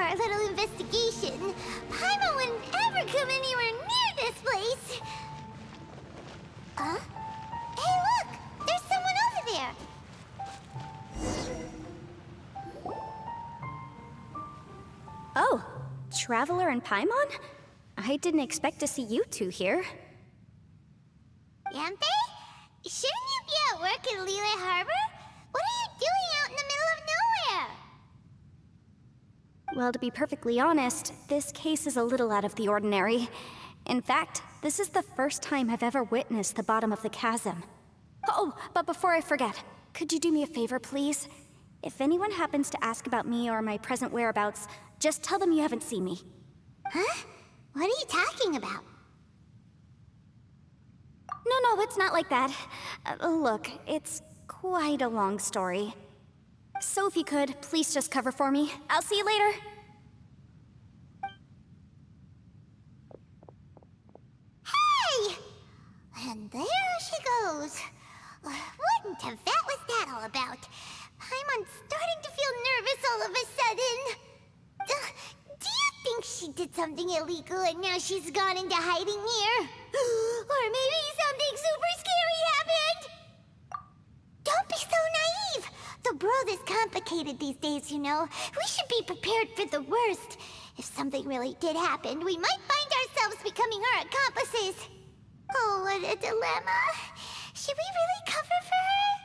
our little investigation. Paimon wouldn't ever come anywhere near this place. Huh? Hey, look! There's someone over there! Oh, Traveler and Paimon? I didn't expect to see you two here. Yanfei? Shouldn't you be at work in Liyue Harbor? What are you doing out in the middle of nowhere? Well, to be perfectly honest, this case is a little out of the ordinary. In fact, this is the first time I've ever witnessed the bottom of the chasm. Oh, but before I forget, could you do me a favor, please? If anyone happens to ask about me or my present whereabouts, just tell them you haven't seen me. Huh? What are you talking about? No, it's not like that. Look, it's quite a long story. So if you could, please just cover for me. I'll see you later. Hey! And there she goes. What in Tibet was that all about? Paimon's starting to feel nervous all of a sudden. Do you think she did something illegal and now she's gone into hiding here? Or maybe something super scary happened? Don't be so naive! The world is complicated these days, you know. We should be prepared for the worst. If something really did happen, we might find ourselves becoming her accomplices. Oh, what a dilemma. Should we really cover for her?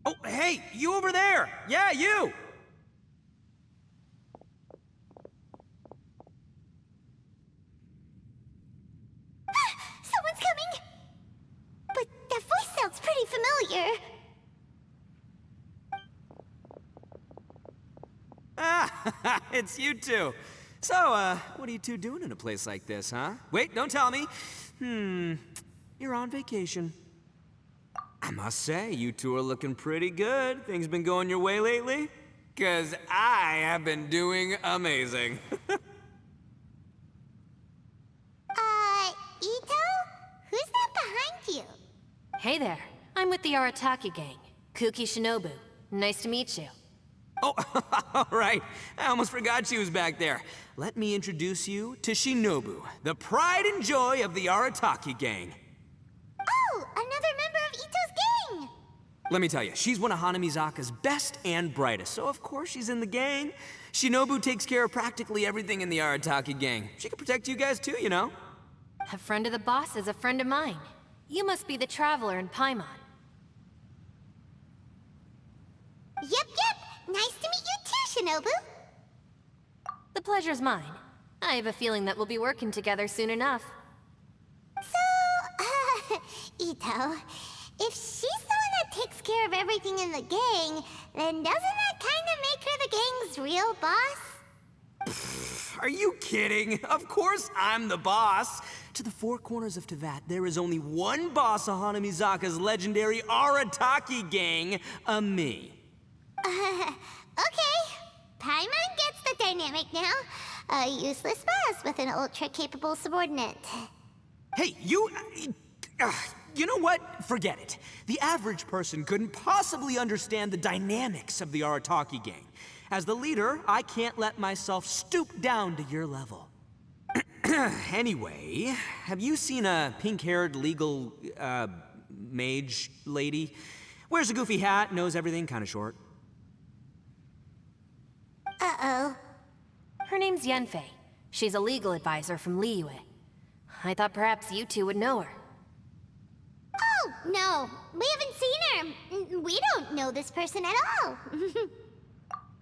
Oh, hey, you over there! Yeah, you! Someone's coming! But that voice sounds pretty familiar. Ah, it's you two. So, what are you two doing in a place like this, huh? Wait, don't tell me. You're on vacation. I must say, you two are looking pretty good. Things been going your way lately? 'Cause I have been doing amazing. Ito? Who's that behind you? Hey there, I'm with the Arataki gang. Kuki Shinobu. Nice to meet you. Oh, all right. I almost forgot she was back there. Let me introduce you to Shinobu, the pride and joy of the Arataki gang. Oh, another member of Ito's gang! Let me tell you, she's one of Hanamizaka's best and brightest, so of course she's in the gang. Shinobu takes care of practically everything in the Arataki gang. She can protect you guys too, you know. A friend of the boss is a friend of mine. You must be the Traveler in Paimon. Yep. Nice to meet you too, Shinobu. The pleasure's mine. I have a feeling that we'll be working together soon enough. So, Ito, if she's the one that takes care of everything in the gang, then doesn't that kind of make her the gang's real boss? Are you kidding? Of course I'm the boss. To the four corners of Teyvat, there is only one boss of Hanamizaka's legendary Arataki gang, me. Okay. Paimon gets the dynamic now. A useless boss with an ultra-capable subordinate. Hey, you know what? Forget it. The average person couldn't possibly understand the dynamics of the Arataki gang. As the leader, I can't let myself stoop down to your level. Anyway, have you seen a pink-haired legal, mage lady? Wears a goofy hat, knows everything, kinda short. Uh-oh. Her name's Yanfei. She's a legal advisor from Liyue. I thought perhaps you two would know her. Oh, no. We haven't seen her. We don't know this person at all.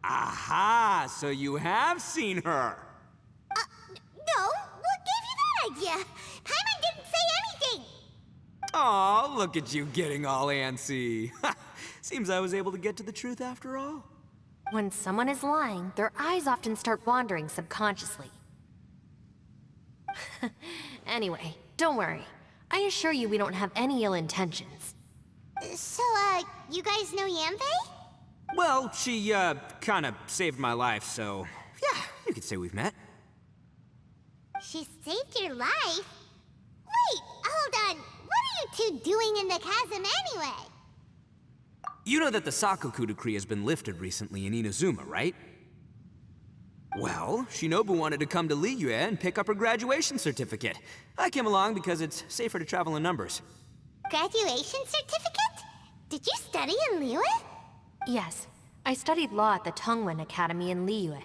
Aha! So you have seen her. No. What gave you that idea? Paimon didn't say anything. Aw, look at you getting all antsy. Seems I was able to get to the truth after all. When someone is lying, their eyes often start wandering subconsciously. Anyway, don't worry. I assure you we don't have any ill intentions. So, you guys know Yanfei? Well, she, kinda saved my life, so yeah, you could say we've met. She saved your life? Wait, hold on. What are you two doing in the chasm anyway? You know that the Sakoku decree has been lifted recently in Inazuma, right? Well, Shinobu wanted to come to Liyue and pick up her graduation certificate. I came along because it's safer to travel in numbers. Graduation certificate? Did you study in Liyue? Yes, I studied law at the Tongwen Academy in Liyue.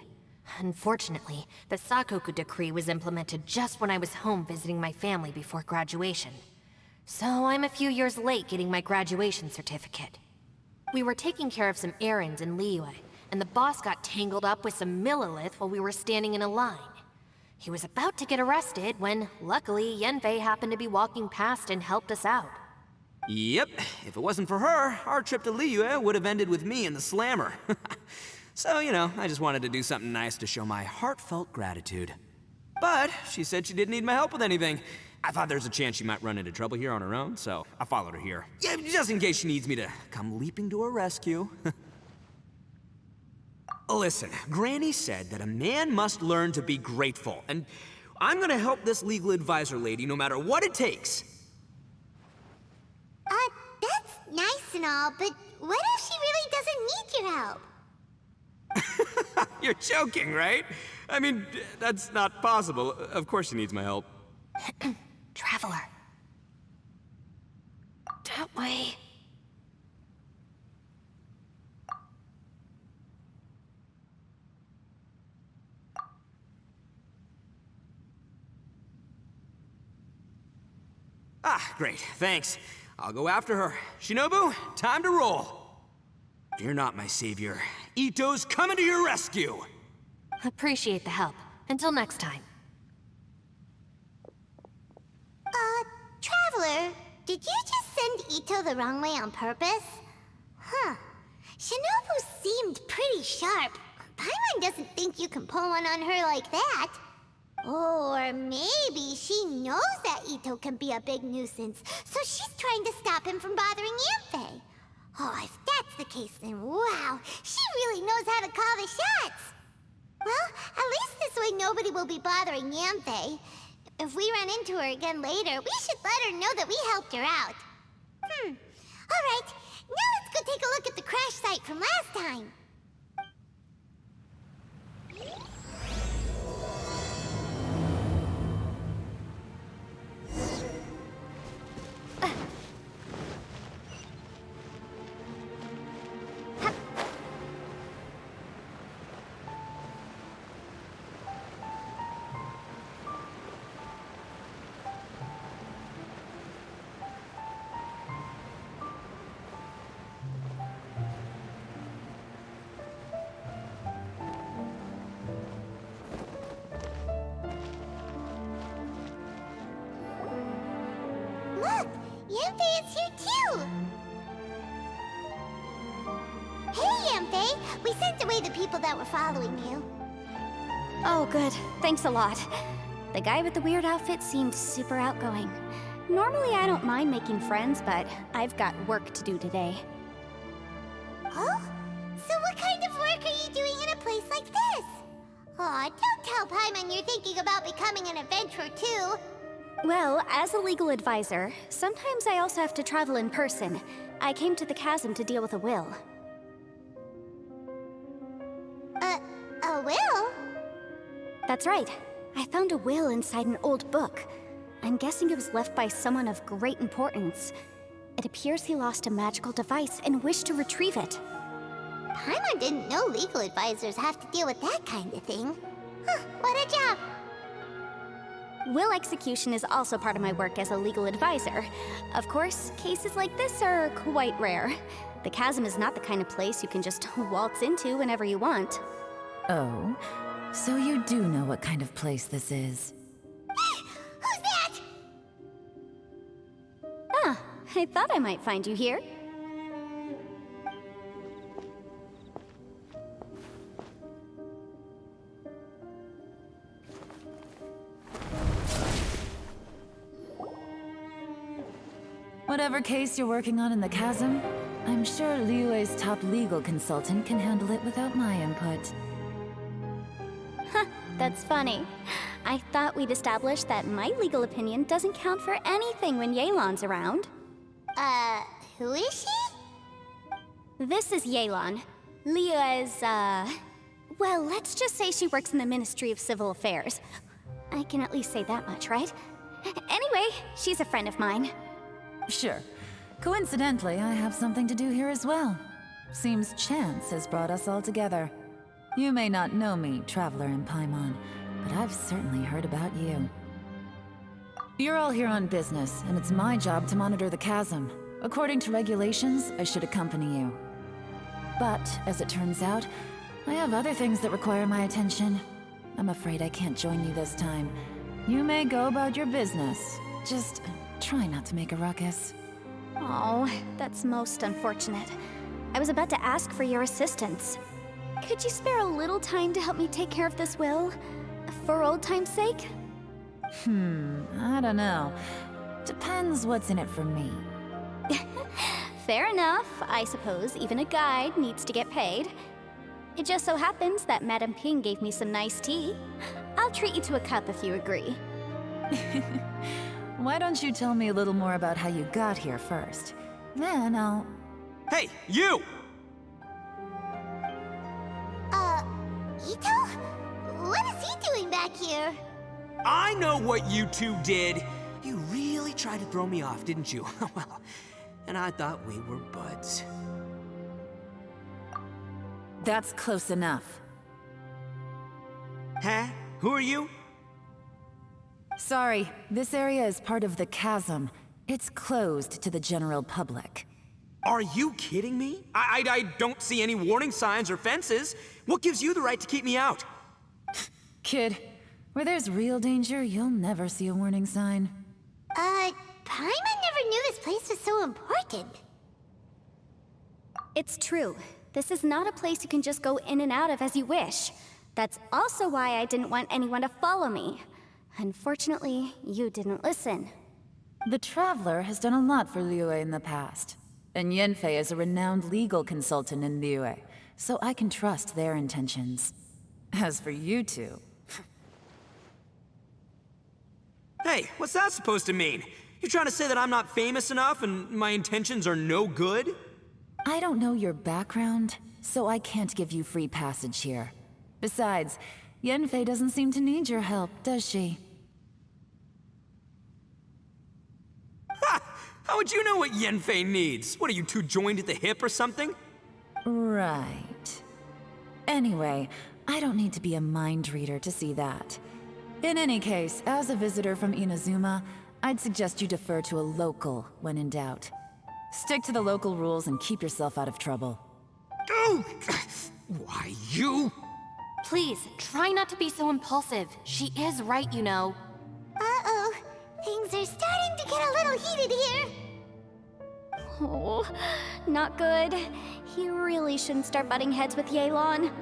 Unfortunately, the Sakoku decree was implemented just when I was home visiting my family before graduation. So I'm a few years late getting my graduation certificate. We were taking care of some errands in Liyue, and the boss got tangled up with some Millilith while we were standing in a line. He was about to get arrested when, luckily, Yanfei happened to be walking past and helped us out. Yep, if it wasn't for her, our trip to Liyue would have ended with me in the slammer. So, you know, I just wanted to do something nice to show my heartfelt gratitude. But she said she didn't need my help with anything. I thought there's a chance she might run into trouble here on her own, so I followed her here. Yeah, just in case she needs me to come leaping to her rescue. Listen, Granny said that a man must learn to be grateful, and I'm gonna help this legal advisor lady no matter what it takes. That's nice and all, but what if she really doesn't need your help? You're joking, right? I mean, that's not possible. Of course she needs my help. Traveler. That way. Ah, great, thanks. I'll go after her. Shinobu, time to roll. Fear not, my savior. Ito's coming to your rescue! Appreciate the help. Until next time. Traveler, did you just send Ito the wrong way on purpose? Huh. Shinobu seemed pretty sharp. Paimon doesn't think you can pull one on her like that. Or maybe she knows that Ito can be a big nuisance, so she's trying to stop him from bothering Yanfei. Oh, if that's the case, then wow, she really knows how to call the shots. Well, at least this way nobody will be bothering Yanfei. If we run into her again later, we should let her know that we helped her out. Alright, now let's go take a look at the crash site from last time. Look, Yanfei is here too! Hey, Yanfei! We sent away the people that were following you. Oh, good. Thanks a lot. The guy with the weird outfit seemed super outgoing. Normally I don't mind making friends, but I've got work to do today. Oh? So what kind of work are you doing in a place like this? Aw, don't tell Paimon you're thinking about becoming an adventurer too. Well, as a legal advisor, sometimes I also have to travel in person. I came to the chasm to deal with a will. A will? That's right. I found a will inside an old book. I'm guessing it was left by someone of great importance. It appears he lost a magical device and wished to retrieve it. Paimon didn't know legal advisors have to deal with that kind of thing. Huh, what a job! Will execution is also part of my work as a legal advisor. Of course, cases like this are quite rare. The chasm is not the kind of place you can just waltz into whenever you want. Oh, so you do know what kind of place this is. Who's that? Ah, I thought I might find you here. Whatever case you're working on in the chasm, I'm sure Liyue's top legal consultant can handle it without my input. That's funny. I thought we'd established that my legal opinion doesn't count for anything when Yelan's around. Who is she? This is Yelan. Leah is, well, let's just say she works in the Ministry of Civil Affairs. I can at least say that much, right? Anyway, she's a friend of mine. Sure. Coincidentally, I have something to do here as well. Seems chance has brought us all together. You may not know me, Traveler in Paimon, but I've certainly heard about you. You're all here on business, and it's my job to monitor the chasm. According to regulations, I should accompany you. But, as it turns out, I have other things that require my attention. I'm afraid I can't join you this time. You may go about your business. Just try not to make a ruckus. Oh, that's most unfortunate. I was about to ask for your assistance. Could you spare a little time to help me take care of this will? For old time's sake? I don't know. Depends what's in it for me. Fair enough. I suppose even a guide needs to get paid. It just so happens that Madame Ping gave me some nice tea. I'll treat you to a cup if you agree. Why don't you tell me a little more about how you got here first? Then I'll... Hey, you! Ito? What is he doing back here? I know what you two did. You really tried to throw me off, didn't you? Well, and I thought we were buds. That's close enough. Huh? Who are you? Sorry, this area is part of the chasm. It's closed to the general public. Are you kidding me? I don't see any warning signs or fences. What gives you the right to keep me out? Kid, where there's real danger, you'll never see a warning sign. Paimon never knew this place was so important. It's true. This is not a place you can just go in and out of as you wish. That's also why I didn't want anyone to follow me. Unfortunately, you didn't listen. The Traveler has done a lot for Liyue in the past. And Yanfei is a renowned legal consultant in Liyue, so I can trust their intentions. As for you two... Hey, what's that supposed to mean? You trying to say that I'm not famous enough and my intentions are no good? I don't know your background, so I can't give you free passage here. Besides, Yanfei doesn't seem to need your help, does she? Ha! How would you know what Yanfei needs? What, are you two joined at the hip or something? Right. Anyway, I don't need to be a mind reader to see that. In any case, as a visitor from Inazuma, I'd suggest you defer to a local when in doubt. Stick to the local rules and keep yourself out of trouble. Oh! Why, you? Please, try not to be so impulsive. She is right, you know. Uh-oh. Things are starting to get a little heated here. Oh, not good. He really shouldn't start butting heads with Yelan.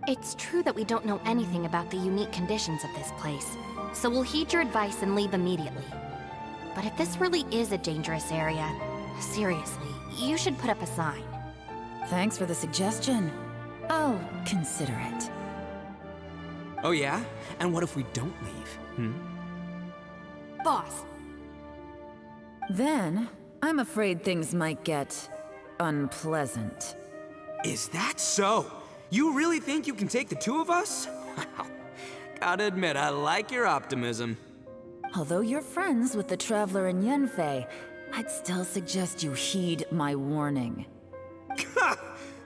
It's true that we don't know anything about the unique conditions of this place, so we'll heed your advice and leave immediately. But if this really is a dangerous area, seriously, you should put up a sign. Thanks for the suggestion. I'll consider it. Oh yeah? And what if we don't leave? Boss, Then, I'm afraid things might get... unpleasant. Is that so? You really think you can take the two of us? Wow. Gotta admit, I like your optimism. Although you're friends with the Traveler and Yanfei, I'd still suggest you heed my warning.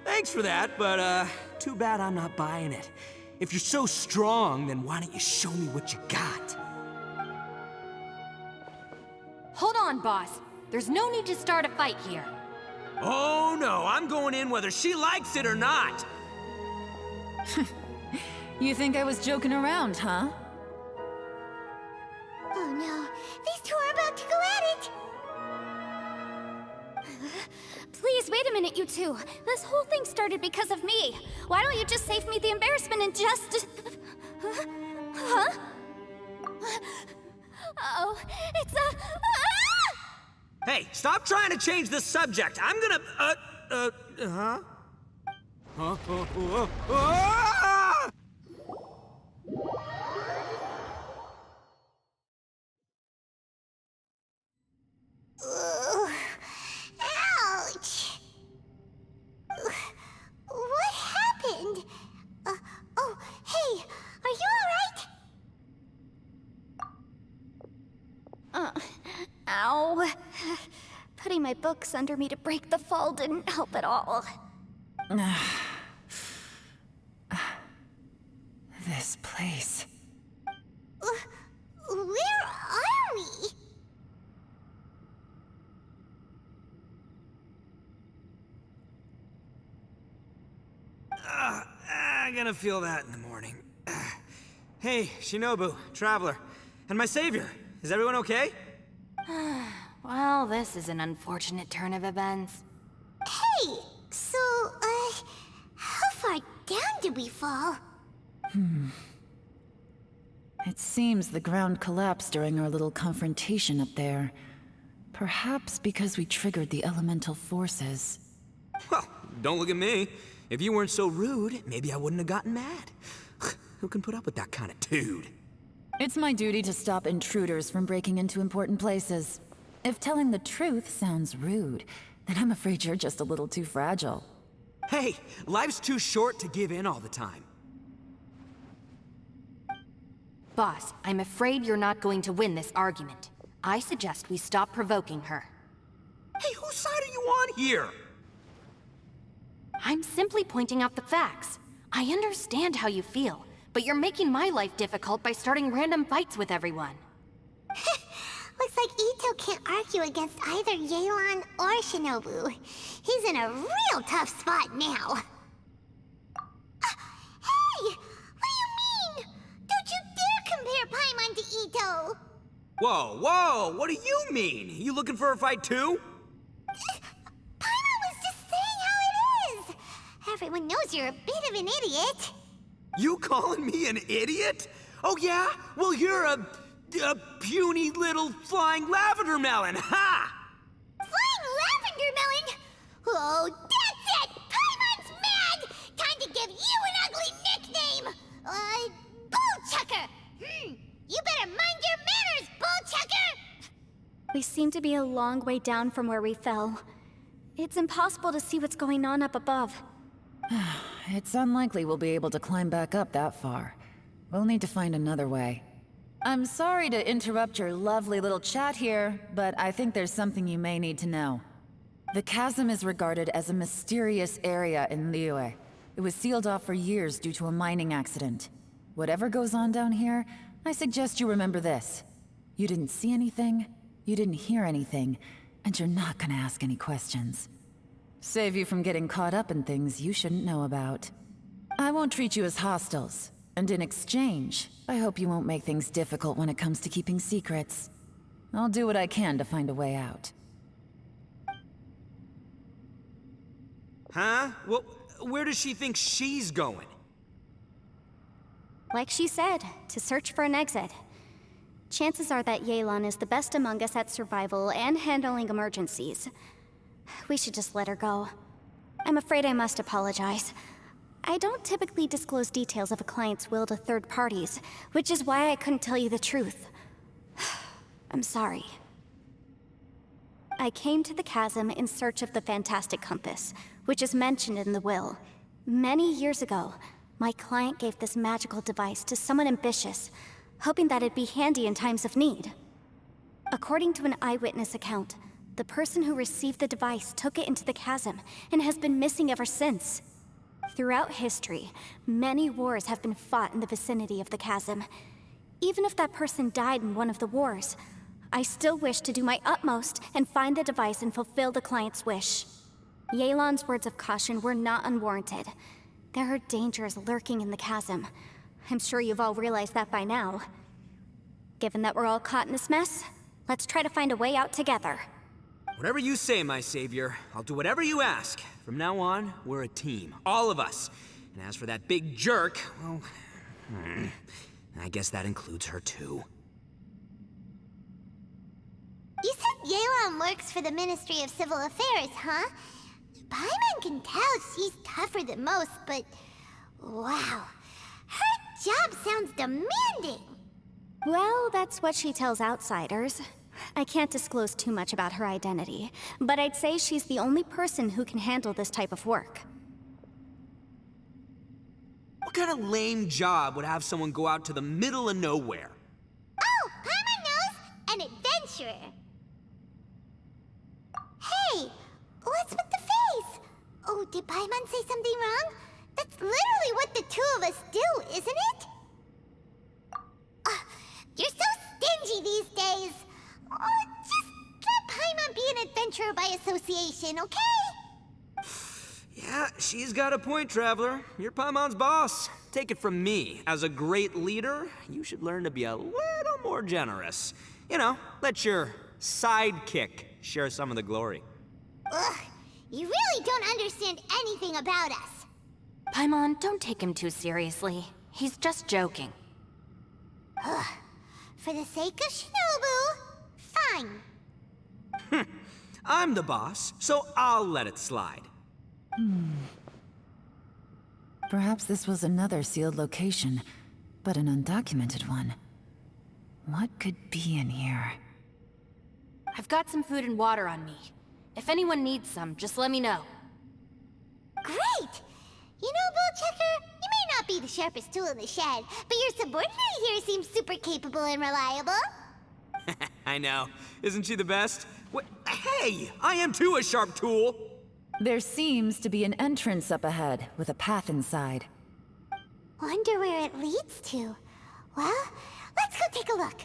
Thanks for that, but too bad I'm not buying it. If you're so strong, then why don't you show me what you got? hold on, boss. There's no need to start a fight here. Oh no, I'm going in whether she likes it or not. You think I was joking around, huh? Oh no, these two are about to go at it! Please, wait a minute, you two. This whole thing started because of me. Why don't you just save me the embarrassment and just... Huh? Uh-oh, it's a... Ah! Hey, stop trying to change the subject. I'm gonna, huh? Ah! Ugh. Ouch! Ow. Putting my books under me to break the fall didn't help at all. This place. Where are we? I'm gonna feel that in the morning. Hey, Shinobu, Traveler, and my savior. Is everyone okay? Well, this is an unfortunate turn of events. Hey, so, how far down did we fall? It seems the ground collapsed during our little confrontation up there. Perhaps because we triggered the elemental forces. Well, don't look at me. If you weren't so rude, maybe I wouldn't have gotten mad. Who can put up with that kind of dude? It's my duty to stop intruders from breaking into important places. If telling the truth sounds rude, then I'm afraid you're just a little too fragile. Hey, life's too short to give in all the time. Boss, I'm afraid you're not going to win this argument. I suggest we stop provoking her. Hey, whose side are you on here? I'm simply pointing out the facts. I understand how you feel, but you're making my life difficult by starting random fights with everyone. Looks like Ito can't argue against either Yelan or Shinobu. He's in a real tough spot now. Hey! What do you mean? Don't you dare compare Paimon to Ito! Whoa, whoa, what do you mean? You looking for a fight too? Paimon was just saying how it is! Everyone knows you're a bit of an idiot. You calling me an idiot? Oh yeah? Well, you're a puny little flying lavender melon, ha! Flying lavender melon? Oh, that's it! Paimon's mad! Time to give you an ugly nickname! Bullchucker! You better mind your manners, Bullchucker! We seem to be a long way down from where we fell. It's impossible to see what's going on up above. It's unlikely we'll be able to climb back up that far. We'll need to find another way. I'm sorry to interrupt your lovely little chat here, but I think there's something you may need to know. The chasm is regarded as a mysterious area in Liyue. It was sealed off for years due to a mining accident. Whatever goes on down here, I suggest you remember this. You didn't see anything, you didn't hear anything, and you're not gonna ask any questions. Save you from getting caught up in things you shouldn't know about. I won't treat you as hostiles, and in exchange, I hope you won't make things difficult when it comes to keeping secrets. I'll do what I can to find a way out. Huh? Well, where does she think she's going? Like she said, to search for an exit. Chances are that Yelan is the best among us at survival and handling emergencies. We should just let her go. I'm afraid I must apologize. I don't typically disclose details of a client's will to third parties, which is why I couldn't tell you the truth. I'm sorry. I came to the chasm in search of the fantastic compass, which is mentioned in the will. Many years ago, my client gave this magical device to someone ambitious, hoping that it'd be handy in times of need. According to an eyewitness account, the person who received the device took it into the chasm and has been missing ever since. Throughout history, many wars have been fought in the vicinity of the chasm. Even if that person died in one of the wars, I still wish to do my utmost and find the device and fulfill the client's wish. Yelan's words of caution were not unwarranted. There are dangers lurking in the chasm. I'm sure you've all realized that by now. Given that we're all caught in this mess, let's try to find a way out together. Whatever you say, my savior. I'll do whatever you ask. From now on, we're a team. All of us. And as for that big jerk, well... I guess that includes her too. You said Yelan works for the Ministry of Civil Affairs, huh? Paimon can tell she's tougher than most, but... wow. Her job sounds demanding! Well, that's what she tells outsiders. I can't disclose too much about her identity, but I'd say she's the only person who can handle this type of work. What kind of lame job would have someone go out to the middle of nowhere? Oh, Paimon knows! An adventurer! What's with the face? Oh, did Paimon say something wrong? That's literally what the two of us do, isn't it? You're so stingy these days. Oh, just let Paimon be an adventurer by association, okay? Yeah, she's got a point, Traveler. You're Paimon's boss. Take it from me. As a great leader, you should learn to be a little more generous. You know, let your sidekick share some of the glory. Ugh, you really don't understand anything about us. Paimon, don't take him too seriously. He's just joking. For the sake of Shinobu, fine. I'm the boss, so I'll let it slide. Perhaps this was another sealed location, but an undocumented one. What could be in here? I've got some food and water on me. If anyone needs some, just let me know. Great! You know, Bullchecker, you may not be the sharpest tool in the shed, but your subordinate here seems super capable and reliable. I know. Isn't she the best? Hey! I am too a sharp tool! There seems to be an entrance up ahead, with a path inside. Wonder where it leads to. Well, let's go take a look.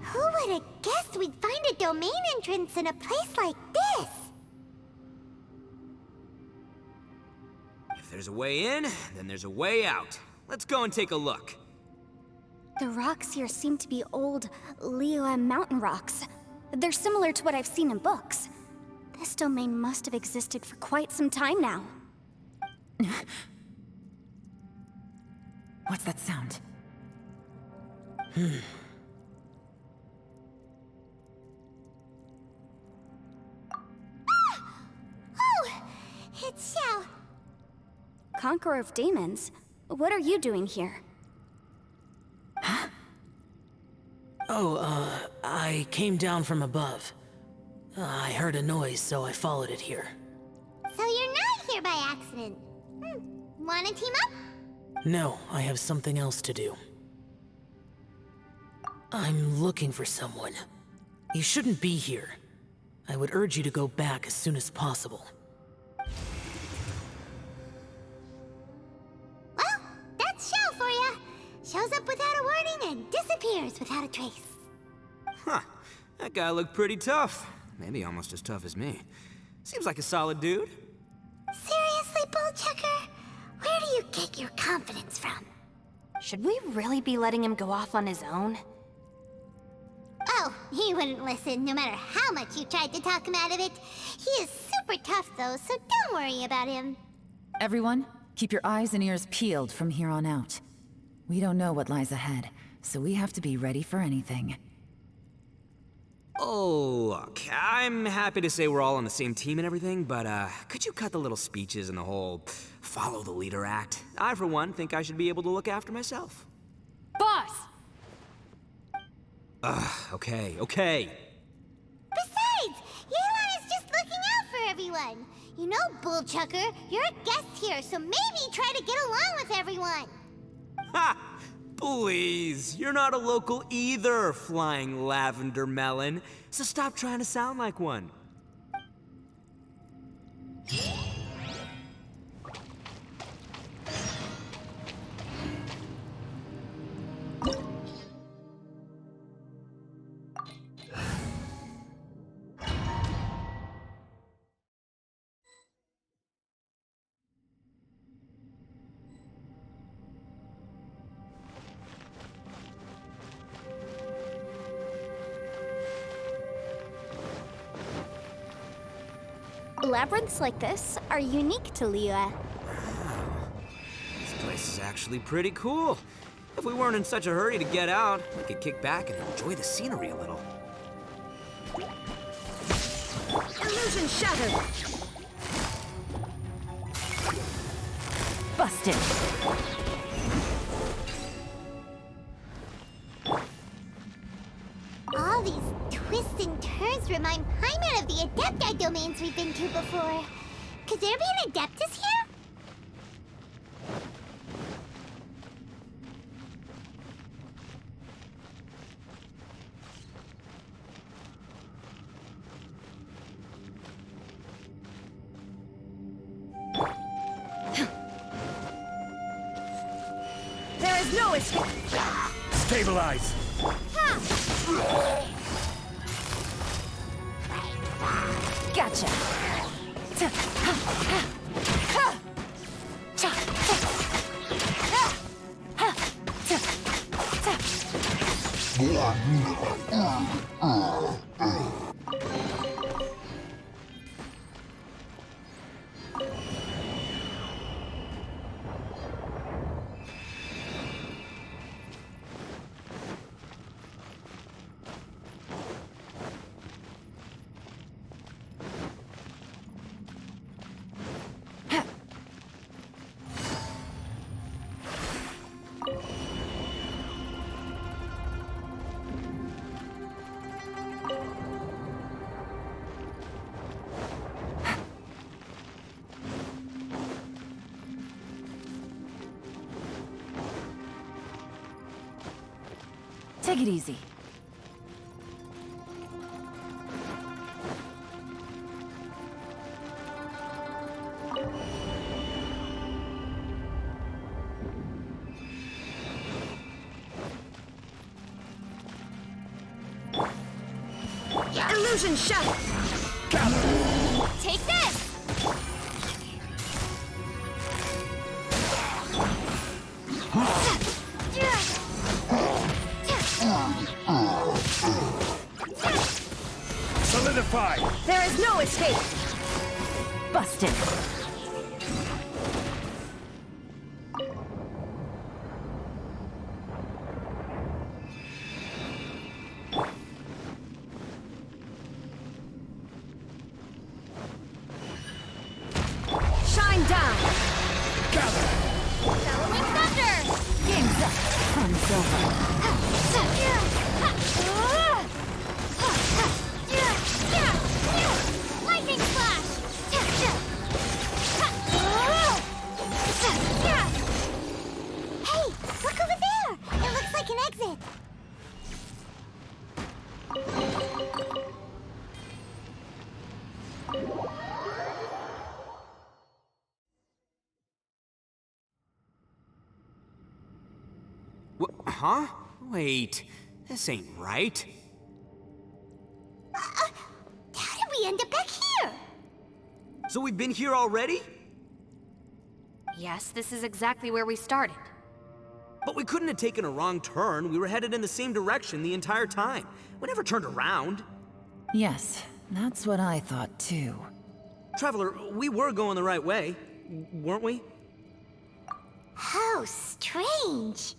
Who would have guessed we'd find a domain entrance in a place like this? If there's a way in, then there's a way out. Let's go and take a look. The rocks here seem to be old Liyue mountain rocks. They're similar to what I've seen in books. This domain must have existed for quite some time now. What's that sound? Oh, it's Xiao. Conqueror of Demons, what are you doing here? I came down from above. I heard a noise, so I followed it here. So you're not here by accident. Wanna team up? No, I have something else to do. I'm looking for someone. You shouldn't be here. I would urge you to go back as soon as possible. Well, that's Xiao for ya. Shows up without a warning and disappears without a trace. Huh. That guy looked pretty tough. Maybe almost as tough as me. Seems like a solid dude. Seriously, Bullchecker? Where do you get your confidence from? Should we really be letting him go off on his own? Oh, he wouldn't listen no matter how much you tried to talk him out of it. He is super tough though, so don't worry about him. Everyone, keep your eyes and ears peeled from here on out. We don't know what lies ahead, so we have to be ready for anything. Oh, look, I'm happy to say we're all on the same team and everything, but could you cut the little speeches and the whole follow the leader act? I, for one, think I should be able to look after myself. Boss! Okay. Besides, Yelan is just looking out for everyone. You know, Bullchucker, you're a guest here, so maybe try to get along with everyone. Ha! Please, you're not a local either, flying lavender melon. So stop trying to sound like one. Labyrinths like this are unique to Liyue. This place is actually pretty cool. If we weren't in such a hurry to get out, we could kick back and enjoy the scenery a little. Illusion shattered! Busted! All these twists and turns those remind Paimon of the Adepti domains we've been to before. Could there be an Adeptus here? There is no escape. Stabilize! Gotcha. Take it easy. Illusion shot. Take this. Solidify! There is no escape. Busted. Shine down. Gather! Bellowing thunder. Game's up. Fun's over. Lightning flash! Hey, look over there! It looks like an exit. Huh? Wait, this ain't right. How did we end up back here? So we've been here already? Yes, this is exactly where we started. But we couldn't have taken a wrong turn. We were headed in the same direction the entire time. We never turned around. Yes, that's what I thought too. Traveler, we were going the right way, weren't we? How strange.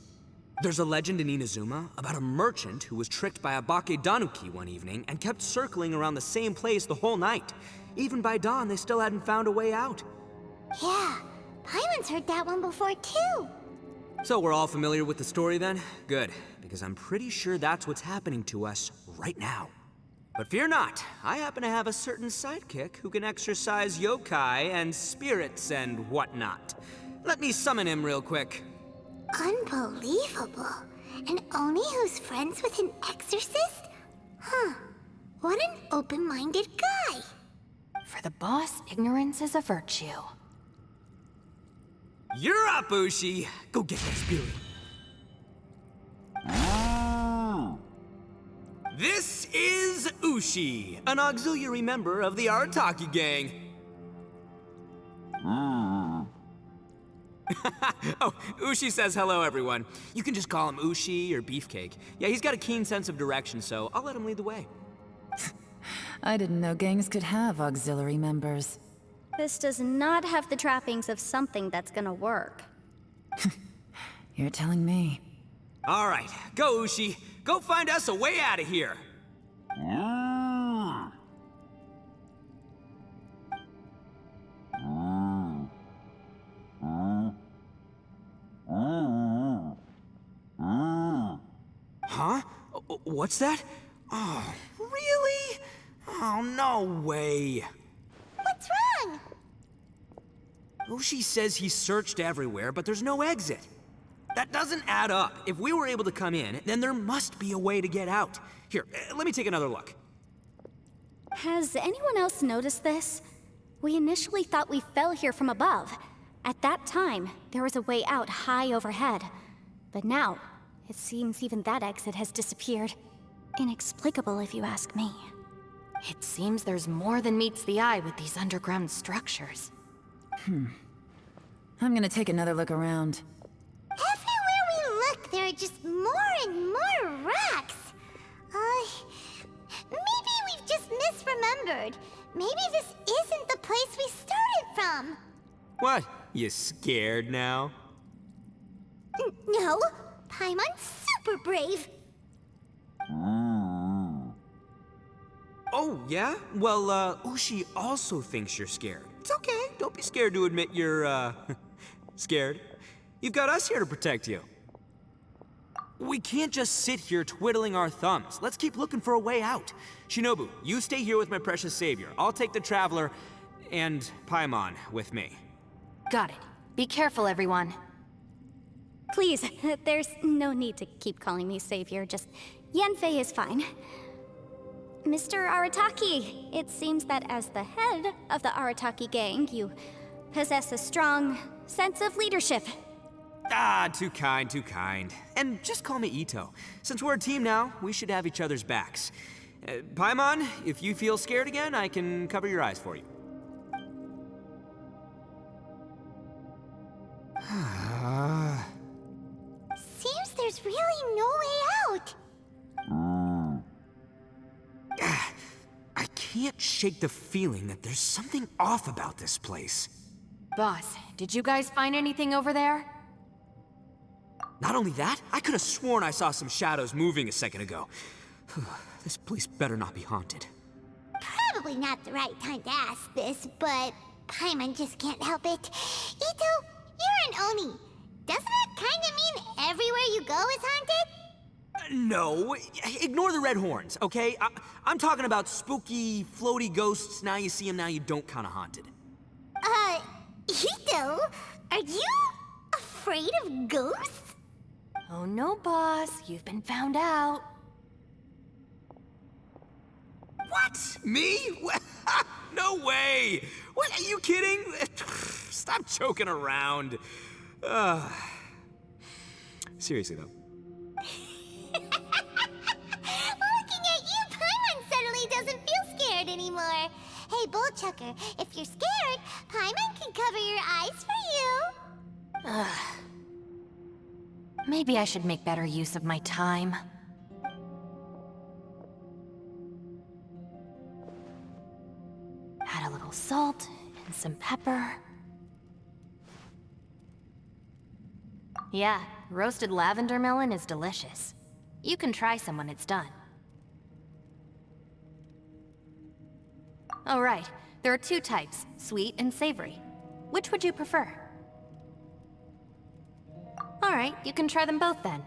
There's a legend in Inazuma about a merchant who was tricked by a Bake Danuki one evening and kept circling around the same place the whole night. Even by dawn, they still hadn't found a way out. Yeah, Paimon's heard that one before too. So we're all familiar with the story then? Good, because I'm pretty sure that's what's happening to us right now. But fear not, I happen to have a certain sidekick who can exercise yokai and spirits and whatnot. Let me summon him real quick. Unbelievable. And Oni who's friends with an exorcist? Huh. What an open-minded guy. For the boss, ignorance is a virtue. You're up, Ushi! Go get that spirit. This is Ushi, an auxiliary member of the Arataki gang. Oh, Ushi says hello, everyone. You can just call him Ushi or Beefcake. Yeah, he's got a keen sense of direction, so I'll let him lead the way. I didn't know gangs could have auxiliary members. This does not have the trappings of something that's gonna work. You're telling me. All right, go, Ushi. Go find us a way out of here. Huh? What's that? Oh, really? Oh, no way. What's wrong? Ushi says he searched everywhere, but there's no exit. That doesn't add up. If we were able to come in, then there must be a way to get out. Here, let me take another look. Has anyone else noticed this? We initially thought we fell here from above. At that time, there was a way out high overhead. But now, it seems even that exit has disappeared. Inexplicable, if you ask me. It seems there's more than meets the eye with these underground structures. I'm gonna take another look around. Everywhere we look, there are just more and more rocks. Maybe we've just misremembered. Maybe this isn't the place we started from. What? You scared now? No, Paimon's super brave. Oh, yeah? Well, Ushi also thinks you're scared. It's okay. Don't be scared to admit you're, scared. You've got us here to protect you. We can't just sit here twiddling our thumbs. Let's keep looking for a way out. Shinobu, you stay here with my precious savior. I'll take the Traveler and Paimon with me. Got it. Be careful, everyone. Please, there's no need to keep calling me savior, just Yanfei is fine. Mr. Arataki, it seems that as the head of the Arataki gang, you possess a strong sense of leadership. Ah, too kind, too kind. And just call me Ito. Since we're a team now, we should have each other's backs. Paimon, if you feel scared again, I can cover your eyes for you. Seems there's really no way out. I can't shake the feeling that there's something off about this place. Boss, did you guys find anything over there? Not only that, I could have sworn I saw some shadows moving a second ago. This place better not be haunted. Probably not the right time to ask this, but Paimon just can't help it. Ito, you're an Oni. Doesn't it kind of mean everywhere you go is haunted? No, ignore the red horns, okay? I'm talking about spooky, floaty ghosts. Now you see them, now you don't kind of haunted. Ito, are you afraid of ghosts? Oh no, boss. You've been found out. What? Me? No way! What, are you kidding? Stop joking around. Seriously, though. Looking at you, Paimon suddenly doesn't feel scared anymore. Hey, Bullchucker, if you're scared, Paimon can cover your eyes for you. Maybe I should make better use of my time. Add a little salt and some pepper. Yeah, roasted lavender melon is delicious. You can try some when it's done. Oh right, there are two types, sweet and savory. Which would you prefer? Alright, you can try them both then.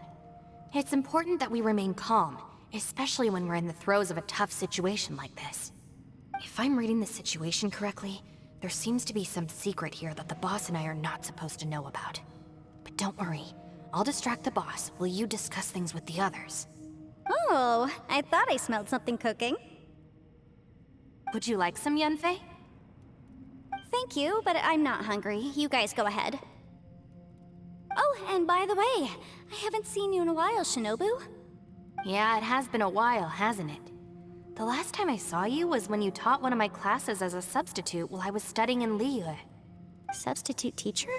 It's important that we remain calm, especially when we're in the throes of a tough situation like this. If I'm reading the situation correctly, there seems to be some secret here that the boss and I are not supposed to know about. But don't worry, I'll distract the boss while you discuss things with the others. Oh, I thought I smelled something cooking. Would you like some, Yanfei? Thank you, but I'm not hungry. You guys go ahead. Oh, and by the way, I haven't seen you in a while, Shinobu. Yeah, it has been a while, hasn't it? The last time I saw you was when you taught one of my classes as a substitute while I was studying in Liyue. Substitute teacher?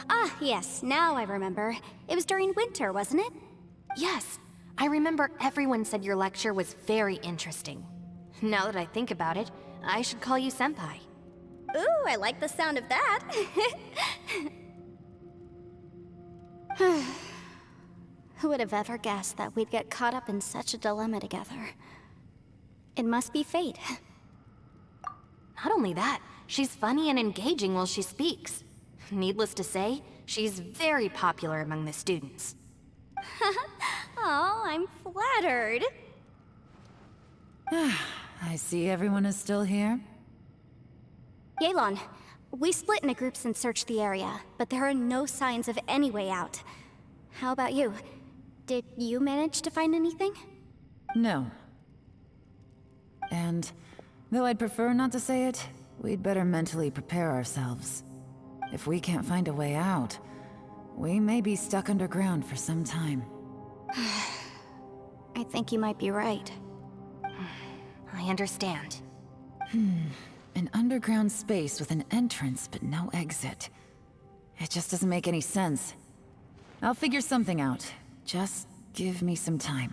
Ah, yes, now I remember. It was during winter, wasn't it? Yes, I remember everyone said your lecture was very interesting. Now that I think about it, I should call you Senpai. Ooh, I like the sound of that. Who would have ever guessed that we'd get caught up in such a dilemma together? It must be fate. Not only that, she's funny and engaging while she speaks. Needless to say, she's very popular among the students. Oh, I'm flattered. I see everyone is still here. Yelan, we split into groups and searched the area, but there are no signs of any way out. How about you? Did you manage to find anything? No. And though I'd prefer not to say it, we'd better mentally prepare ourselves. If we can't find a way out, we may be stuck underground for some time. I think you might be right. I understand. An underground space with an entrance but no exit. It just doesn't make any sense. I'll figure something out. Just give me some time.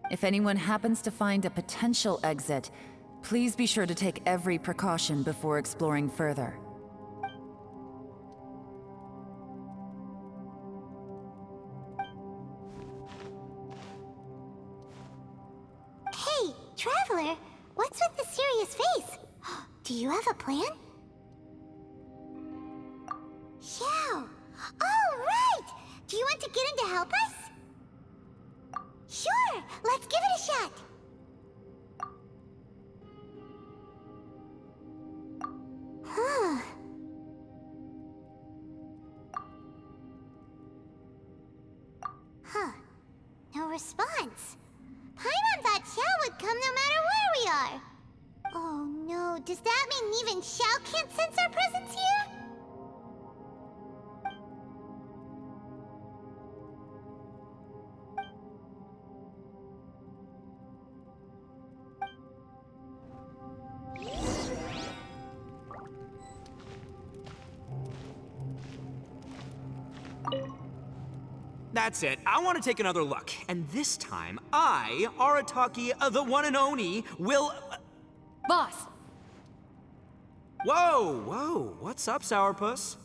If anyone happens to find a potential exit, please be sure to take every precaution before exploring further. Hey, Traveler, what's with the serious face? Do you have a plan? Xiao! Oh, right! Do you want to get in to help us? Sure, let's give it a shot. Huh. Huh. No response. Paimon thought Xiao would come no matter where we are. Oh no, does that mean even Xiao can't sense our presence here? That's it. I want to take another look. And this time, I, Arataki, the one and only, will... Boss! Whoa, whoa. What's up, Sourpuss?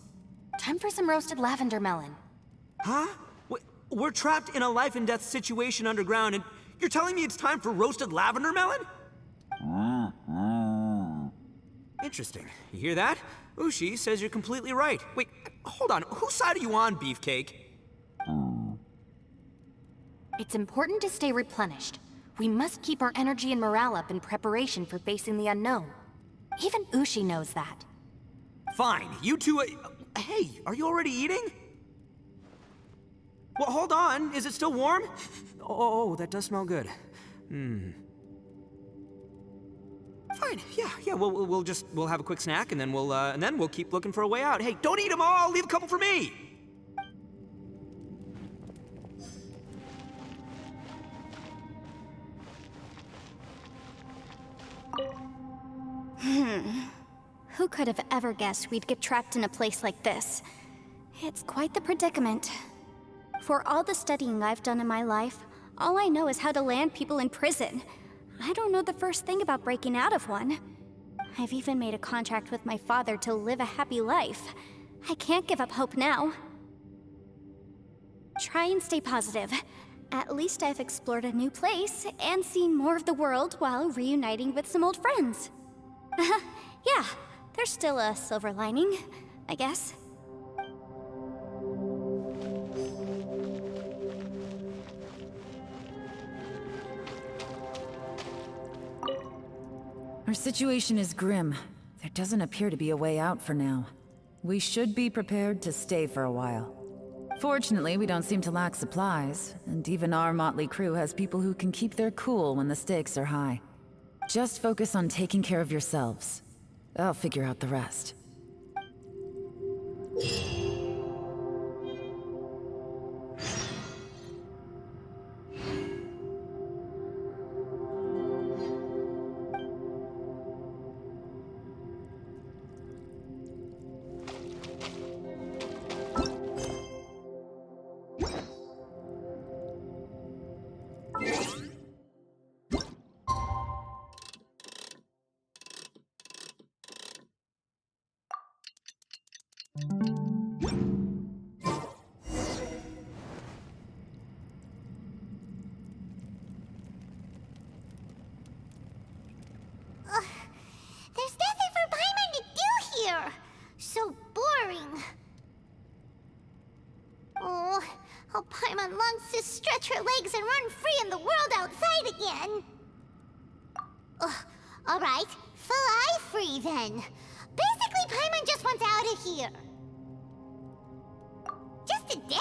Time for some roasted lavender melon. Huh? We're trapped in a life and death situation underground, and you're telling me it's time for roasted lavender melon? Interesting. You hear that? Ushi says you're completely right. Wait, hold on. Whose side are you on, Beefcake? It's important to stay replenished. We must keep our energy and morale up in preparation for facing the unknown. Even Ushi knows that. Fine, you two... hey, are you already eating? Well, hold on. Is it still warm? Oh, that does smell good. Fine, yeah, we'll have a quick snack, and then we'll keep looking for a way out. Hey, don't eat them all! Leave a couple for me! Who could have ever guessed we'd get trapped in a place like this? It's quite the predicament. For all the studying I've done in my life, all I know is how to land people in prison. I don't know the first thing about breaking out of one. I've even made a contract with my father to live a happy life. I can't give up hope now. Try and stay positive. At least I've explored a new place and seen more of the world while reuniting with some old friends. Yeah, there's still a silver lining, I guess. Our situation is grim. There doesn't appear to be a way out for now. We should be prepared to stay for a while. Fortunately, we don't seem to lack supplies, and even our motley crew has people who can keep their cool when the stakes are high. Just focus on taking care of yourselves. I'll figure out the rest. There's nothing for Paimon to do here. So boring. Oh, how Paimon longs to stretch her legs and run free in the world outside again. Alright, fly free then. Basically, Paimon just wants out of here. Just a day?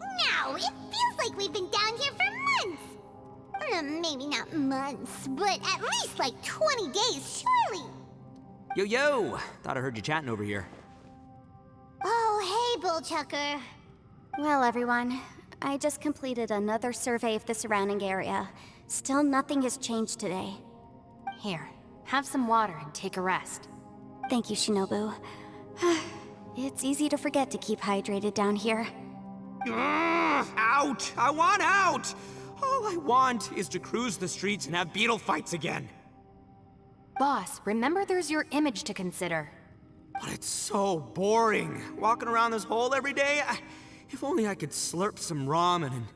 No, it feels like we've been down here for months. Maybe not months, but at least like 20 days, surely. Yo! Thought I heard you chatting over here. Oh, hey, Bullchucker. Well, everyone, I just completed another survey of the surrounding area. Still nothing has changed today. Here, have some water and take a rest. Thank you, Shinobu. It's easy to forget to keep hydrated down here. Out! I want out! All I want is to cruise the streets and have beetle fights again. Boss, remember there's your image to consider. But it's so boring, walking around this hole every day. If only I could slurp some ramen and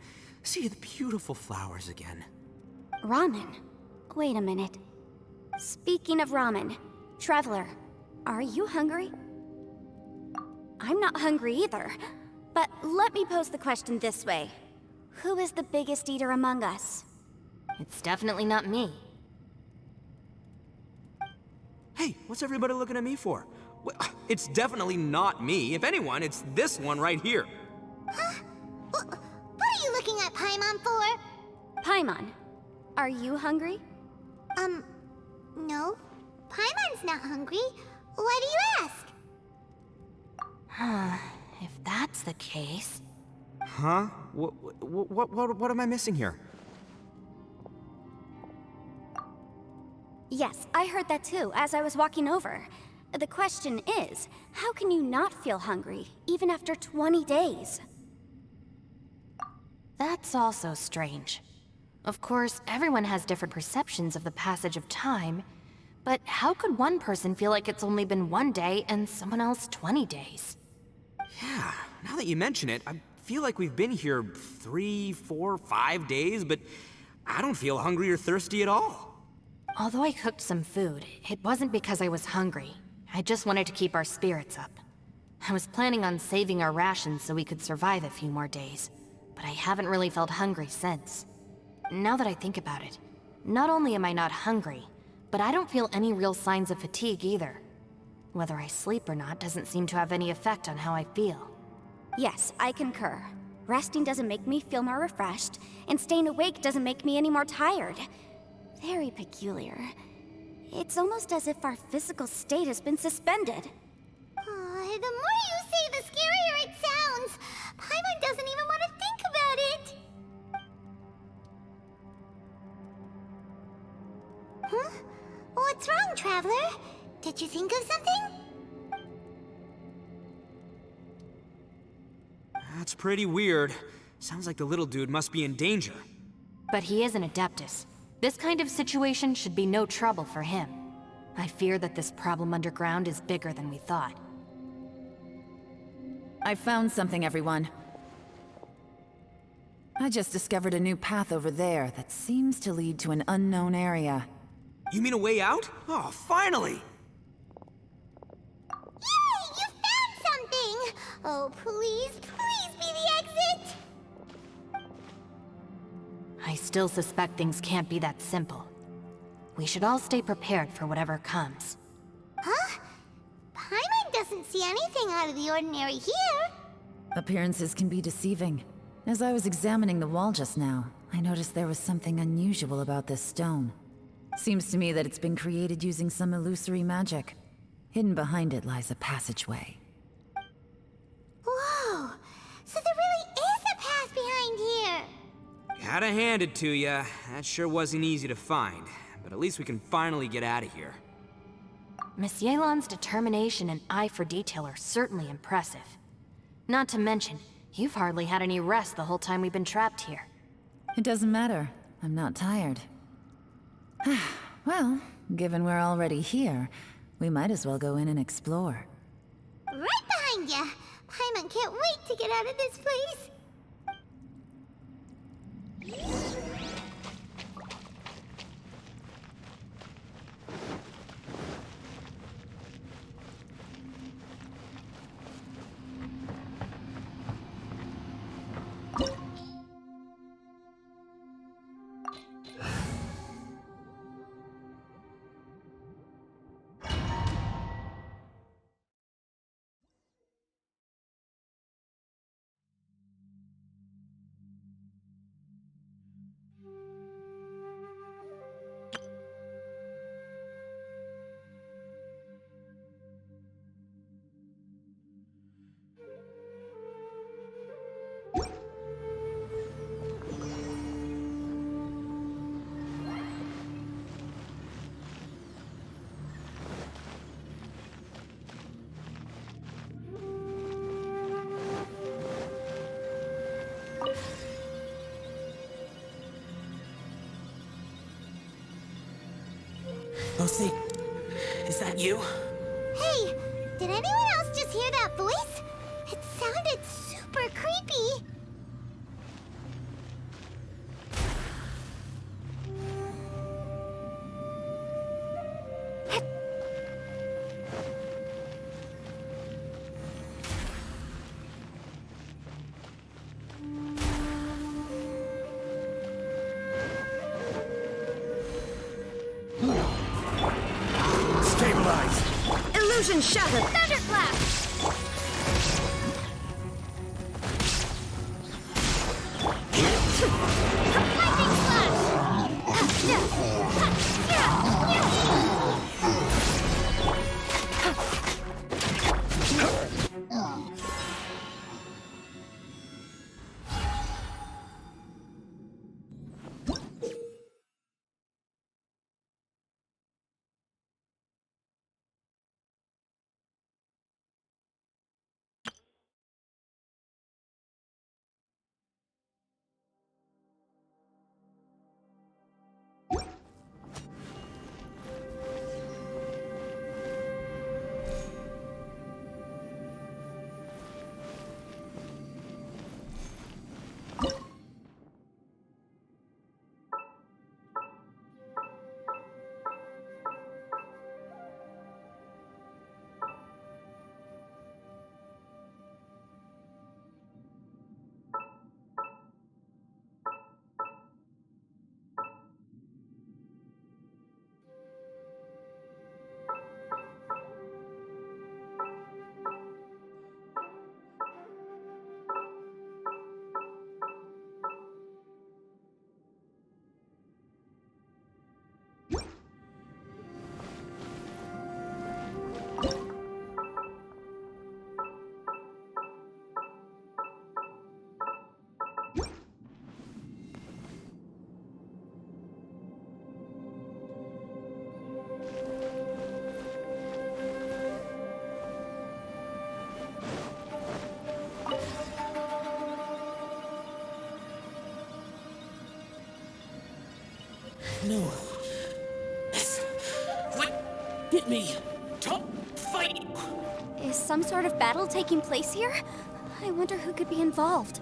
see the beautiful flowers again. Ramen? Wait a minute. Speaking of ramen, Traveler, are you hungry? I'm not hungry either. But let me pose the question this way. Who is the biggest eater among us? It's definitely not me. Hey, what's everybody looking at me for? Well, it's definitely not me. If anyone, it's this one right here. Huh? What are you looking at Paimon for? Paimon, are you hungry? No. Paimon's not hungry. Why do you ask? If that's the case... Huh? What am I missing here? Yes, I heard that too, as I was walking over. The question is, how can you not feel hungry, even after 20 days? That's also strange. Of course, everyone has different perceptions of the passage of time, but how could one person feel like it's only been 1 day and someone else 20 days? Yeah, now that you mention it, I feel like we've been here 3, 4, 5 days, but I don't feel hungry or thirsty at all. Although I cooked some food, it wasn't because I was hungry. I just wanted to keep our spirits up. I was planning on saving our rations so we could survive a few more days, but I haven't really felt hungry since. Now that I think about it, not only am I not hungry, but I don't feel any real signs of fatigue either. Whether I sleep or not doesn't seem to have any effect on how I feel. Yes, I concur. Resting doesn't make me feel more refreshed, and staying awake doesn't make me any more tired. Very peculiar. It's almost as if our physical state has been suspended. The more you say, the scarier it sounds. Paimon doesn't even want to think about it. Huh? What's wrong, Traveler? Did you think of something? That's pretty weird. Sounds like the little dude must be in danger. But he is an Adeptus. This kind of situation should be no trouble for him. I fear that this problem underground is bigger than we thought. I found something, everyone. I just discovered a new path over there that seems to lead to an unknown area. You mean a way out? Oh, finally! Yay! You found something! Oh, please be the exit! I still suspect things can't be that simple. We should all stay prepared for whatever comes. Huh? Paimon doesn't see anything out of the ordinary here. Appearances can be deceiving. As I was examining the wall just now, I noticed there was something unusual about this stone. Seems to me that it's been created using some illusory magic. Hidden behind it lies a passageway. Whoa! So there really is a path behind here! Gotta hand it to ya. That sure wasn't easy to find. But at least we can finally get out of here. Miss Yelan's determination and eye for detail are certainly impressive. Not to mention, you've hardly had any rest the whole time we've been trapped here. It doesn't matter. I'm not tired. Well, given we're already here, we might as well go in and explore. Right behind ya! Paimon can't wait to get out of this place! Lucy, is that you? Hey, did anyone else just hear that voice? It sounded super creepy. Stabilize! Illusion shattered! Thunderclap! Lightning No. What hit me? Top fight! Is some sort of battle taking place here? I wonder who could be involved.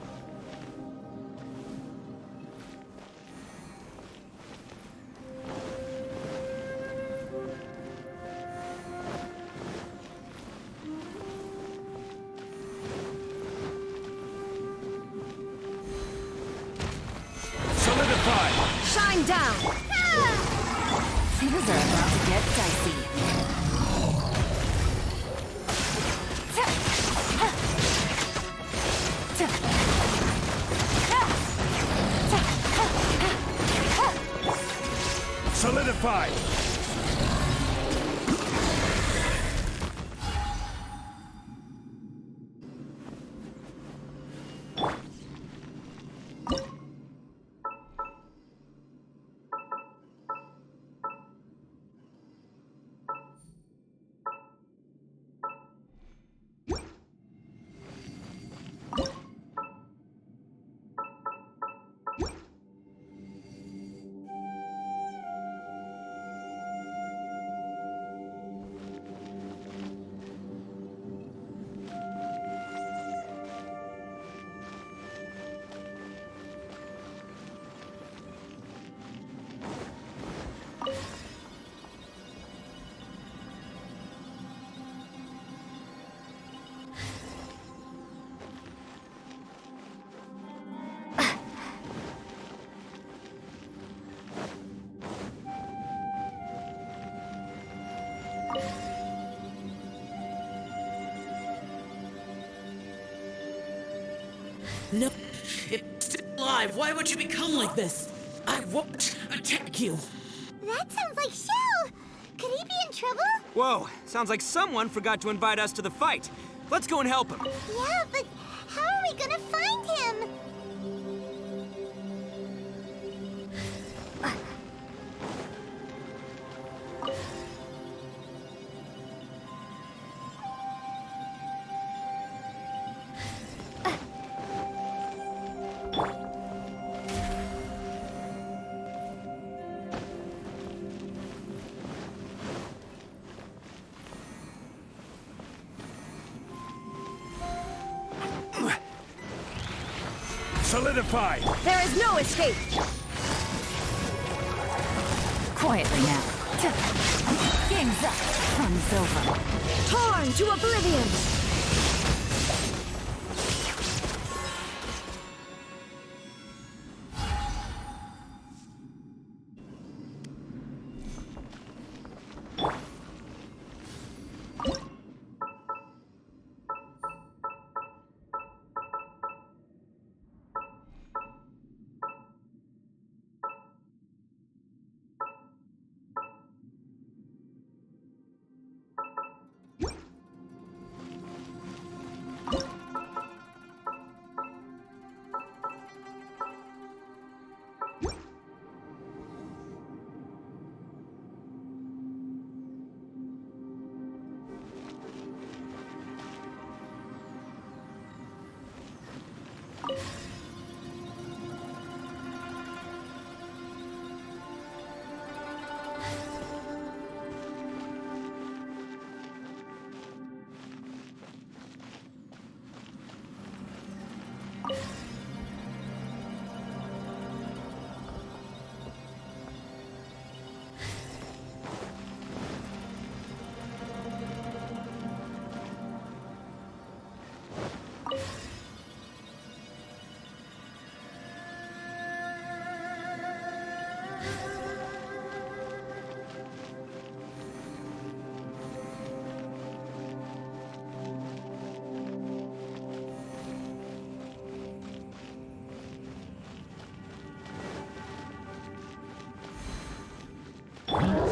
Solidify! Shine down! Things are about to get dicey. Solidify! No, it's still alive. Why would you become like this? I won't attack you. That sounds like xiao! Could he be in trouble? Whoa, sounds like someone forgot to invite us to the fight. Let's go and help him. Yeah, but how are we gonna find him? Solidified! There is no escape! Quietly now. Game's up. Fun's over. Torn to oblivion!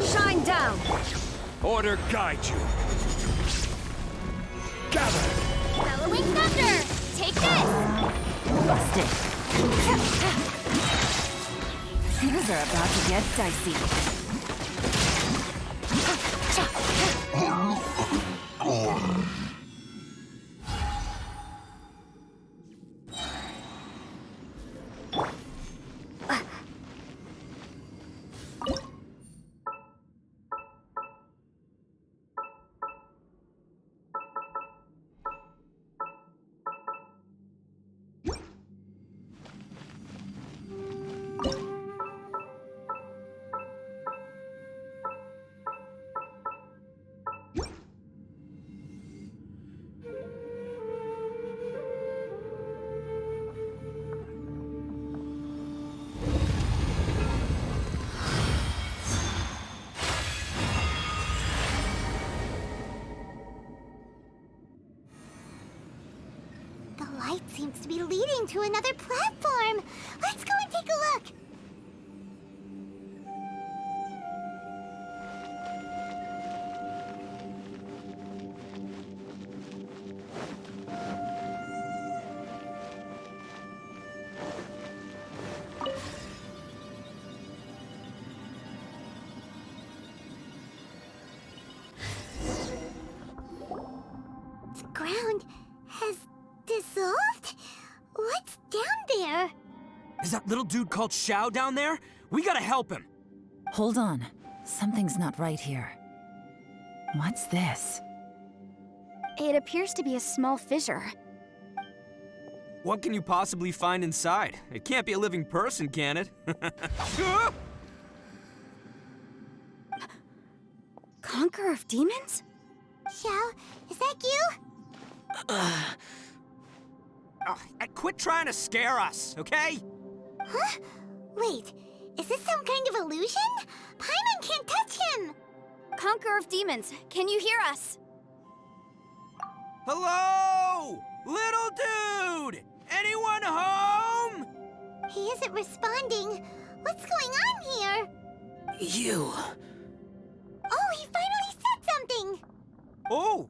Shine down! Order guide you. Gather! Bellowing thunder! Take this! Busted. Things are about to get dicey. The light seems to be leading to another platform. Let's go and take a look. The ground has dissolved? What's down there? Is that little dude called Xiao down there? We gotta help him. Hold on. Something's not right here. What's this? It appears to be a small fissure. What can you possibly find inside? It can't be a living person, can it? Conqueror of demons? Xiao, is that you? Quit trying to scare us, okay? Huh? Wait, is this some kind of illusion? Paimon can't touch him! Conqueror of demons, can you hear us? Hello? Little dude! Anyone home? He isn't responding. What's going on here? You. Oh, he finally said something! Oh!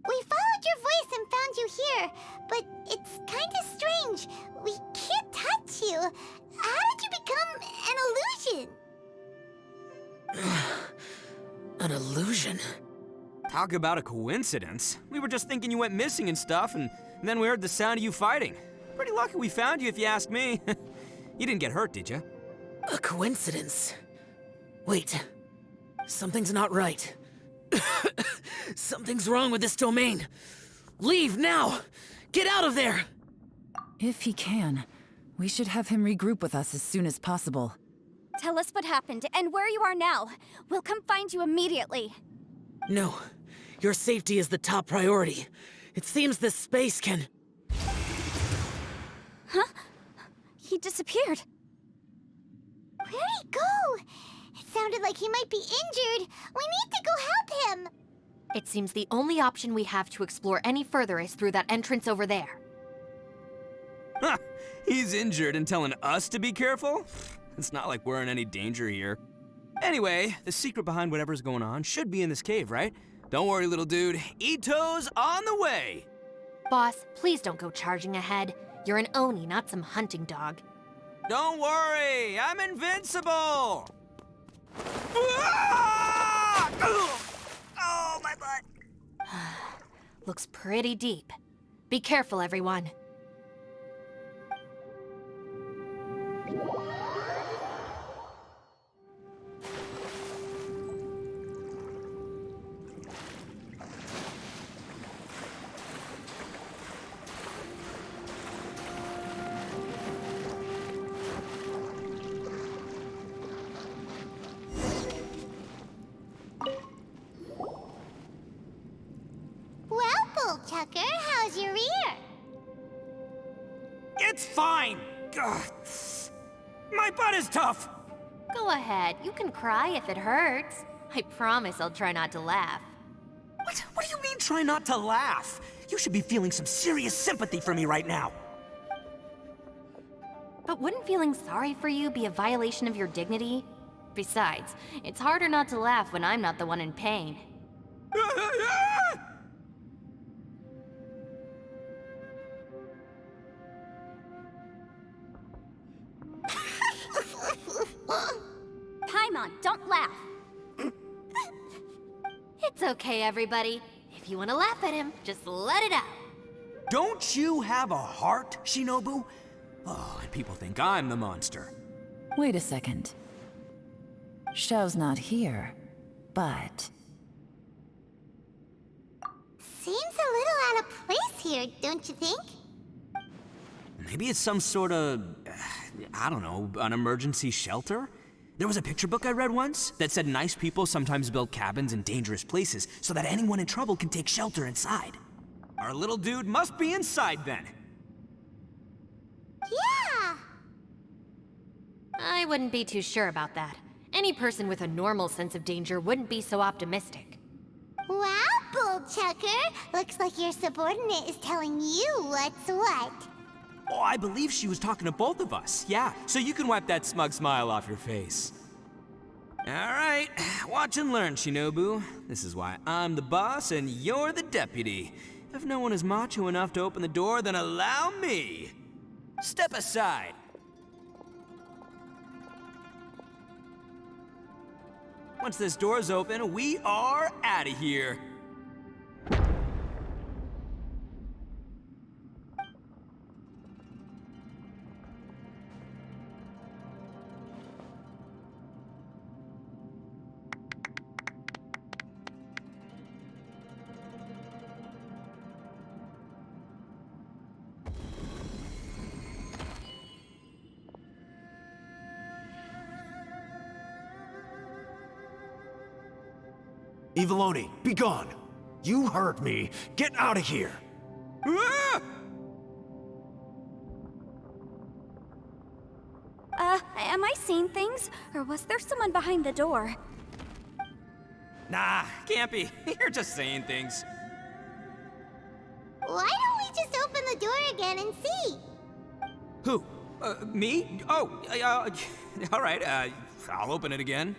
We followed your voice and found you here, but it's kind of strange. We can't touch you. How did you become an illusion? An illusion? Talk about a coincidence. We were just thinking you went missing and stuff, and then we heard the sound of you fighting. Pretty lucky we found you, if you ask me. You didn't get hurt, did you? A coincidence? Wait. Something's not right. Something's wrong with this domain. Leave now! Get out of there! If he can, We should have him regroup with us as soon as possible. Tell us what happened and where you are now. We'll come find you immediately. No. Your safety is the top priority. It seems this space can... Huh? He disappeared. Where'd he go? It sounded like he might be injured. We need to go help him. It seems the only option we have to explore any further is through that entrance over there. Huh, he's injured and telling us to be careful? It's not like we're in any danger here. Anyway, the secret behind whatever's going on should be in this cave, right? Don't worry, little dude. Ito's on the way! Boss, please don't go charging ahead. You're an Oni, not some hunting dog. Don't worry, I'm invincible! Ah! Oh, my butt! Looks pretty deep. Be careful, everyone. Tucker, how's your ear? It's fine! Ugh. My butt is tough! Go ahead, you can cry if it hurts. I promise I'll try not to laugh. What do you mean, try not to laugh? You should be feeling some serious sympathy for me right now. But wouldn't feeling sorry for you be a violation of your dignity? Besides, it's harder not to laugh when I'm not the one in pain. Paimon, don't laugh. It's okay, everybody. If you want to laugh at him, just let it out. Don't you have a heart, Shinobu? Oh, and people think I'm the monster. Wait a second. Xiao's not here, but... Seems a little out of place here, don't you think? Maybe it's some sort of, I don't know, an emergency shelter? There was a picture book I read once that said nice people sometimes build cabins in dangerous places so that anyone in trouble can take shelter inside. Our little dude must be inside then. Yeah! I wouldn't be too sure about that. Any person with a normal sense of danger wouldn't be so optimistic. Wow, Bullchucker! Looks like your subordinate is telling you what's what. Oh, I believe she was talking to both of us. Yeah, so you can wipe that smug smile off your face. All right, watch and learn, Shinobu. This is why I'm the boss and you're the deputy. If no one is macho enough to open the door, then allow me. Step aside. Once this door's open, we are out of here. Eviloni, be gone! You heard me. Get out of here! Ah! Am I seeing things? Or was there someone behind the door? Nah, can't be. You're just saying things. Why don't we just open the door again and see? Who? Me? Oh, all right, I'll open it again.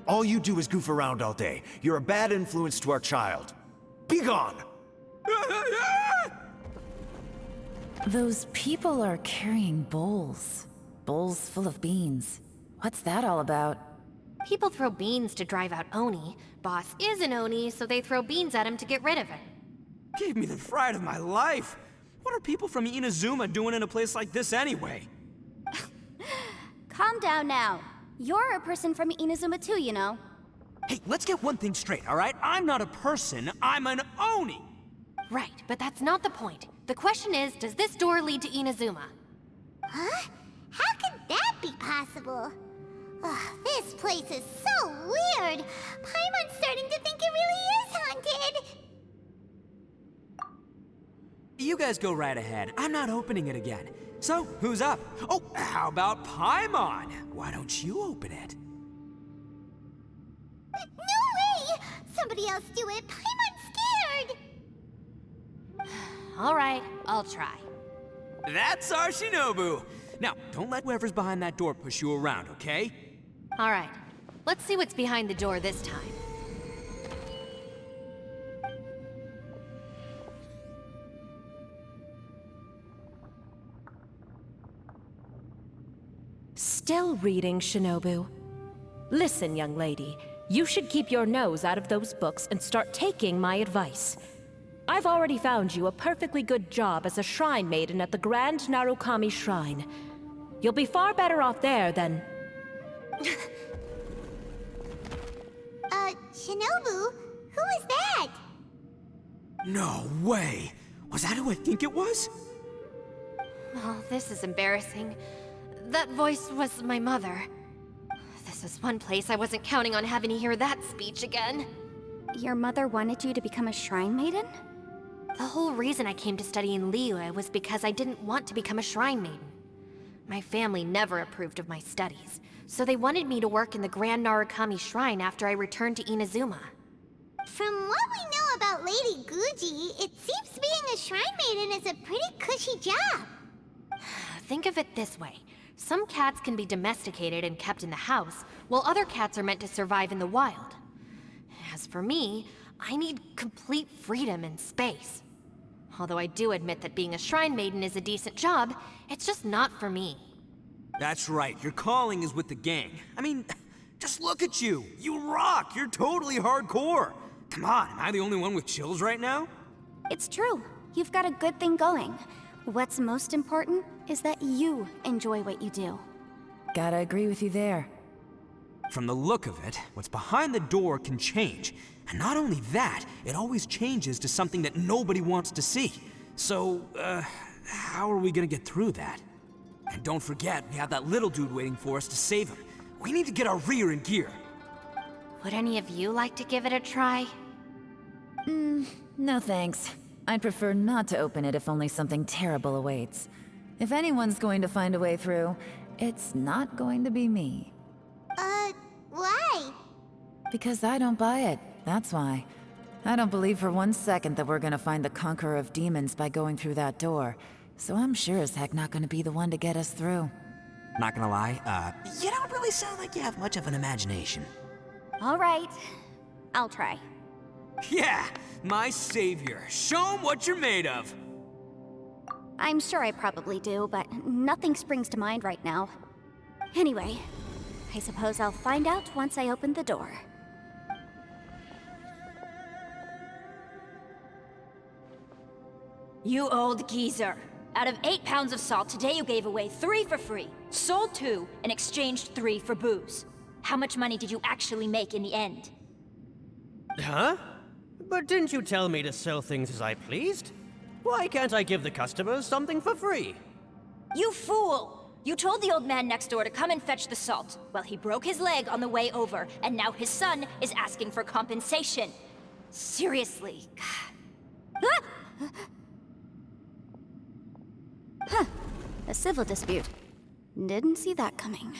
All you do is goof around all day. You're a bad influence to our child. Be gone! Those people are carrying bowls. Bowls full of beans. What's that all about? People throw beans to drive out Oni. Boss is an Oni, so they throw beans at him to get rid of him. Gave me the fright of my life. What are people from Inazuma doing in a place like this anyway? Calm down now. You're a person from Inazuma too, you know. Hey, let's get one thing straight, all right? I'm not a person, I'm an Oni! Right, but that's not the point. The question is, does this door lead to Inazuma? Huh? How could that be possible? Ugh, this place is so weird. Paimon's starting to think it really is haunted. You guys go right ahead. I'm not opening it again. So, who's up? Oh, how about Paimon? Why don't you open it? No way! Somebody else do it. Paimon's scared. All right, I'll try. That's our Shinobu! Now, don't let whoever's behind that door push you around, okay? All right, let's see what's behind the door this time. Still reading, Shinobu. Listen, young lady, you should keep your nose out of those books and start taking my advice. I've already found you a perfectly good job as a shrine maiden at the Grand Narukami Shrine. You'll be far better off there than... Shinobu? Who is that? No way! Was that who I think it was? Oh, this is embarrassing. That voice was my mother. This was one place I wasn't counting on having to hear that speech again. Your mother wanted you to become a shrine maiden? The whole reason I came to study in Liyue was because I didn't want to become a shrine maiden. My family never approved of my studies, so they wanted me to work in the Grand Narukami Shrine after I returned to Inazuma. From what we know about Lady Guji, it seems being a shrine maiden is a pretty cushy job. Think of it this way. Some cats can be domesticated and kept in the house, while other cats are meant to survive in the wild. As for me, I need complete freedom and space. Although I do admit that being a shrine maiden is a decent job, it's just not for me. That's right, your calling is with the gang. I mean, just look at you. You rock, you're totally hardcore. Come on, am I the only one with chills right now? It's true. You've got a good thing going. What's most important is that you enjoy what you do. Gotta agree with you there. From the look of it, what's behind the door can change. And not only that, it always changes to something that nobody wants to see. So, how are we gonna get through that? And don't forget, we have that little dude waiting for us to save him. We need to get our rear in gear. Would any of you like to give it a try? No thanks. I'd prefer not to open it if only something terrible awaits. If anyone's going to find a way through, it's not going to be me. Why? Because I don't buy it, that's why. I don't believe for 1 second that we're gonna find the Conqueror of Demons by going through that door. So I'm sure as heck not gonna be the one to get us through. Not gonna lie, you don't really sound like you have much of an imagination. All right, I'll try. Yeah, my savior. Show him what you're made of. I'm sure I probably do, but nothing springs to mind right now. Anyway, I suppose I'll find out once I open the door. You old geezer. Out of 8 pounds of salt, today you gave away 3 for free, sold 2, and exchanged 3 for booze. How much money did you actually make in the end? Huh? But didn't you tell me to sell things as I pleased? Why can't I give the customers something for free? You fool! You told the old man next door to come and fetch the salt. Well, he broke his leg on the way over, and now his son is asking for compensation. Seriously. Huh, a civil dispute. Didn't see that coming.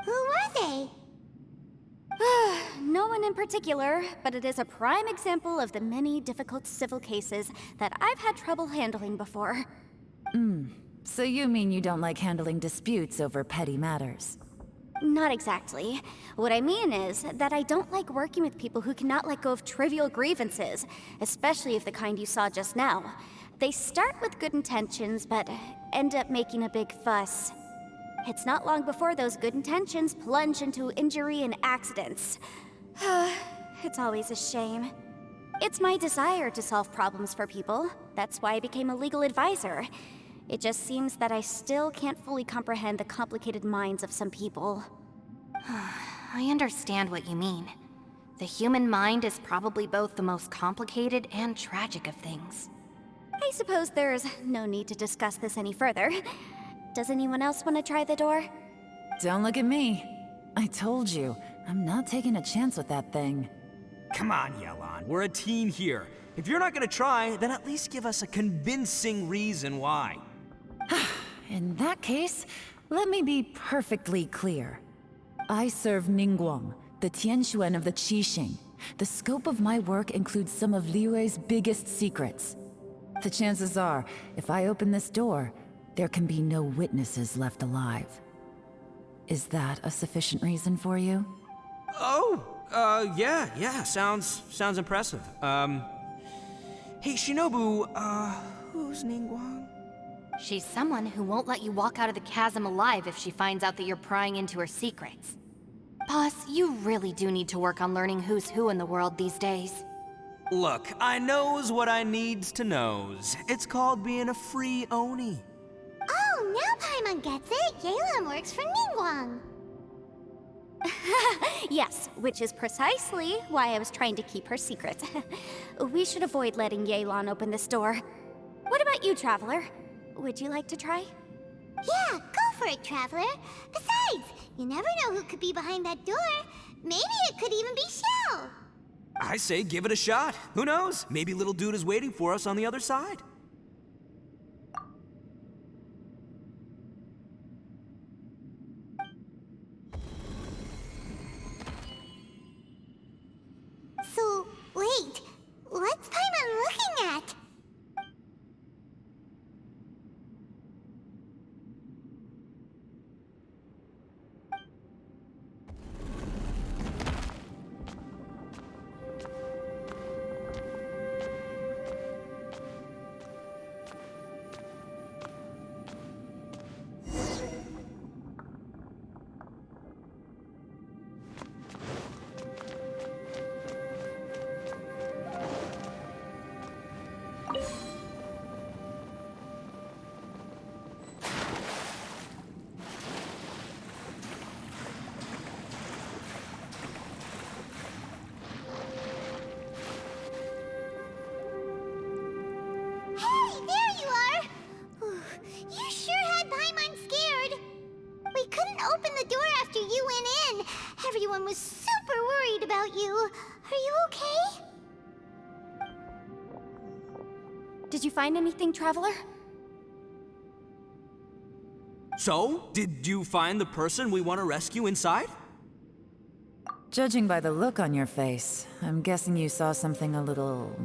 Who were they? No one in particular, but it is a prime example of the many difficult civil cases that I've had trouble handling before. So you mean you don't like handling disputes over petty matters? Not exactly. What I mean is that I don't like working with people who cannot let go of trivial grievances, especially of the kind you saw just now. They start with good intentions, but end up making a big fuss. It's not long before those good intentions plunge into injury and accidents. It's always a shame. It's my desire to solve problems for people. That's why I became a legal advisor. It just seems that I still can't fully comprehend the complicated minds of some people. I understand what you mean. The human mind is probably both the most complicated and tragic of things. I suppose there's no need to discuss this any further. Does anyone else want to try the door? Don't look at me. I told you, I'm not taking a chance with that thing. Come on, Yelan, we're a team here. If you're not gonna try, then at least give us a convincing reason why. In that case, let me be perfectly clear. I serve Ningguang, the Tianxuan of the Qixing. The scope of my work includes some of Liyue's biggest secrets. The chances are, if I open this door, there can be no witnesses left alive. Is that a sufficient reason for you? Oh, yeah, sounds impressive. Hey, Shinobu, who's Ningguang? She's someone who won't let you walk out of the chasm alive if she finds out that you're prying into her secrets. Boss, you really do need to work on learning who's who in the world these days. Look, I knows what I needs to knows. It's called being a free Oni. Oh, now Paimon gets it. Yelan works for Ningguang. Yes, which is precisely why I was trying to keep her secret. We should avoid letting Yelan open this door. What about you, Traveler? Would you like to try? Yeah, go for it, Traveler. Besides, you never know who could be behind that door. Maybe it could even be xiao. I say give it a shot. Who knows? Maybe little dude is waiting for us on the other side. So, wait. What's Paimon looking at? Everyone was super worried about you. Are you okay? Did you find anything, Traveler? So, did you find the person we want to rescue inside? Judging by the look on your face, I'm guessing you saw something a little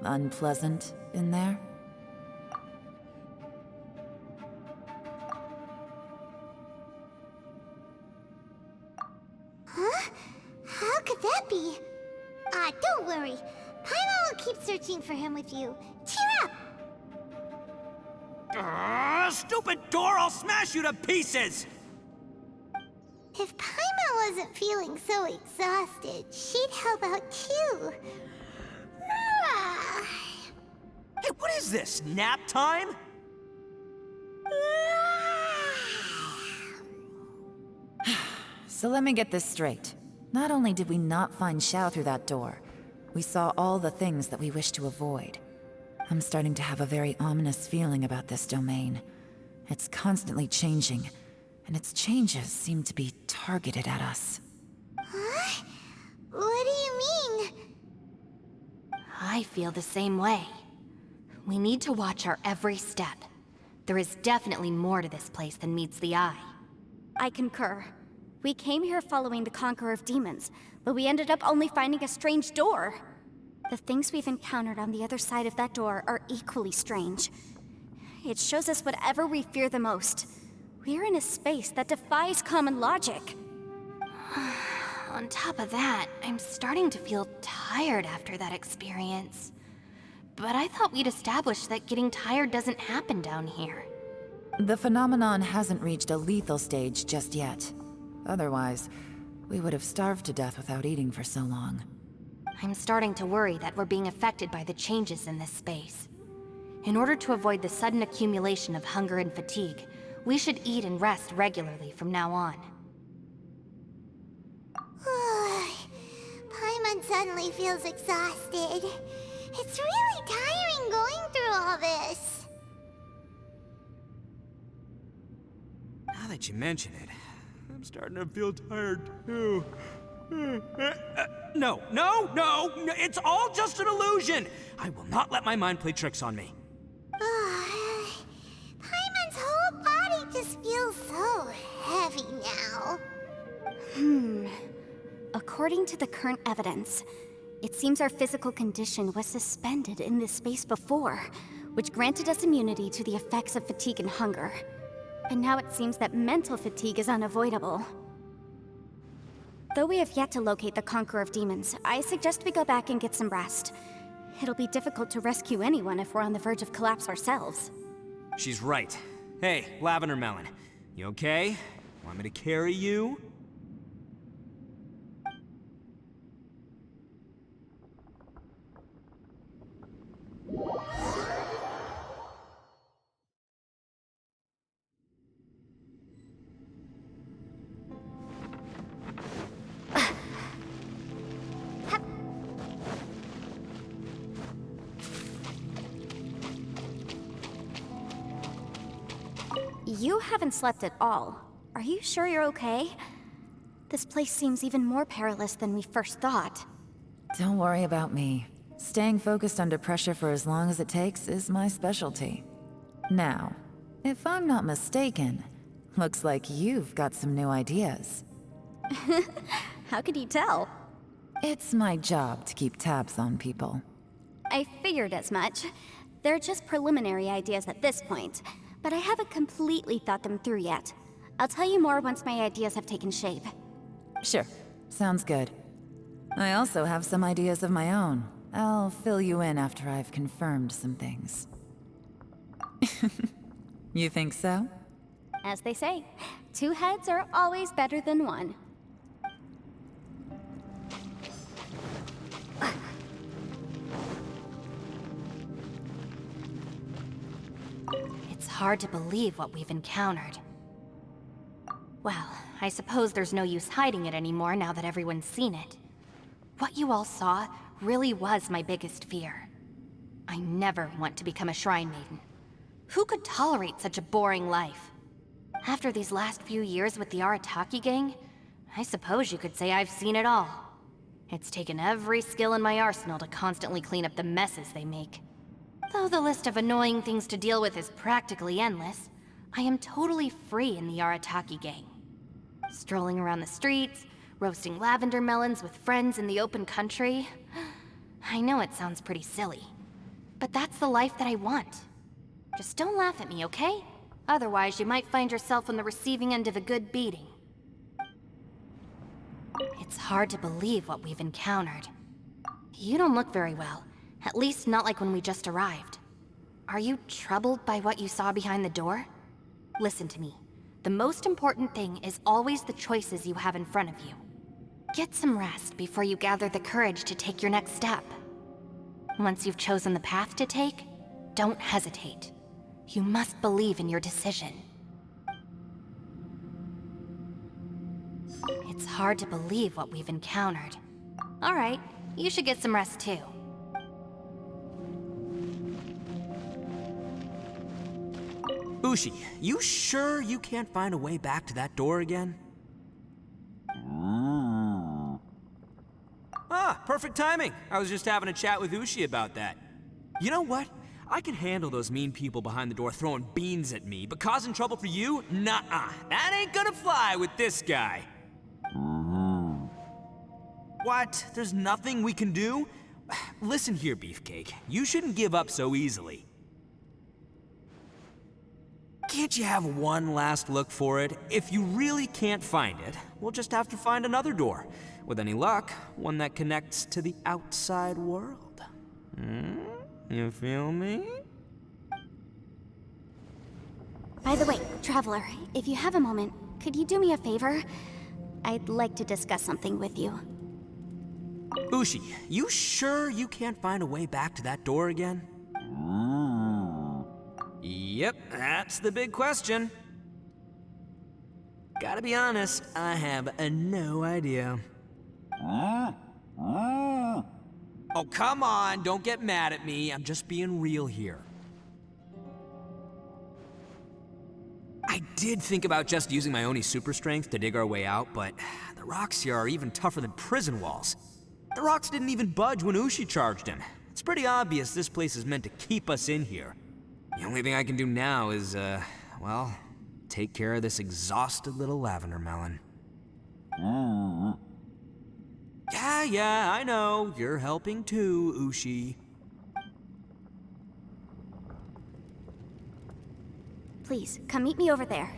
unpleasant in there? Huh? How could that be? Don't worry. Paimon will keep searching for him with you. Cheer up! Stupid door! I'll smash you to pieces! If Paimon wasn't feeling so exhausted, she'd help out too. Hey, what is this? Nap time? So let me get this straight. Not only did we not find Xiao through that door, we saw all the things that we wish to avoid. I'm starting to have a very ominous feeling about this domain. It's constantly changing, and its changes seem to be targeted at us. Huh? What do you mean? I feel the same way. We need to watch our every step. There is definitely more to this place than meets the eye. I concur. We came here following the Conqueror of Demons, but we ended up only finding a strange door. The things we've encountered on the other side of that door are equally strange. It shows us whatever we fear the most. We're in a space that defies common logic. On top of that, I'm starting to feel tired after that experience. But I thought we'd established that getting tired doesn't happen down here. The phenomenon hasn't reached a lethal stage just yet. Otherwise, we would have starved to death without eating for so long. I'm starting to worry that we're being affected by the changes in this space. In order to avoid the sudden accumulation of hunger and fatigue, we should eat and rest regularly from now on. Paimon's definitely feels exhausted. It's really tiring going through all this. Now that you mention it, I'm starting to feel tired too. No, it's all just an illusion! I will not let my mind play tricks on me. Paimon's whole body just feels so heavy now. According to the current evidence, it seems our physical condition was suspended in this space before, which granted us immunity to the effects of fatigue and hunger. And now it seems that mental fatigue is unavoidable. Though we have yet to locate the Conqueror of Demons, I suggest we go back and get some rest. It'll be difficult to rescue anyone if we're on the verge of collapse ourselves. She's right. Hey, Lavender Melon, you okay? Want me to carry you? You haven't slept at all. Are you sure you're okay? This place seems even more perilous than we first thought. Don't worry about me. Staying focused under pressure for as long as it takes is my specialty. Now, if I'm not mistaken, looks like you've got some new ideas. How could you tell? It's my job to keep tabs on people. I figured as much. They're just preliminary ideas at this point, but I haven't completely thought them through yet. I'll tell you more once my ideas have taken shape. Sure, sounds good. I also have some ideas of my own. I'll fill you in after I've confirmed some things. You think so? As they say, 2 heads are always better than 1. It's hard to believe what we've encountered. Well, I suppose there's no use hiding it anymore now that everyone's seen it. What you all saw really was my biggest fear. I never want to become a Shrine Maiden. Who could tolerate such a boring life? After these last few years with the Arataki gang, I suppose you could say I've seen it all. It's taken every skill in my arsenal to constantly clean up the messes they make. Though the list of annoying things to deal with is practically endless, I am totally free in the Arataki gang. Strolling around the streets, roasting lavender melons with friends in the open country. I know it sounds pretty silly, but that's the life that I want. Just don't laugh at me, okay? Otherwise, you might find yourself on the receiving end of a good beating. It's hard to believe what we've encountered. You don't look very well, at least not like when we just arrived. Are you troubled by what you saw behind the door? Listen to me. The most important thing is always the choices you have in front of you. Get some rest before you gather the courage to take your next step. Once you've chosen the path to take, don't hesitate. You must believe in your decision. It's hard to believe what we've encountered. All right, you should get some rest too. Ushi, you sure you can't find a way back to that door again? Ah, perfect timing. I was just having a chat with Ushi about that. You know what? I can handle those mean people behind the door throwing beans at me, but causing trouble for you? Nuh-uh. That ain't gonna fly with this guy. What? There's nothing we can do? Listen here, Beefcake. You shouldn't give up so easily. Can't you have one last look for it? If you really can't find it, we'll just have to find another door. With any luck, one that connects to the outside world. You feel me? By the way, Traveler, if you have a moment, could you do me a favor? I'd like to discuss something with you. Ushi, you sure you can't find a way back to that door again? Yep, that's the big question. Gotta be honest, I have no idea. Oh, come on, don't get mad at me. I'm just being real here. I did think about just using my Oni super strength to dig our way out, but the rocks here are even tougher than prison walls. The rocks didn't even budge when Ushi charged him. It's pretty obvious this place is meant to keep us in here. The only thing I can do now is, well, take care of this exhausted little lavender melon. Yeah, I know. You're helping too, Ushi. Please, come meet me over there.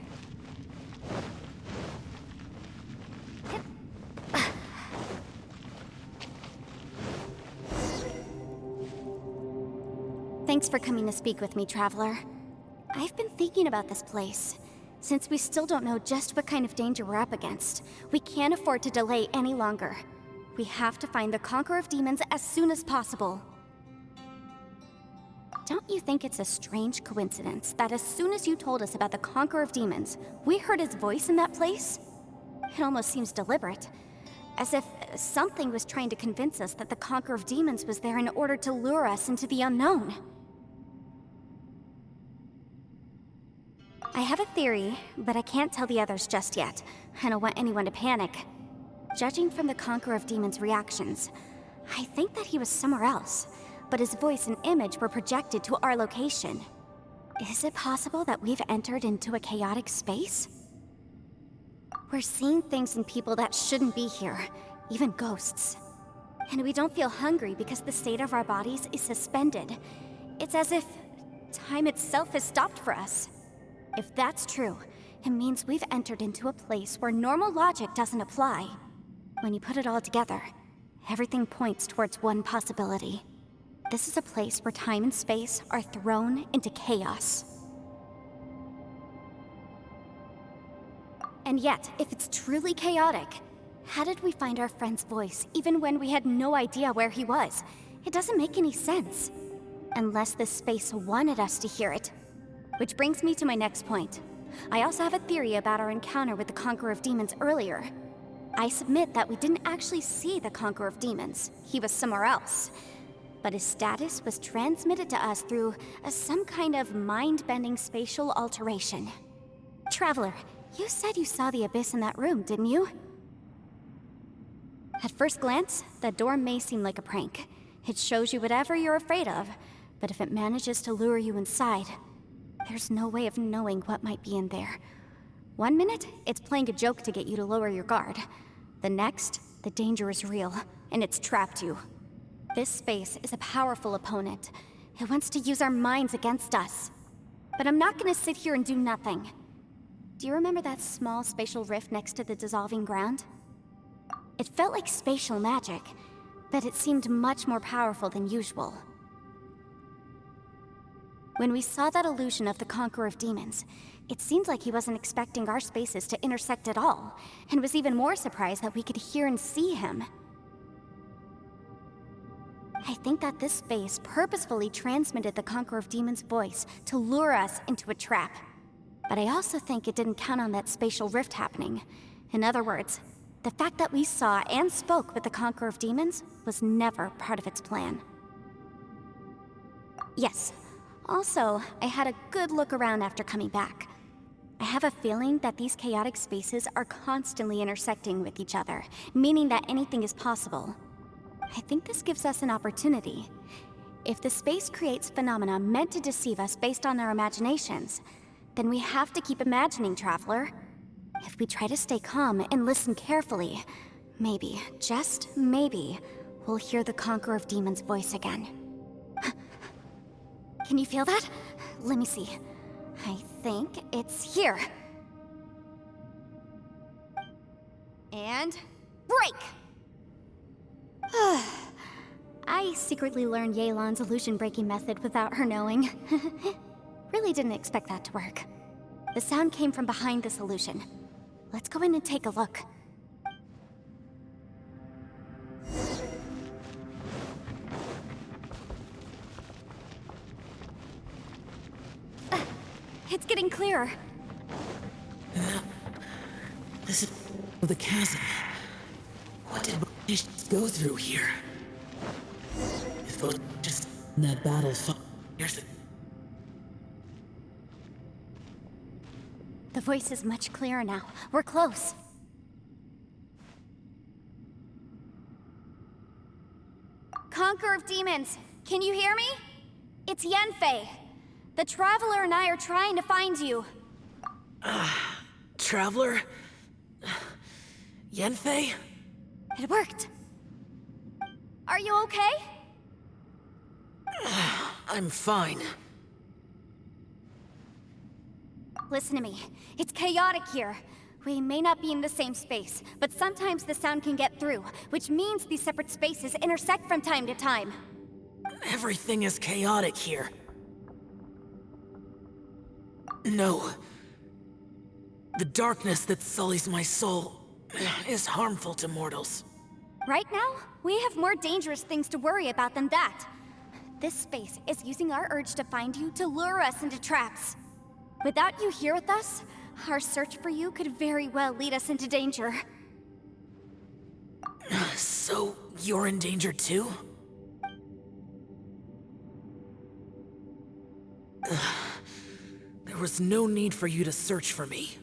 Thanks for coming to speak with me, Traveler. I've been thinking about this place. Since we still don't know just what kind of danger we're up against, we can't afford to delay any longer. We have to find the Conqueror of Demons as soon as possible. Don't you think it's a strange coincidence that as soon as you told us about the Conqueror of Demons, we heard his voice in that place? It almost seems deliberate. As if something was trying to convince us that the Conqueror of Demons was there in order to lure us into the unknown. I have a theory, but I can't tell the others just yet. I don't want anyone to panic. Judging from the Conqueror of Demons' reactions, I think that he was somewhere else, but his voice and image were projected to our location. Is it possible that we've entered into a chaotic space? We're seeing things in people that shouldn't be here, even ghosts. And we don't feel hungry because the state of our bodies is suspended. It's as if time itself has stopped for us. If that's true, it means we've entered into a place where normal logic doesn't apply. When you put it all together, everything points towards one possibility. This is a place where time and space are thrown into chaos. And yet, if it's truly chaotic, how did we find our friend's voice even when we had no idea where he was? It doesn't make any sense. Unless this space wanted us to hear it. Which brings me to my next point. I also have a theory about our encounter with the Conqueror of Demons earlier. I submit that we didn't actually see the Conqueror of Demons. He was somewhere else. But his status was transmitted to us through some kind of mind-bending spatial alteration. Traveler, you said you saw the abyss in that room, didn't you? At first glance, that door may seem like a prank. It shows you whatever you're afraid of, but if it manages to lure you inside, there's no way of knowing what might be in there. One minute, it's playing a joke to get you to lower your guard. The next, the danger is real, and it's trapped you. This space is a powerful opponent. It wants to use our minds against us. But I'm not gonna sit here and do nothing. Do you remember that small spatial rift next to the dissolving ground? It felt like spatial magic, but it seemed much more powerful than usual. When we saw that illusion of the Conqueror of Demons, it seemed like he wasn't expecting our spaces to intersect at all, and was even more surprised that we could hear and see him. I think that this space purposefully transmitted the Conqueror of Demons' voice to lure us into a trap. But I also think it didn't count on that spatial rift happening. In other words, the fact that we saw and spoke with the Conqueror of Demons was never part of its plan. Yes. Also, I had a good look around after coming back. I have a feeling that these chaotic spaces are constantly intersecting with each other, meaning that anything is possible. I think this gives us an opportunity. If the space creates phenomena meant to deceive us based on our imaginations, then we have to keep imagining, Traveler. If we try to stay calm and listen carefully, maybe, just maybe, we'll hear the Conqueror of Demons' voice again. Can you feel that? Let me see. I think it's here. And break! I secretly learned Yelan's illusion-breaking method without her knowing. Really didn't expect that to work. The sound came from behind this illusion. Let's go in and take a look. It's getting clearer. This is the chasm. What did we go through here? supposed to just in that battle. So here's the... The voice is much clearer now. We're close. Conqueror of Demons, can you hear me? It's Yanfei. The Traveler and I are trying to find you. Traveler? Yanfei? It worked. Are you okay? I'm fine. Listen to me. It's chaotic here. We may not be in the same space, but sometimes the sound can get through, which means these separate spaces intersect from time to time. Everything is chaotic here. No. The darkness that sullies my soul is harmful to mortals. Right now, we have more dangerous things to worry about than that. This space is using our urge to find you to lure us into traps. Without you here with us, our search for you could very well lead us into danger. So, you're in danger too? There was no need for you to search for me.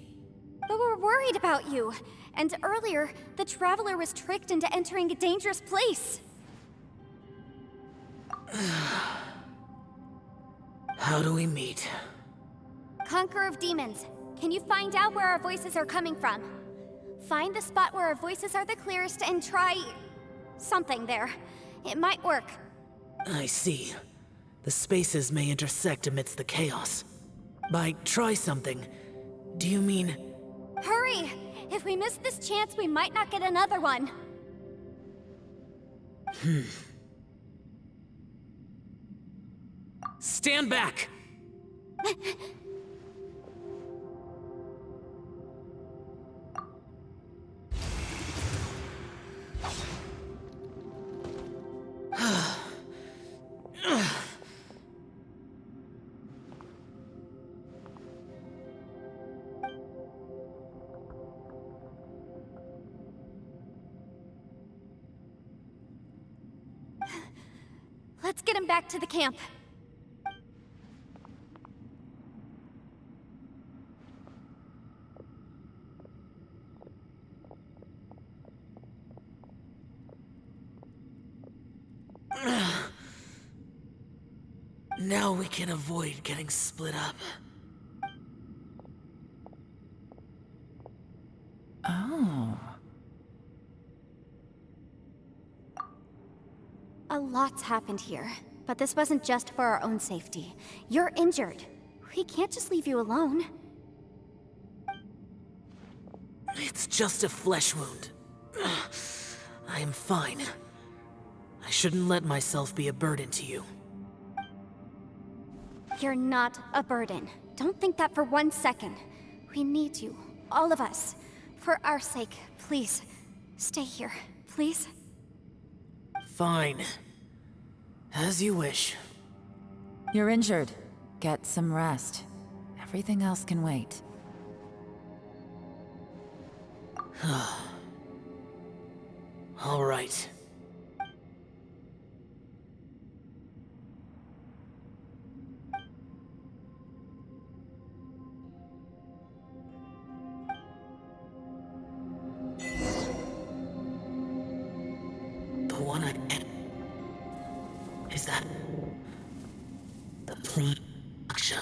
But we're worried about you. And earlier, the Traveler was tricked into entering a dangerous place. How do we meet? Conqueror of Demons, can you find out where our voices are coming from? Find the spot where our voices are the clearest and try... something there. It might work. I see. The spaces may intersect amidst the chaos. By try something, do you mean... Hurry! If we miss this chance, we might not get another one. Stand back! Let's get him back to the camp. Now we can avoid getting split up. Oh. A lot's happened here, but this wasn't just for our own safety. You're injured. We can't just leave you alone. It's just a flesh wound. I am fine. I shouldn't let myself be a burden to you. You're not a burden. Don't think that for 1 second. We need you, all of us. For our sake, please, stay here, please. Fine. As you wish. You're injured. Get some rest. Everything else can wait. All right. The one I... Is that... the production?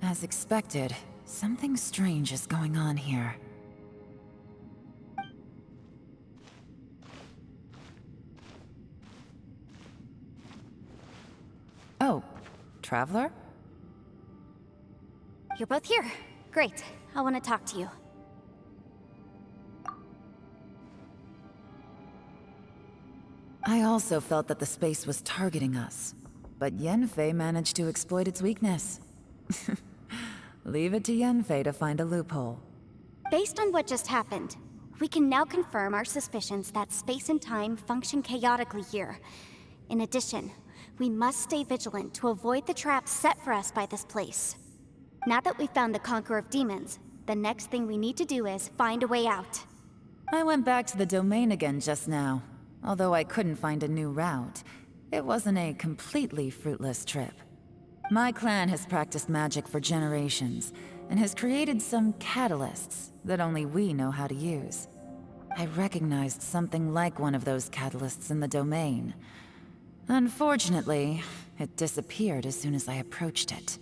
As expected, something strange is going on here. Oh, Traveler? You're both here. Great. I want to talk to you. I also felt that the space was targeting us, but Yanfei managed to exploit its weakness. Leave it to Yenfei to find a loophole. Based on what just happened, we can now confirm our suspicions that space and time function chaotically here. In addition, we must stay vigilant to avoid the traps set for us by this place. Now that we've found the Conqueror of Demons, the next thing we need to do is find a way out. I went back to the domain again just now. Although I couldn't find a new route, it wasn't a completely fruitless trip. My clan has practiced magic for generations, and has created some catalysts that only we know how to use. I recognized something like one of those catalysts in the domain. Unfortunately, it disappeared as soon as I approached it.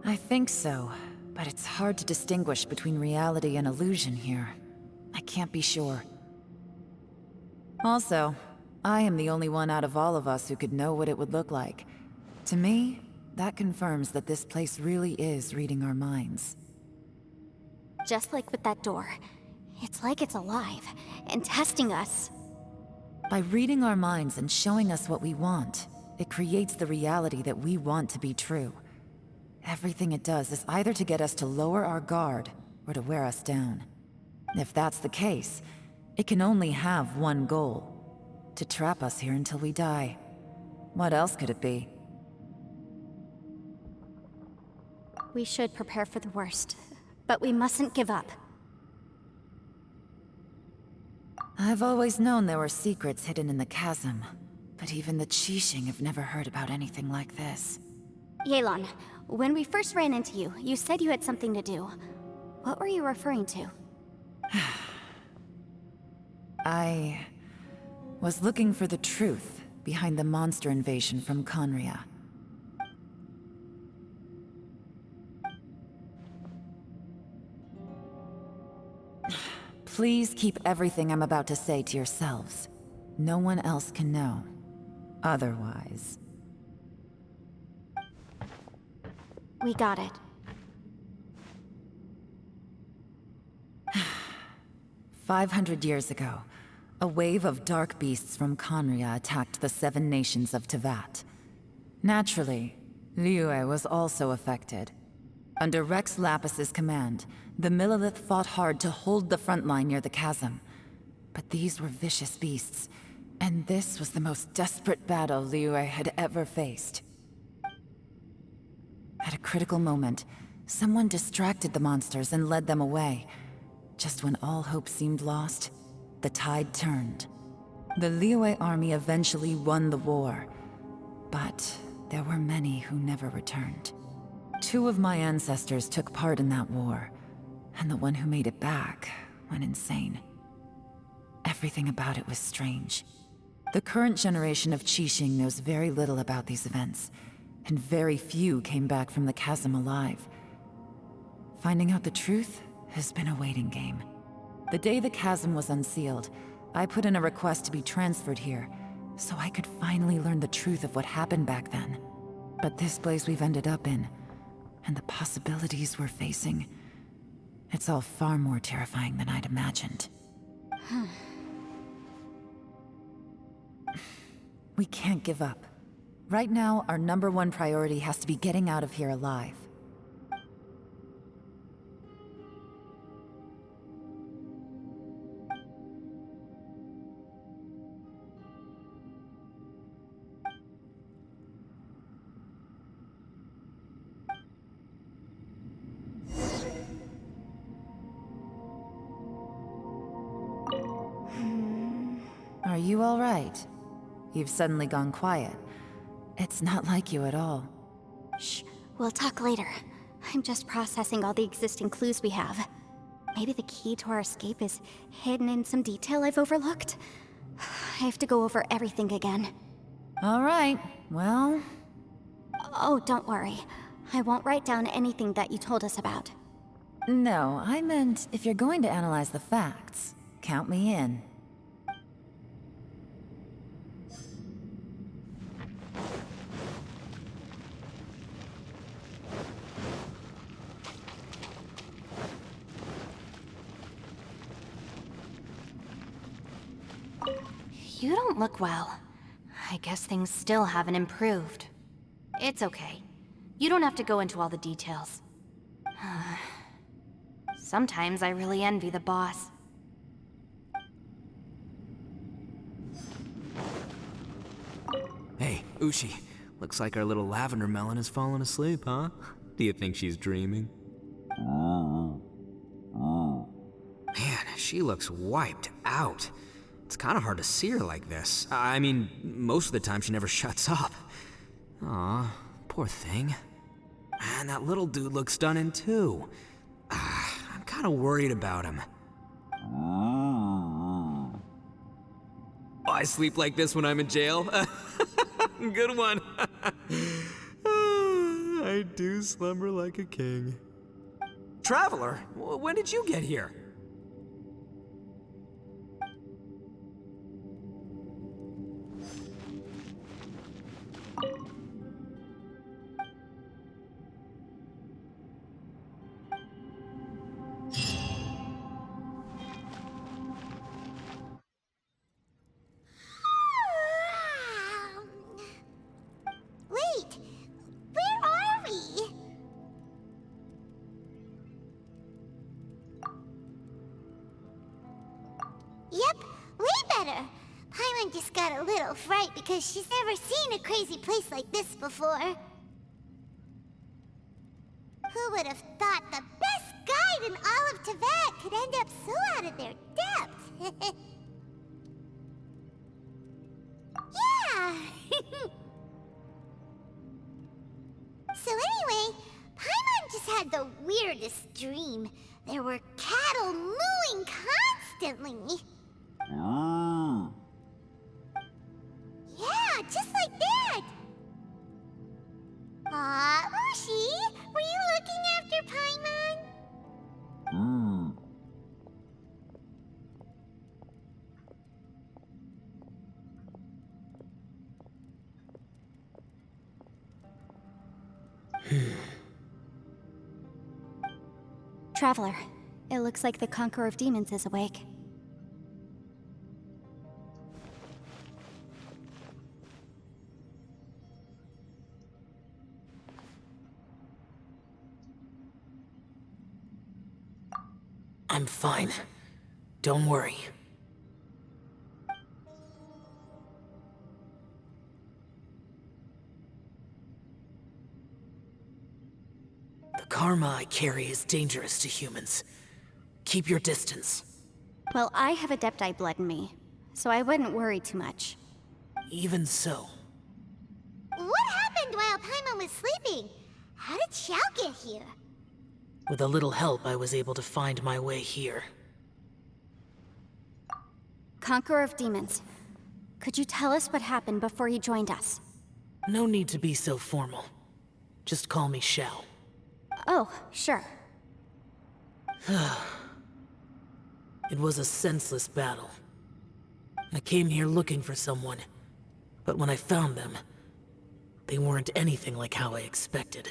I think so, but it's hard to distinguish between reality and illusion here. I can't be sure. Also, I am the only one out of all of us who could know what it would look like. To me, that confirms that this place really is reading our minds. Just like with that door, it's like it's alive and testing us. By reading our minds and showing us what we want, it creates the reality that we want to be true. Everything it does is either to get us to lower our guard or to wear us down. If that's the case, it can only have one goal: to trap us here until we die. What else could it be? We should prepare for the worst, but we mustn't give up. I've always known there were secrets hidden in the chasm, but even the Qixing have never heard about anything like this. Yelan, when we first ran into you, you said you had something to do. What were you referring to? I was looking for the truth behind the monster invasion from Conria. Please keep everything I'm about to say to yourselves. No one else can know. Otherwise... We got it. 500 years ago, a wave of dark beasts from Conria attacked the 7 nations of Tevat. Naturally, Liyue was also affected. Under Rex Lapis's command, the Millelith fought hard to hold the front line near the chasm. But these were vicious beasts, and this was the most desperate battle Liyue had ever faced. At a critical moment, someone distracted the monsters and led them away. Just when all hope seemed lost, the tide turned. The Liyue army eventually won the war, but there were many who never returned. 2 of my ancestors took part in that war, and the one who made it back went insane. Everything about it was strange. The current generation of Qixing knows very little about these events, and very few came back from the chasm alive. Finding out the truth has been a waiting game. The day the chasm was unsealed, I put in a request to be transferred here, so I could finally learn the truth of what happened back then. But this place we've ended up in, and the possibilities we're facing, it's all far more terrifying than I'd imagined. We can't give up. Right now, our #1 priority has to be getting out of here alive. Are you all right? You've suddenly gone quiet. It's not like you at all. Shh, we'll talk later. I'm just processing all the existing clues we have. Maybe the key to our escape is hidden in some detail I've overlooked. I have to go over everything again. All right, well... Oh, don't worry. I won't write down anything that you told us about. No, I meant if you're going to analyze the facts, count me in. You don't look well. I guess things still haven't improved. It's okay. You don't have to go into all the details. Sometimes I really envy the boss. Hey, Ushi. Looks like our little lavender melon has fallen asleep, huh? Do you think she's dreaming? Man, she looks wiped out. It's kind of hard to see her like this. I mean, most of the time she never shuts up. Aw, poor thing. And that little dude looks stunning too. I'm kind of worried about him. I sleep like this when I'm in jail? Good one. I do slumber like a king. Traveler, when did you get here? Wait, where are we? Yep, way better. Paimon just got a little fright because she's never seen a crazy place like this before. Who would have thought the best guide in all of Tibet could end up so out of their depth? Yeah! So anyway, Paimon just had the weirdest dream. There were cattle mooing constantly. Yeah, just like that. Aw, Ushi, were you looking after Paimon? Traveler, it looks like the Conqueror of Demons is awake. I'm fine. Don't worry. The karma I carry is dangerous to humans. Keep your distance. Well, I have Adepti blood in me, so I wouldn't worry too much. Even so, What happened while Paimon was sleeping? How did Xiao get here? with a little help, I was able to find my way here. Conqueror of Demons, could you tell us what happened before you joined us? No need to be so formal. Just call me xiao. Oh, sure. It was a senseless battle. I came here looking for someone, but when I found them, they weren't anything like how I expected.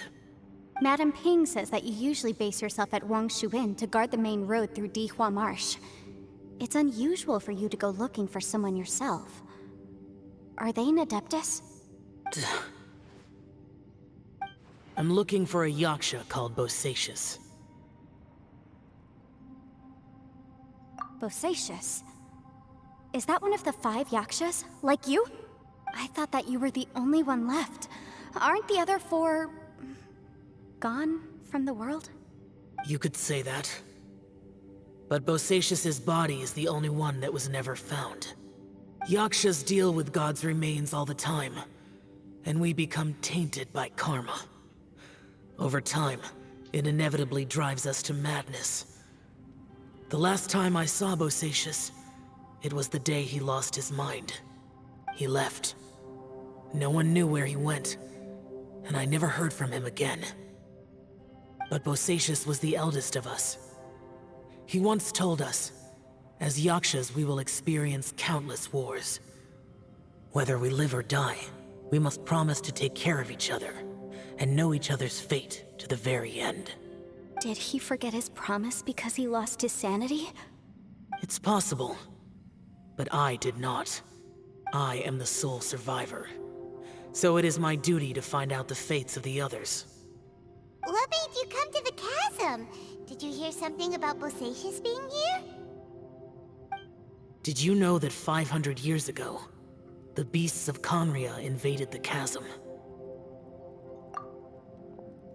Madame Ping says that you usually base yourself at Wangshu Inn to guard the main road through Dihua Marsh. It's unusual for you to go looking for someone yourself. Are they an Adeptus? I'm looking for a yaksha called Bosacius. Bosacius? Is that one of the 5 yakshas? Like you? I thought that you were the only one left. Aren't the other 4... gone from the world? You could say that. But Bosacius's body is the only one that was never found. Yakshas deal with God's remains all the time, and we become tainted by karma. Over time, it inevitably drives us to madness. The last time I saw Bosacius, it was the day he lost his mind. He left. No one knew where he went, and I never heard from him again. But Bosacius was the eldest of us. He once told us, as yakshas we will experience countless wars. Whether we live or die, we must promise to take care of each other, and know each other's fate to the very end. Did he forget his promise because he lost his sanity? It's possible, but I did not. I am the sole survivor. So it is my duty to find out the fates of the others. What made you come to the chasm? Did you hear something about Bosacius being here? Did you know that 500 years ago, the beasts of Conria invaded the chasm?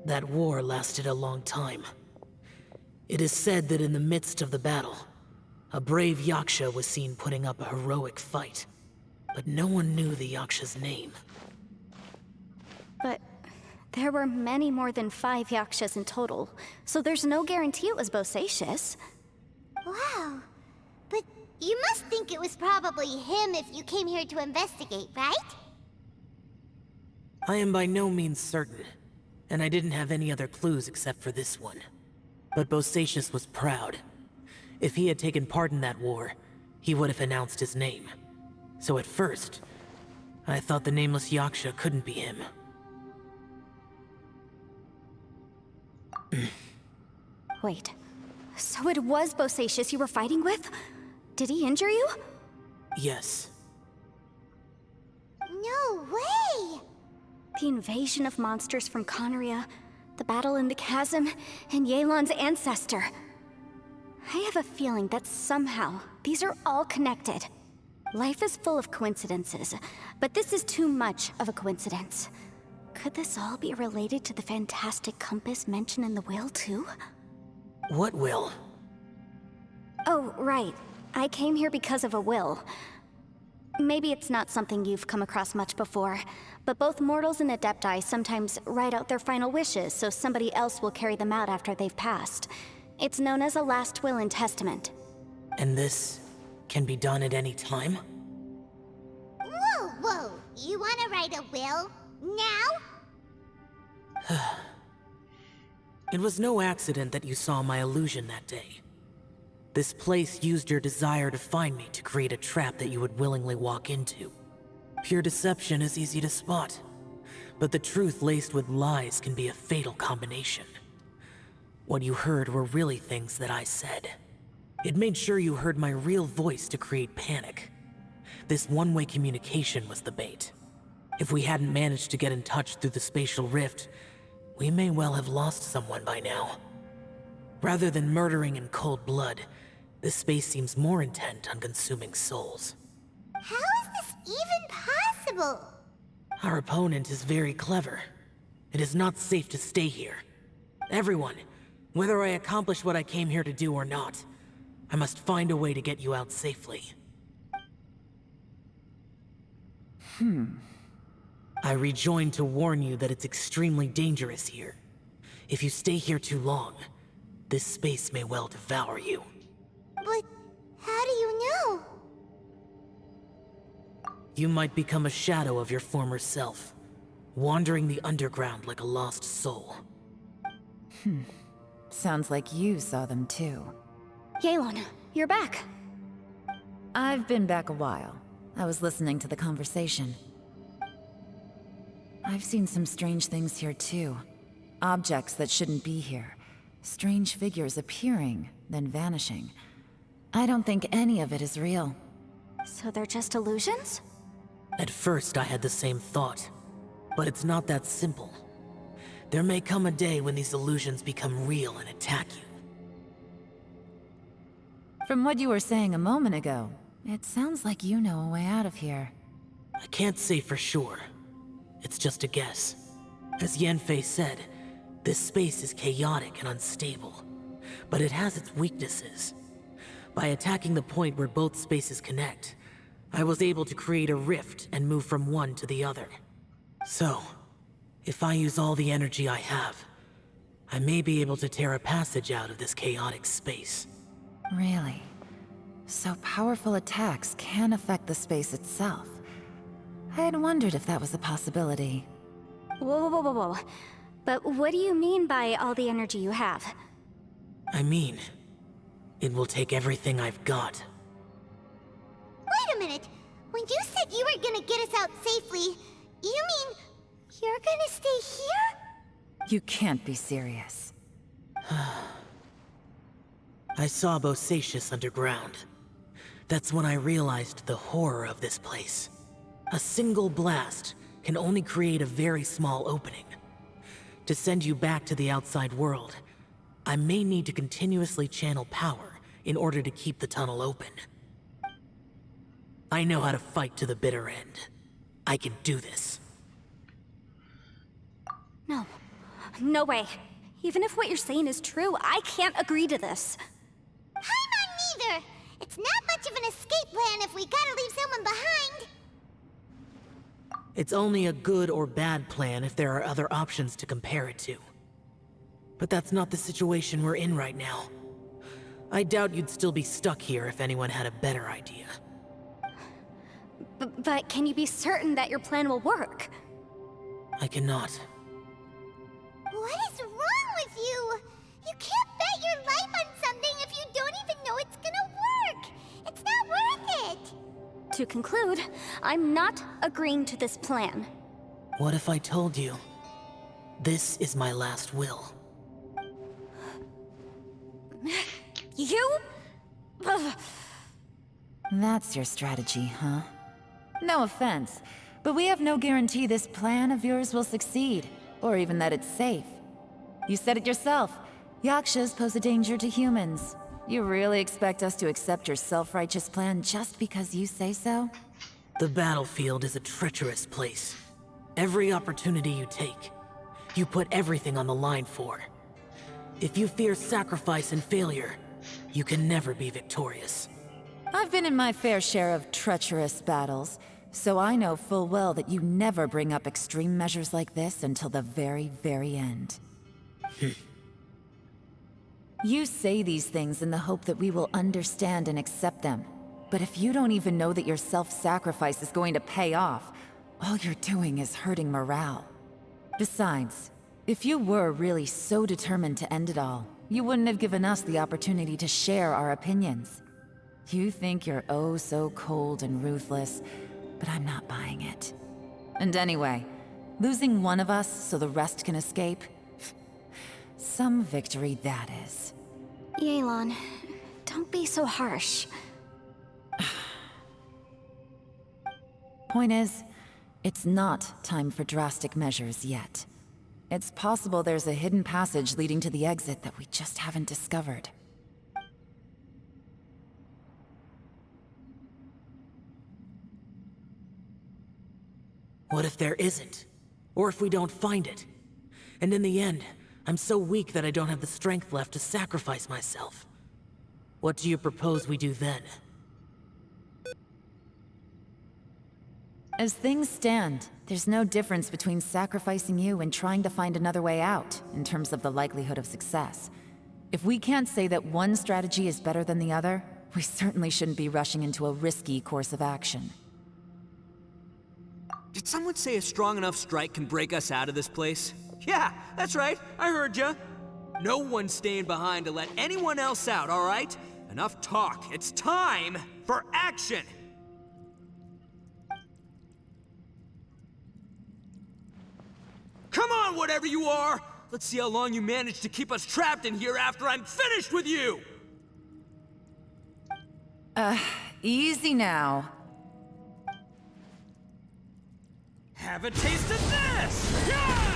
That war lasted a long time. It is said that in the midst of the battle, a brave Yaksha was seen putting up a heroic fight. But no one knew the Yaksha's name. But there were many more than 5 Yakshas in total, so there's no guarantee it was Bosacius. Wow. But you must think it was probably him if you came here to investigate, right? I am by no means certain, and I didn't have any other clues except for this one. But Bosacius was proud. If he had taken part in that war, he would have announced his name. So at first, I thought the nameless Yaksha couldn't be him. Wait, so it was Bosacius you were fighting with? Did he injure you? Yes. No way! The invasion of monsters from Conria, the battle in the chasm, and Yelan's ancestor. I have a feeling that somehow these are all connected. Life is full of coincidences, but this is too much of a coincidence. Could this all be related to the fantastic compass mentioned in the will, too? What will? Oh, right. I came here because of a will. Maybe it's not something you've come across much before, but both mortals and adepti sometimes write out their final wishes so somebody else will carry them out after they've passed. It's known as a last will and testament. And this can be done at any time? Whoa, whoa! You wanna write a will? Now? It was no accident that you saw my illusion that day. This place used your desire to find me to create a trap that you would willingly walk into. Pure deception is easy to spot, but the truth laced with lies can be a fatal combination. What you heard were really things that I said. It made sure you heard my real voice to create panic. This one-way communication was the bait. If we hadn't managed to get in touch through the spatial rift, we may well have lost someone by now. Rather than murdering in cold blood, this space seems more intent on consuming souls. How is this even possible? Our opponent is very clever. It is not safe to stay here. Everyone, whether I accomplish what I came here to do or not, I must find a way to get you out safely. I rejoined to warn you that it's extremely dangerous here. If you stay here too long, this space may well devour you. But how do you know? You might become a shadow of your former self, wandering the underground like a lost soul. Sounds like you saw them too. Yelan, you're back. I've been back a while. I was listening to the conversation. I've seen some strange things here too. Objects that shouldn't be here. Strange figures appearing, then vanishing. I don't think any of it is real. So they're just illusions? At first I had the same thought, but it's not that simple. There may come a day when these illusions become real and attack you. From what you were saying a moment ago, it sounds like you know a way out of here. I can't say for sure. It's just a guess. As Yanfei said, this space is chaotic and unstable, but it has its weaknesses. By attacking the point where both spaces connect, I was able to create a rift and move from one to the other. So, if I use all the energy I have, I may be able to tear a passage out of this chaotic space. Really? So powerful attacks can affect the space itself. I had wondered if that was a possibility. Whoa, whoa, whoa, whoa. But what do you mean by all the energy you have? I mean, it will take everything I've got. Wait a minute. When you said you were gonna get us out safely, you mean you're gonna stay here? You can't be serious. I saw Bosacius underground. That's when I realized the horror of this place. A single blast, can only create a very small opening. To send you back to the outside world, I may need to continuously channel power in order to keep the tunnel open. I know how to fight to the bitter end. I can do this. No. No way. Even if what you're saying is true, I can't agree to this. I'm neither. It's not much of an escape plan if we gotta leave someone behind. It's only a good or bad plan if there are other options to compare it to. But that's not the situation we're in right now. I doubt you'd still be stuck here if anyone had a better idea. But can you be certain that your plan will work? I cannot. What is wrong with you? You can't bet your life on something if you don't even know it's gonna work. It's not worth it. To conclude, I'm not agreeing to this plan. What if I told you? This is my last will. You? Ugh. That's your strategy, huh? No offense, but we have no guarantee this plan of yours will succeed, or even that it's safe. You said it yourself. Yakshas pose a danger to humans. You really expect us to accept your self-righteous plan just because you say so? The battlefield is a treacherous place. Every opportunity you take, you put everything on the line for. If you fear sacrifice and failure, you can never be victorious. I've been in my fair share of treacherous battles, so I know full well that you never bring up extreme measures like this until the very, very end. You say these things in the hope that we will understand and accept them. But if you don't even know that your self-sacrifice is going to pay off, all you're doing is hurting morale. Besides, if you were really so determined to end it all, you wouldn't have given us the opportunity to share our opinions. You think you're oh so cold and ruthless, but I'm not buying it. And anyway, losing one of us so the rest can escape? Some victory that is. Yelan, don't be so harsh. Point is, it's not time for drastic measures yet. It's possible there's a hidden passage leading to the exit that we just haven't discovered. What if there isn't? Or if we don't find it? And in the end, I'm so weak that I don't have the strength left to sacrifice myself. What do you propose we do then? As things stand, there's no difference between sacrificing you and trying to find another way out, in terms of the likelihood of success. If we can't say that one strategy is better than the other, we certainly shouldn't be rushing into a risky course of action. Did someone say a strong enough strike can break us out of this place? Yeah, that's right. I heard ya. No one's staying behind to let anyone else out, all right? Enough talk. It's time for action! Come on, whatever you are! Let's see how long you manage to keep us trapped in here after I'm finished with you! Easy now. Have a taste of this! Yeah!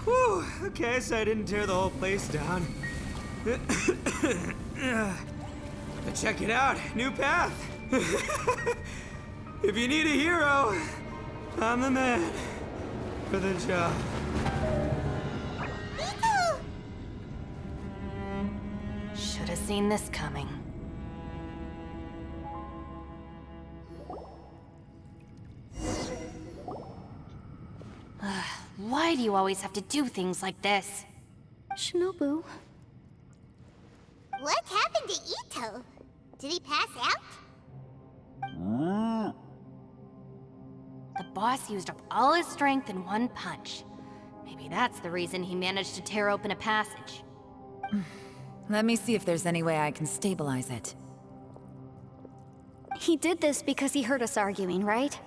Whew, okay, so I didn't tear the whole place down. But check it out, new path. If you need a hero, I'm the man for the job. Should have seen this coming. Why do you always have to do things like this? Shinobu. What happened to Ito? Did he pass out? The boss used up all his strength in one punch. Maybe that's the reason he managed to tear open a passage. Let me see if there's any way I can stabilize it. He did this because he heard us arguing, right?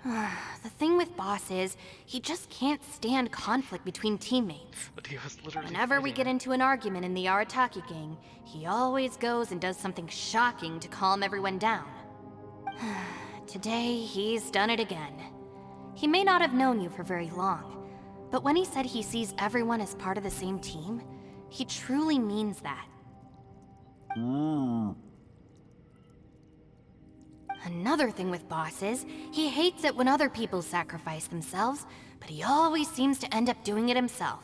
The thing with Boss is, he just can't stand conflict between teammates. But he was literally Whenever we fighting. get into an argument in the Arataki gang, he always goes and does something shocking to calm everyone down. Today, he's done it again. He may not have known you for very long, but when he said he sees everyone as part of the same team, he truly means that. Another thing with Boss is, he hates it when other people sacrifice themselves, but he always seems to end up doing it himself.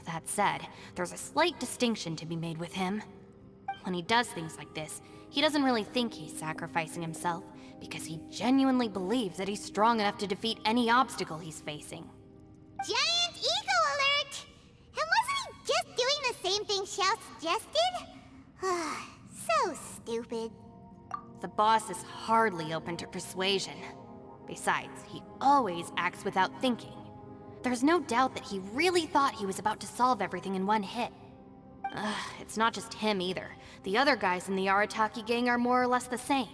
That said, there's a slight distinction to be made with him. When he does things like this, he doesn't really think he's sacrificing himself, because he genuinely believes that he's strong enough to defeat any obstacle he's facing. Giant ego alert! And wasn't he just doing the same thing Xiao suggested? So stupid. The boss is hardly open to persuasion. Besides, he always acts without thinking. There's no doubt that he really thought he was about to solve everything in one hit. It's not just him either. The other guys in the Arataki gang are more or less the same.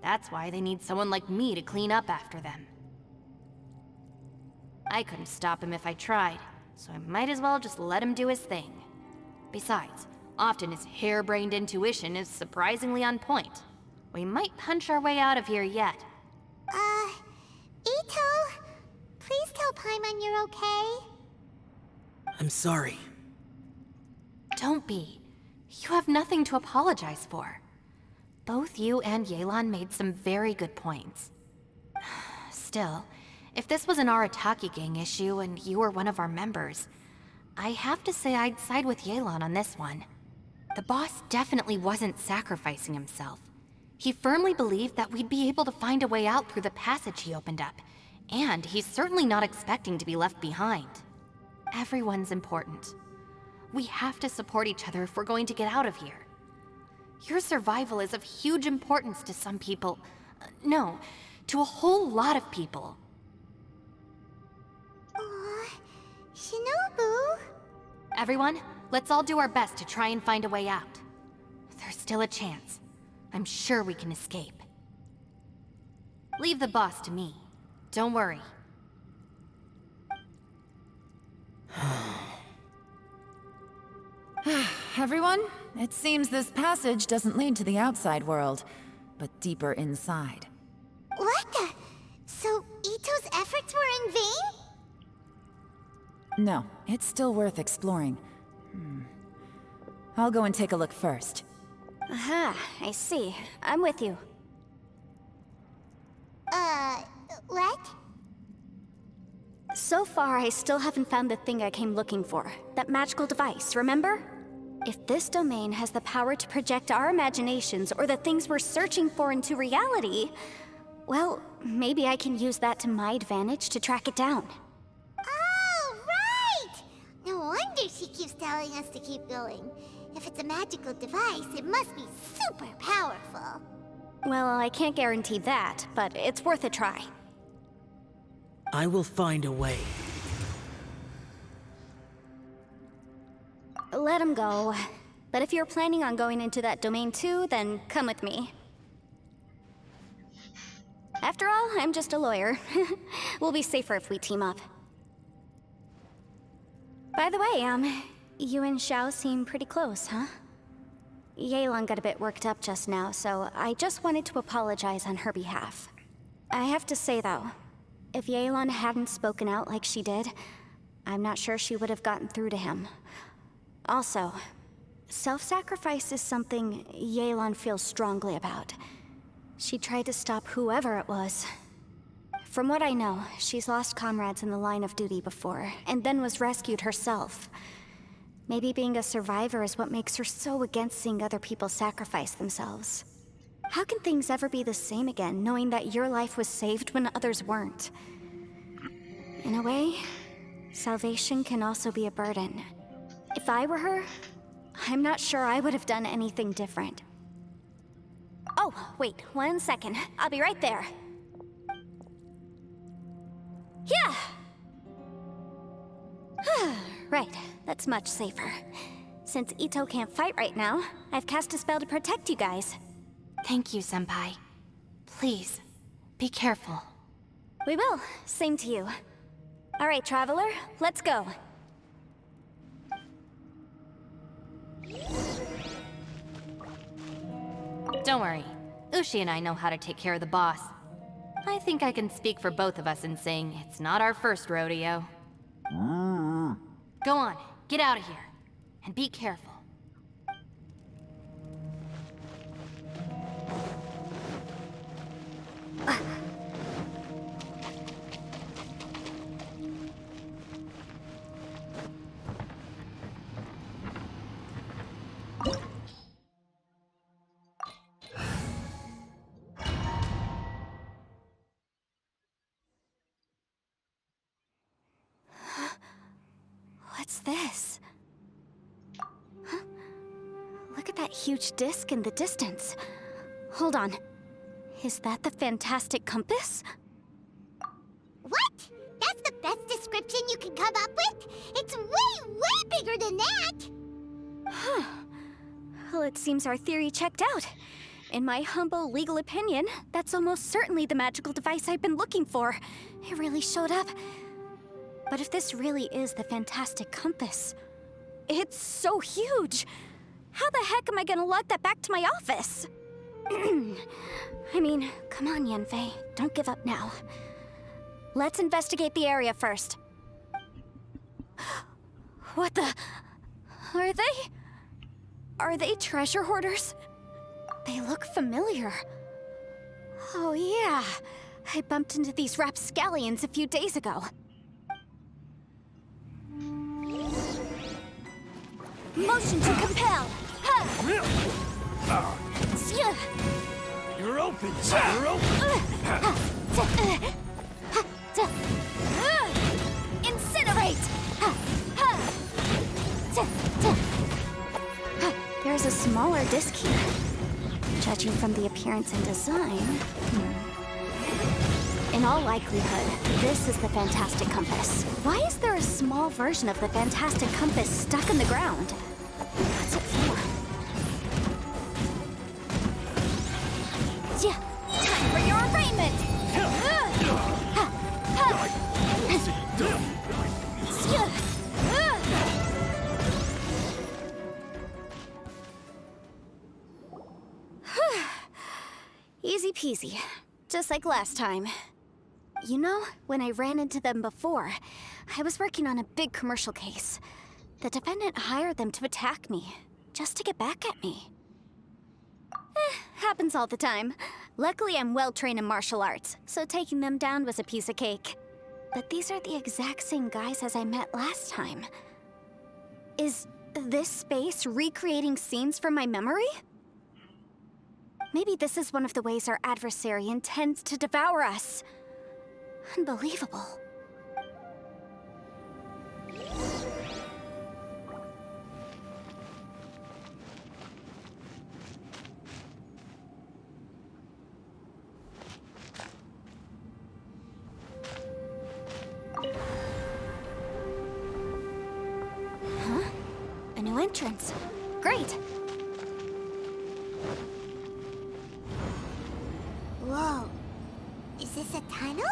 That's why they need someone like me to clean up after them. I couldn't stop him if I tried, so I might as well just let him do his thing. Besides, often his harebrained intuition is surprisingly on point. We might punch our way out of here yet. Ito, please tell Paimon you're okay. I'm sorry. Don't be. You have nothing to apologize for. Both you and Yelan made some very good points. Still, if this was an Arataki gang issue and you were one of our members, I have to say I'd side with Yelan on this one. The boss definitely wasn't sacrificing himself. He firmly believed that we'd be able to find a way out through the passage he opened up, and he's certainly not expecting to be left behind. Everyone's important. We have to support each other if we're going to get out of here. Your survival is of huge importance to some people. No, to a whole lot of people. Aw, Shinobu. Everyone, let's all do our best to try and find a way out. There's still a chance. I'm sure we can escape. Leave the boss to me. Don't worry. Everyone, it seems this passage doesn't lead to the outside world, but deeper inside. What the? So Ito's efforts were in vain? No, it's still worth exploring. I'll go and take a look first. Aha, I see. I'm with you. What? So far, I still haven't found the thing I came looking for. That magical device, remember? If this domain has the power to project our imaginations or the things we're searching for into reality, well, maybe I can use that to my advantage to track it down. Oh, right! No wonder she keeps telling us to keep going. If it's a magical device, it must be super powerful. Well, I can't guarantee that, but it's worth a try. I will find a way. Let him go. But if you're planning on going into that domain too, then come with me. After all, I'm just a lawyer. We'll be safer if we team up. By the way, you and Xiao seem pretty close, huh? Yelan got a bit worked up just now, so I just wanted to apologize on her behalf. I have to say though, if Yelan hadn't spoken out like she did, I'm not sure she would have gotten through to him. Also, self-sacrifice is something Yelan feels strongly about. She tried to stop whoever it was. From what I know, she's lost comrades in the line of duty before, and then was rescued herself. Maybe being a survivor is what makes her so against seeing other people sacrifice themselves. How can things ever be the same again, knowing that your life was saved when others weren't? In a way, salvation can also be a burden. If I were her, I'm not sure I would have done anything different. Oh, wait, 1 second. I'll be right there. Yeah! Right, that's much safer. Since Ito can't fight right now, I've cast a spell to protect you guys. Thank you, Senpai. Please, be careful. We will. Same to you. All right, Traveler, let's go. Don't worry. Ushi and I know how to take care of the boss. I think I can speak for both of us in saying it's not our first rodeo. Go on, get out of here. And be careful. What's this? Huh? Look at that huge disc in the distance. Hold on. Is that the fantastic compass? What? That's the best description you can come up with? It's way, way bigger than that! Huh. Well, it seems our theory checked out. In my humble legal opinion, that's almost certainly the magical device I've been looking for. It really showed up. But if this really is the fantastic compass, it's so huge! How the heck am I gonna lug that back to my office? I mean, come on, Yanfei. Don't give up now. Let's investigate the area first. What the... Are they... Are they treasure hoarders? They look familiar. Oh yeah, I bumped into these rapscallions a few days ago. Motion to compel! Ha! You're open! You're open! Incinerate! There's a smaller disc here. Judging from the appearance and design... In all likelihood, this is the fantastic compass. Why is there a small version of the fantastic compass stuck in the ground? What's it for? Yeah, time for your arraignment! Easy peasy, just like last time. You know, when I ran into them before, I was working on a big commercial case. The defendant hired them to attack me, just to get back at me. Happens all the time. Luckily, I'm well trained in martial arts, so taking them down was a piece of cake. But these are the exact same guys as I met last time. Is this space recreating scenes from my memory? Maybe this is one of the ways our adversary intends to devour us. Unbelievable. Huh? A new entrance. Great! Whoa. Is this a tunnel?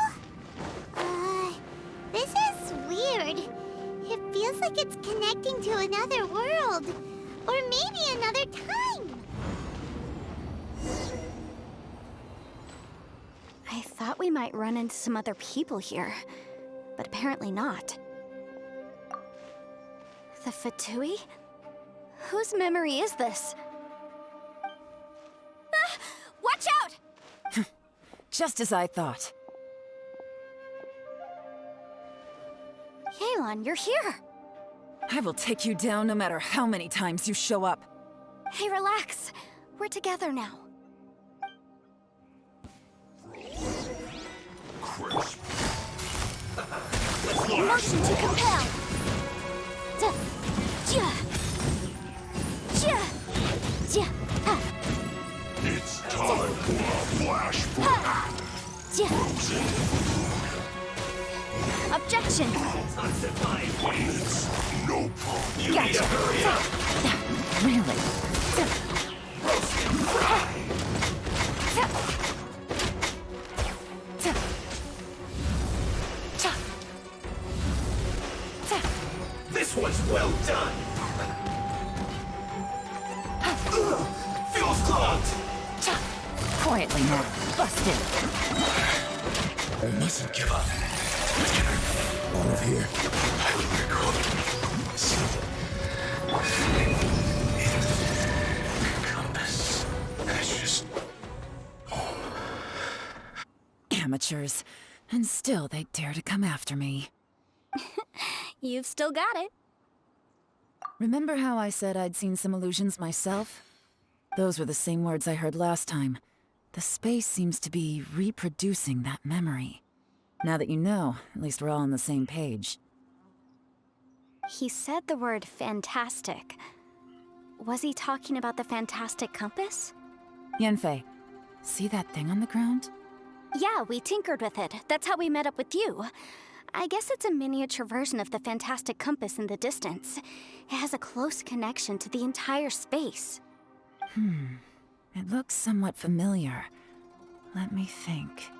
This is weird. It feels like it's connecting to another world. Or maybe another time. I thought we might run into some other people here, but apparently not. The Fatui? Whose memory is this? Ah! Watch out! Just as I thought. Yelan, you're here! I will take you down no matter how many times you show up. Hey, relax. We're together now. Motion to compel! It's time for a flash Objection! It's no problem. Gotcha! Really? This one's well done. Feels clogged. Quietly now. Busted. I mustn't give up. All of here. I will record. Compass. That's just home. Amateurs. And still they dare to come after me. You've still got it. Remember how I said I'd seen some illusions myself? Those were the same words I heard last time. The space seems to be reproducing that memory. Now that you know, at least we're all on the same page. He said the word fantastic. Was he talking about the fantastic compass? Yanfei, see that thing on the ground? Yeah, we tinkered with it. That's how we met up with you. I guess it's a miniature version of the fantastic compass in the distance. It has a close connection to the entire space. It looks somewhat familiar. Let me think.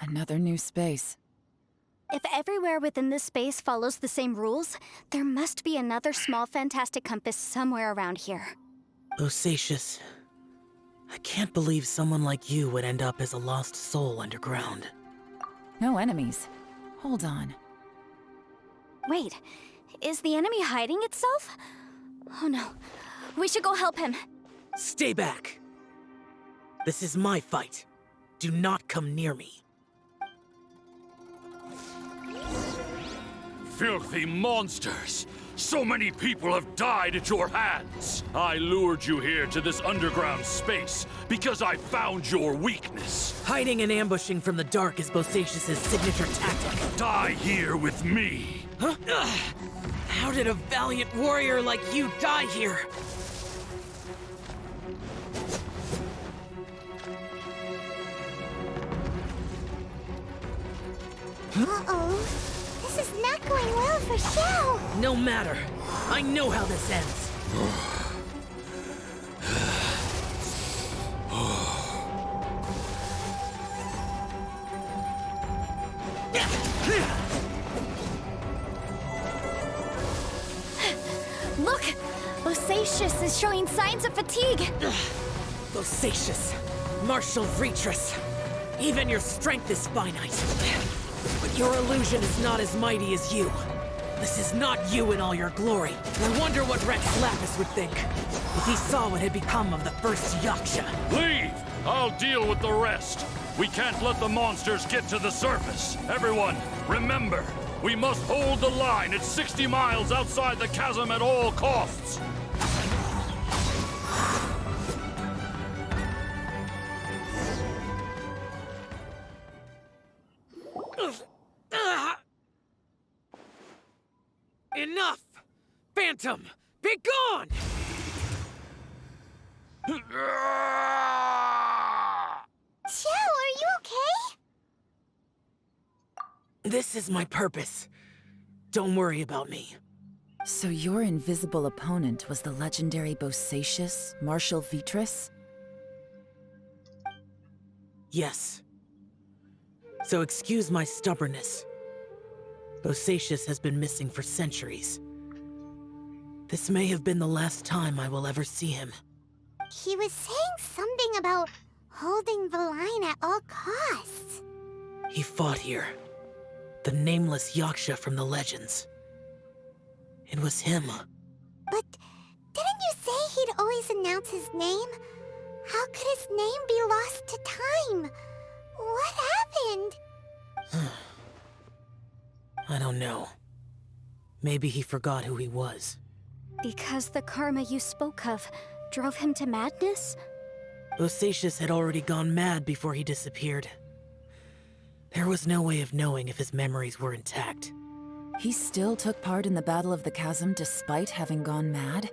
Another new space. If everywhere within this space follows the same rules, there must be another small fantastic compass somewhere around here. Bosacius, I can't believe someone like you would end up as a lost soul underground. No enemies. Hold on. Wait, is the enemy hiding itself? Oh no, we should go help him. Stay back! This is my fight. Do not come near me. Filthy monsters! So many people have died at your hands! I lured you here to this underground space because I found your weakness. Hiding and ambushing from the dark is Bosacius' signature tactic. Die here with me! Huh? Ugh. How did a valiant warrior like you die here? Uh-oh. This is not going well for Xiao. No matter. I know how this ends. Look! Bosacius is showing signs of fatigue. Bosacius, martial Vitris. Even your strength is finite. But your illusion is not as mighty as you. This is not you in all your glory. I wonder what Rex Lapis would think if he saw what had become of the first Yaksha. Leave! I'll deal with the rest. We can't let the monsters get to the surface. Everyone, remember, we must hold the line at 60 miles outside the chasm at all costs. Enough! Phantom, be gone! Xiao, are you okay? This is my purpose. Don't worry about me. So your invisible opponent was the legendary Bosacius, Martial Vitris? Yes. So excuse my stubbornness. Bosacius has been missing for centuries. This may have been the last time I will ever see him. He was saying something about holding the line at all costs. He fought here. The nameless Yaksha from the legends. It was him. But didn't you say he'd always announce his name? How could his name be lost to time? What happened? I don't know. Maybe he forgot who he was. Because the karma you spoke of drove him to madness? Bosacius had already gone mad before he disappeared. There was no way of knowing if his memories were intact. He still took part in the Battle of the Chasm despite having gone mad?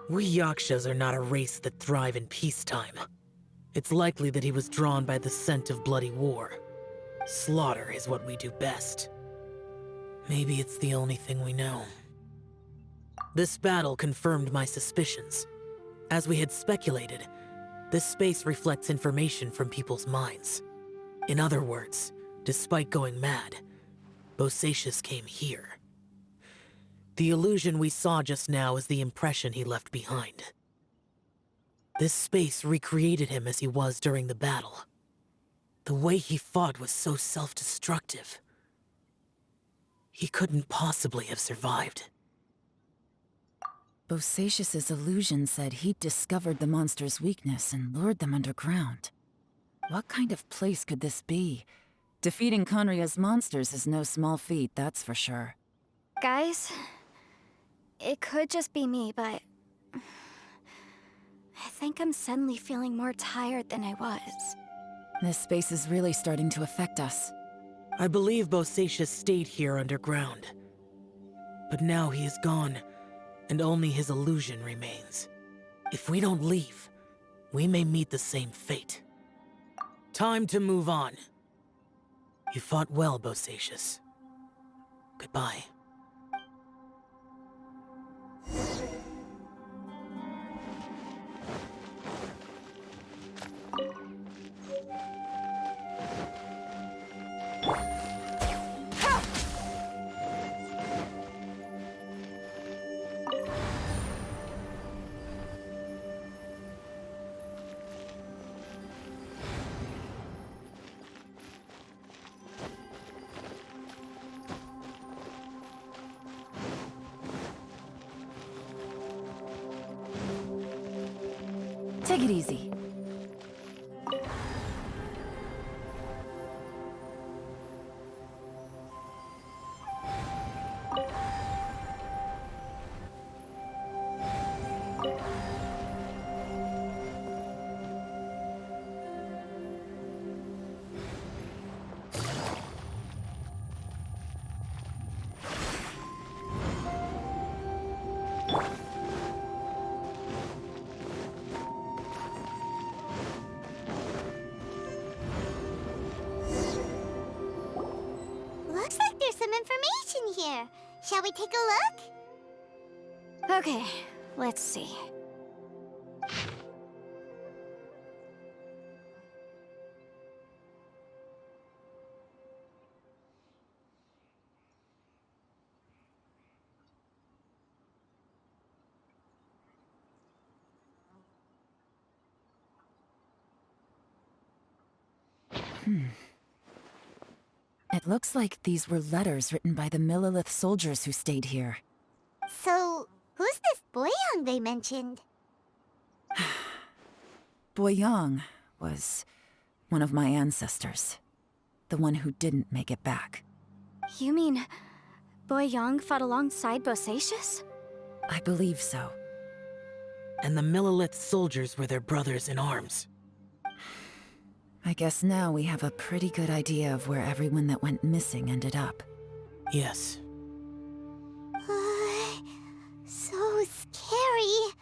We Yakshas are not a race that thrive in peacetime. It's likely that he was drawn by the scent of bloody war. Slaughter is what we do best. Maybe it's the only thing we know. This battle confirmed my suspicions. As we had speculated, this space reflects information from people's minds. In other words, despite going mad, Bosacius came here. The illusion we saw just now is the impression he left behind. This space recreated him as he was during the battle. The way he fought was so self-destructive. He couldn't possibly have survived. Bosacius's illusion said he'd discovered the monster's weakness and lured them underground. What kind of place could this be? Defeating Conria's monsters is no small feat, that's for sure. Guys, it could just be me, but I think I'm suddenly feeling more tired than I was. This space is really starting to affect us. I believe Bosacius stayed here underground. But now he is gone, and only his illusion remains. If we don't leave, we may meet the same fate. Time to move on. You fought well, Bosacius. Goodbye. Take it easy. Looks like there's some information here. Shall we take a look? Okay, let's see. It looks like these were letters written by the Millilith soldiers who stayed here. So, who's this Boyang they mentioned? Boyang was one of my ancestors. The one who didn't make it back. You mean Boyang fought alongside Bosacius? I believe so. And the Millilith soldiers were their brothers in arms. I guess now we have a pretty good idea of where everyone that went missing ended up. Yes. So scary.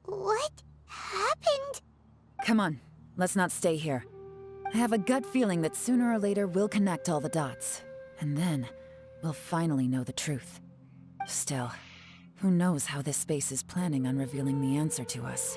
What happened? Come on, let's not stay here. I have a gut feeling that sooner or later we'll connect all the dots. And then, we'll finally know the truth. Still, who knows how this space is planning on revealing the answer to us.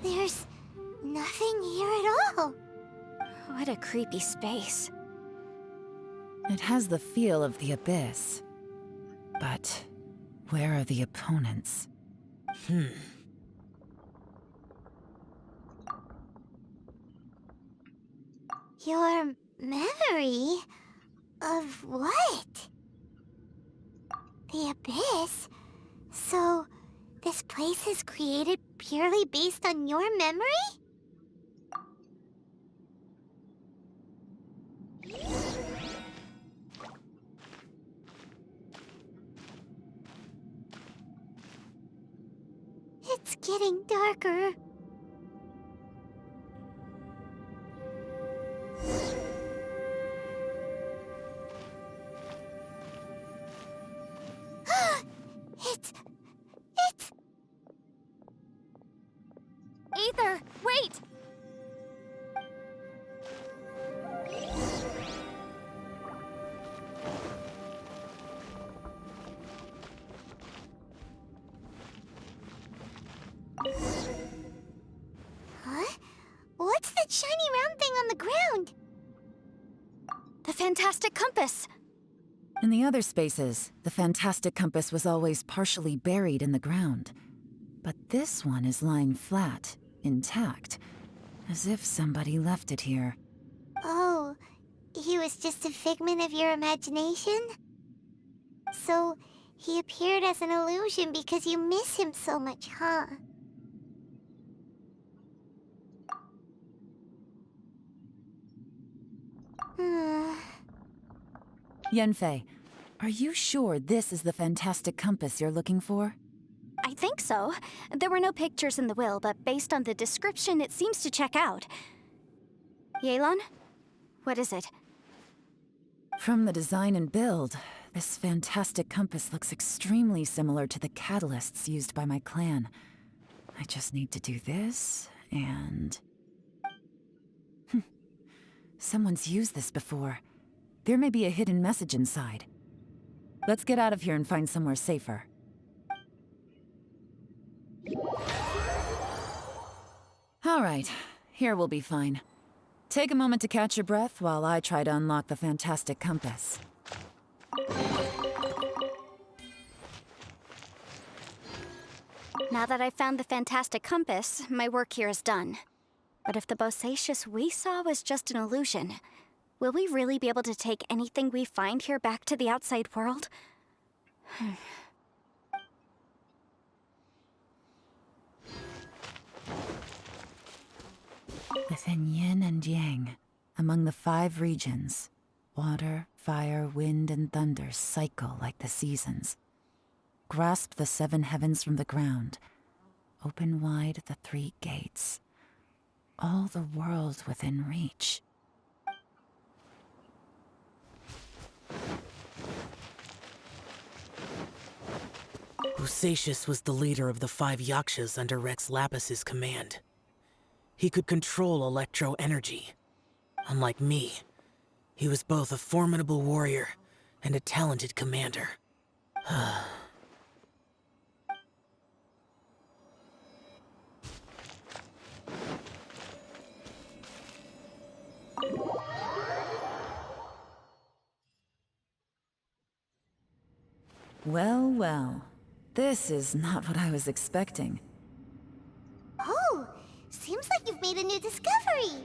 There's nothing here at all. What a creepy space. It has the feel of the Abyss. But where are the opponents? Your memory of what? The Abyss? So, this place is created purely based on your memory? It's getting darker. either! Wait! Huh? What's that shiny round thing on the ground? The fantastic compass! In the other spaces, the fantastic compass was always partially buried in the ground. But this one is lying flat, intact, as if somebody left it here. Oh, he was just a figment of your imagination? So, he appeared as an illusion because you miss him so much, huh? Yanfei, are you sure this is the fantastic compass you're looking for? I think so. There were no pictures in the will, but based on the description, it seems to check out. Yelan? What is it? From the design and build, this fantastic compass looks extremely similar to the catalysts used by my clan. I just need to do this, and... Someone's used this before. There may be a hidden message inside. Let's get out of here and find somewhere safer. All right, here we'll be fine. Take a moment to catch your breath while I try to unlock the fantastic compass. Now that I've found the fantastic compass, my work here is done. But if the Bosacious we saw was just an illusion, will we really be able to take anything we find here back to the outside world? Within yin and yang, among the 5 regions, water, fire, wind, and thunder cycle like the seasons. Grasp the 7 heavens from the ground. Open wide the 3 gates. All the world within reach. Bosacious was the leader of the 5 Yakshas under Rex Lapis's command. He could control electro energy. Unlike me, he was both a formidable warrior and a talented commander. Well, well. This is not what I was expecting. Oh, seems like you've made a new discovery.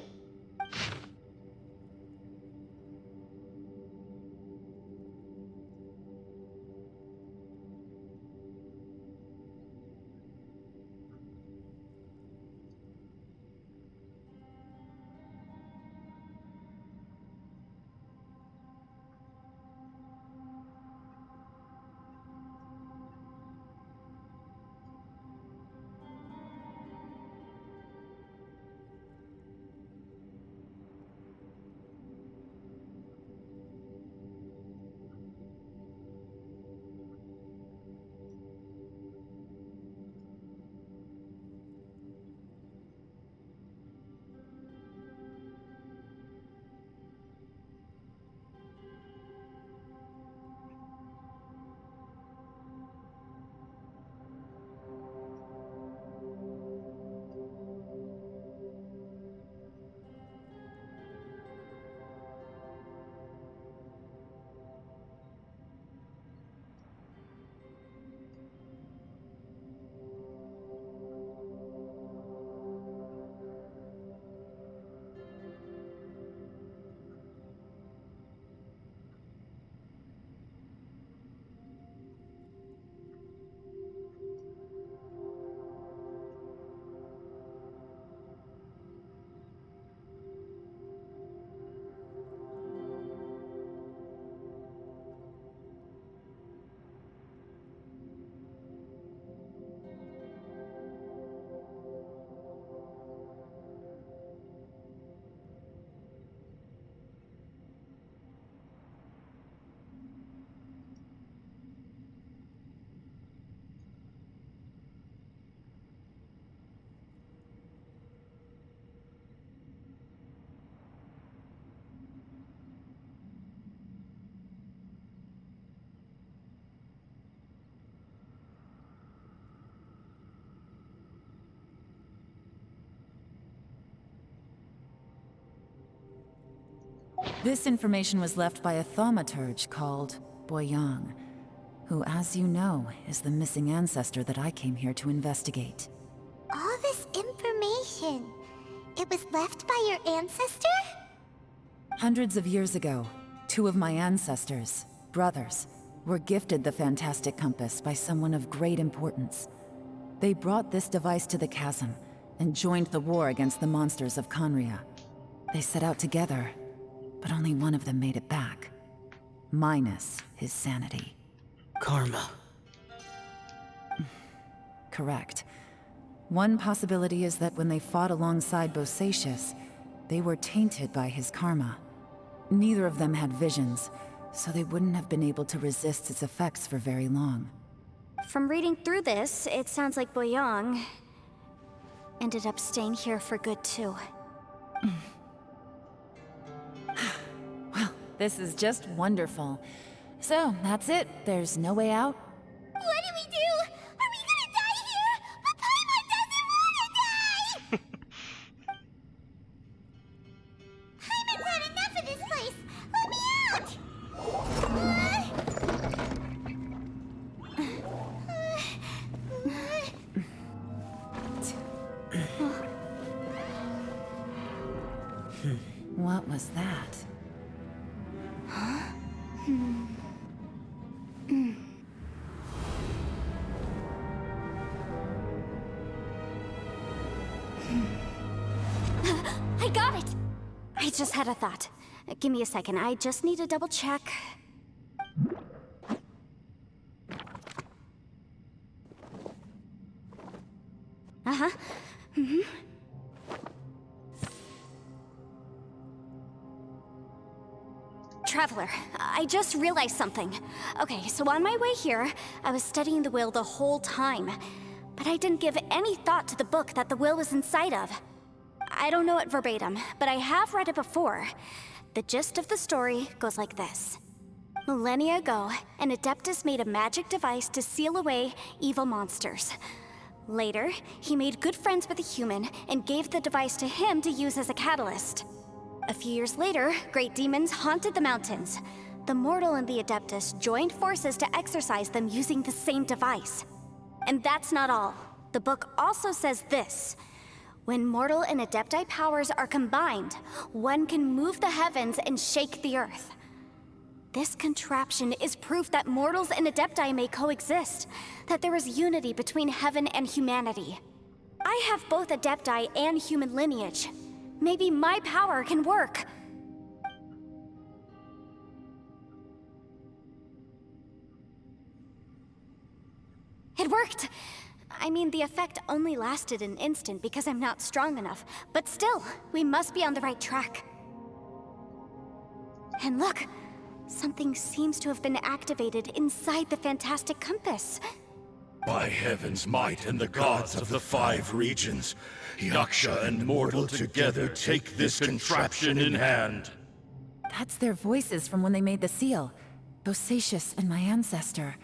This information was left by a thaumaturge called Boyang, who, as you know, is the missing ancestor that I came here to investigate. All this information, it was left by your ancestor? Hundreds of years ago, two of my ancestors, brothers, were gifted the fantastic compass by someone of great importance. They brought this device to the chasm and joined the war against the monsters of Conria. They set out together, but only one of them made it back. Minus his sanity. Karma. Correct. One possibility is that when they fought alongside Bosacius, they were tainted by his karma. Neither of them had visions, so they wouldn't have been able to resist its effects for very long. From reading through this, it sounds like Boyang ended up staying here for good too. Well, this is just wonderful. So, that's it. There's no way out? What do we do? Are we gonna die here? But Paimon doesn't wanna die! Paimon's had enough of this place! Let me out! What was that? I got it! I just had a thought. Give me a second, I just need to double check. Uh-huh. Traveler, I just realized something. Okay, so on my way here, I was studying the will the whole time. But I didn't give any thought to the book that the will was inside of. I don't know it verbatim, but I have read it before. The gist of the story goes like this. Millennia ago, an Adeptus made a magic device to seal away evil monsters. Later, he made good friends with a human and gave the device to him to use as a catalyst. A few years later, great demons haunted the mountains. The mortal and the Adeptus joined forces to exorcise them using the same device. And that's not all. The book also says this. When mortal and Adepti powers are combined, one can move the heavens and shake the earth. This contraption is proof that mortals and Adepti may coexist, that there is unity between heaven and humanity. I have both Adepti and human lineage. Maybe my power can work. It worked! I mean, the effect only lasted an instant because I'm not strong enough, but still, we must be on the right track. And look, something seems to have been activated inside the fantastic compass. By heaven's might and the gods of the 5 regions, Yaksha and mortal together take this contraption in hand. That's their voices from when they made the seal. Bosacius and my ancestor.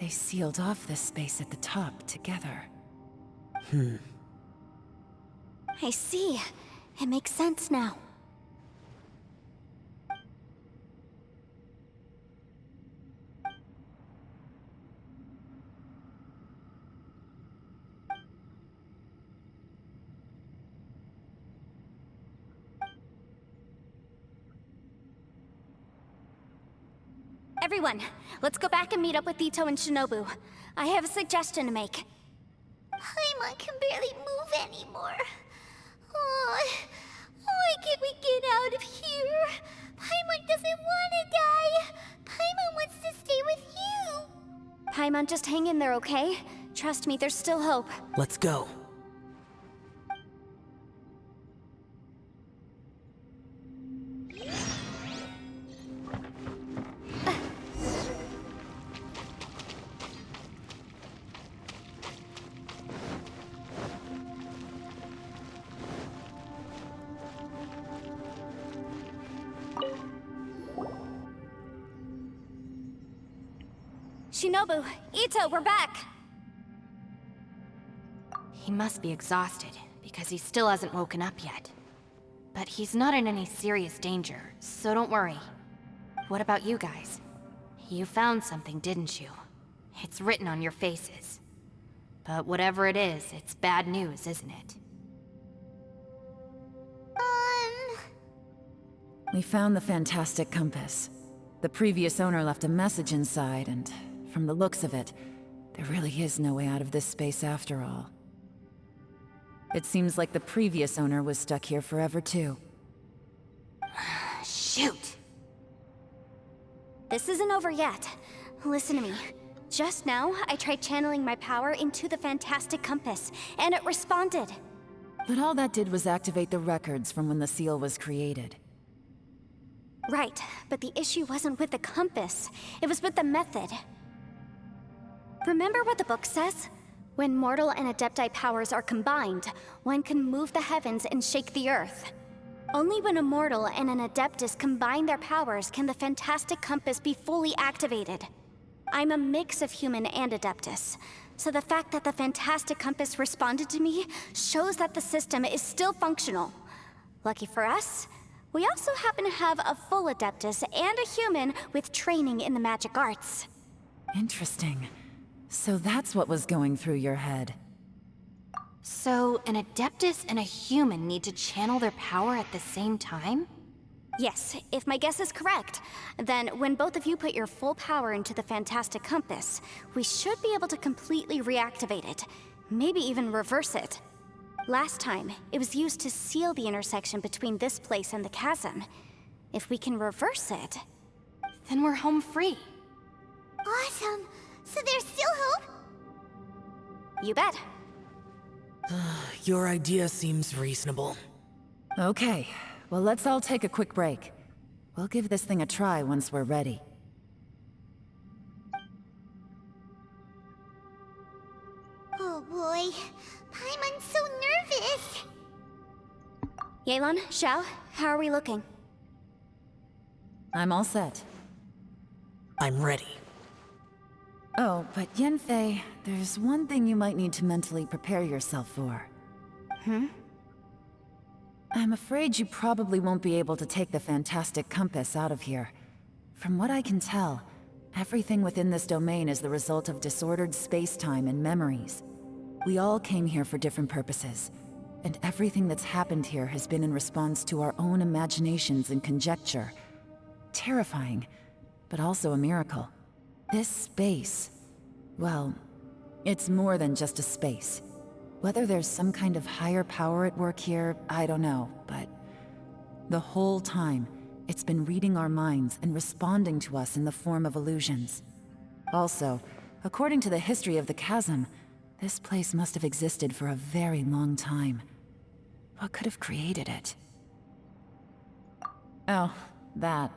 They sealed off this space at the top together. I see. It makes sense now. Everyone, let's go back and meet up with Ito and Shinobu. I have a suggestion to make. Paimon can barely move anymore. Oh, why can't we get out of here? Paimon doesn't want to die. Paimon wants to stay with you. Paimon, just hang in there, okay? Trust me, there's still hope. Let's go. Shinobu, Ito, we're back! He must be exhausted, because he still hasn't woken up yet. but he's not in any serious danger, so don't worry. What about you guys? You found something, didn't you? It's written on your faces. But whatever it is, it's bad news, isn't it? We found the fantastic compass. The previous owner left a message inside, and from the looks of it, there really is no way out of this space after all. It seems like the previous owner was stuck here forever too. Shoot! This isn't over yet. Listen to me. Just now, I tried channeling my power into the fantastic compass, and it responded. But all that did was activate the records from when the seal was created. Right, but the issue wasn't with the compass. It was with the method. Remember what the book says? When mortal and adepti powers are combined, one can move the heavens and shake the earth. Only when a mortal and an adeptus combine their powers can the fantastic compass be fully activated. I'm a mix of human and adeptus, so the fact that the fantastic compass responded to me shows that the system is still functional. Lucky for us, we also happen to have a full adeptus and a human with training in the magic arts. Interesting. So that's what was going through your head. So, an adeptus and a human need to channel their power at the same time? Yes, if my guess is correct, then when both of you put your full power into the fantastic compass, we should be able to completely reactivate it, maybe even reverse it. Last time, it was used to seal the intersection between this place and the chasm. If we can reverse it, then we're home free. Awesome! So there's still hope? You bet. Your idea seems reasonable. Okay, well let's all take a quick break. We'll give this thing a try once we're ready. Oh boy, Paimon's so nervous! Yelan, Xiao, how are we looking? I'm all set. I'm ready. Oh, but Yanfei, there's one thing you might need to mentally prepare yourself for. I'm afraid you probably won't be able to take the fantastic compass out of here. From what I can tell, everything within this domain is the result of disordered space-time and memories. We all came here for different purposes, and everything that's happened here has been in response to our own imaginations and conjecture. Terrifying, but also a miracle. This space, well, it's more than just a space. Whether there's some kind of higher power at work here, I don't know, but the whole time, it's been reading our minds and responding to us in the form of illusions. Also, according to the history of the chasm, this place must have existed for a very long time. What could have created it? Oh, that.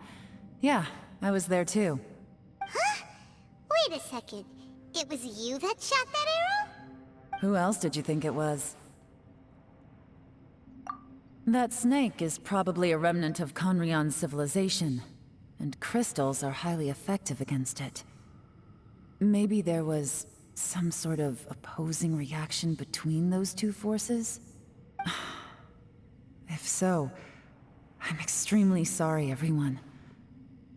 Yeah, I was there too. Huh? Wait a second. It was you that shot that arrow? Who else did you think it was? That snake is probably a remnant of Conrion's civilization, and crystals are highly effective against it. Maybe there was some sort of opposing reaction between those two forces? If so, I'm extremely sorry, everyone.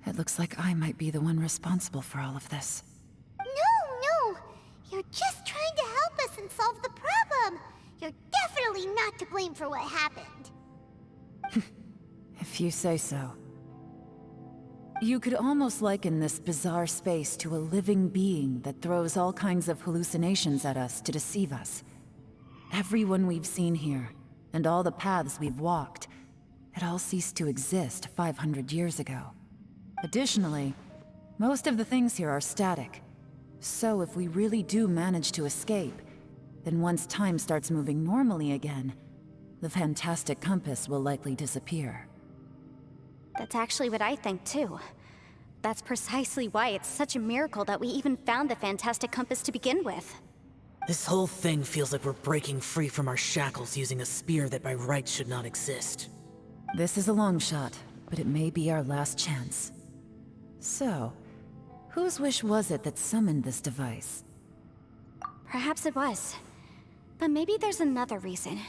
It looks like I might be the one responsible for all of this. No! You're just trying to help us and solve the problem! You're definitely not to blame for what happened. If you say so. You could almost liken this bizarre space to a living being that throws all kinds of hallucinations at us to deceive us. Everyone we've seen here, and all the paths we've walked, it all ceased to exist 500 years ago. Additionally, most of the things here are static. So if we really do manage to escape, then once time starts moving normally again, the fantastic compass will likely disappear. That's actually what I think too. That's precisely why it's such a miracle that we even found the fantastic compass to begin with. This whole thing feels like we're breaking free from our shackles using a spear that by rights should not exist. This is a long shot, but it may be our last chance. So, whose wish was it that summoned this device? Perhaps it was. But maybe there's another reason.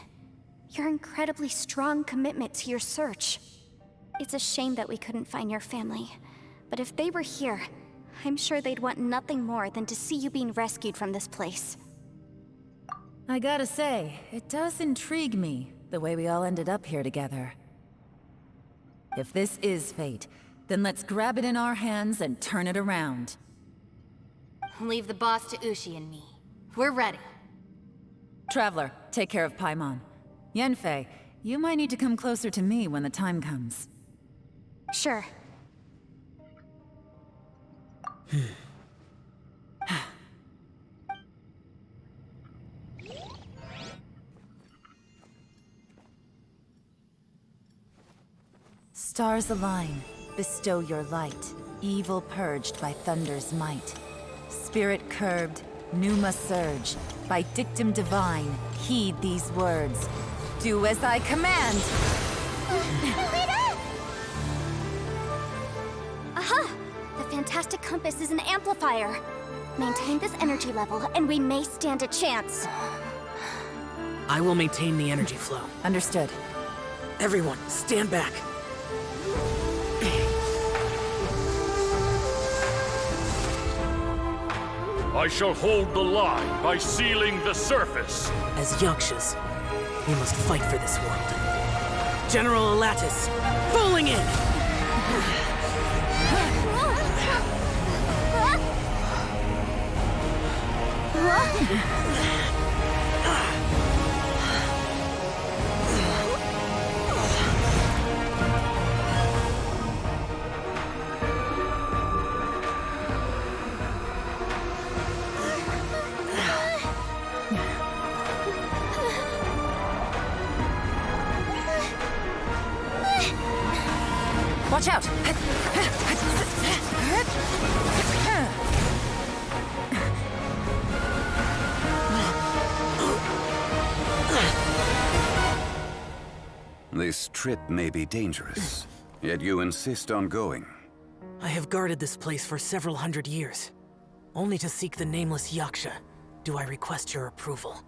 your incredibly strong commitment to your search. It's a shame that we couldn't find your family, but if they were here, I'm sure they'd want nothing more than to see you being rescued from this place. I gotta say, it does intrigue me, the way we all ended up here together. If this is fate, then let's grab it in our hands and turn it around. Leave the boss to Ushi and me. We're ready. Traveler, take care of Paimon. Yanfei, you might need to come closer to me when the time comes. Sure. Stars align, bestow your light, evil purged by thunder's might. Spirit curbed, pneuma surge, by dictum divine, heed these words. Do as I command! Aha! The fantastic compass is an amplifier. Maintain this energy level, and we may stand a chance. I will maintain the energy flow. Understood. Everyone, stand back. I shall hold the line by sealing the surface. As Yakshas, we must fight for this world. General Elatus, falling in! Watch out! This trip may be dangerous, yet you insist on going. I have guarded this place for several hundred years. Only to seek the nameless Yaksha do I request your approval.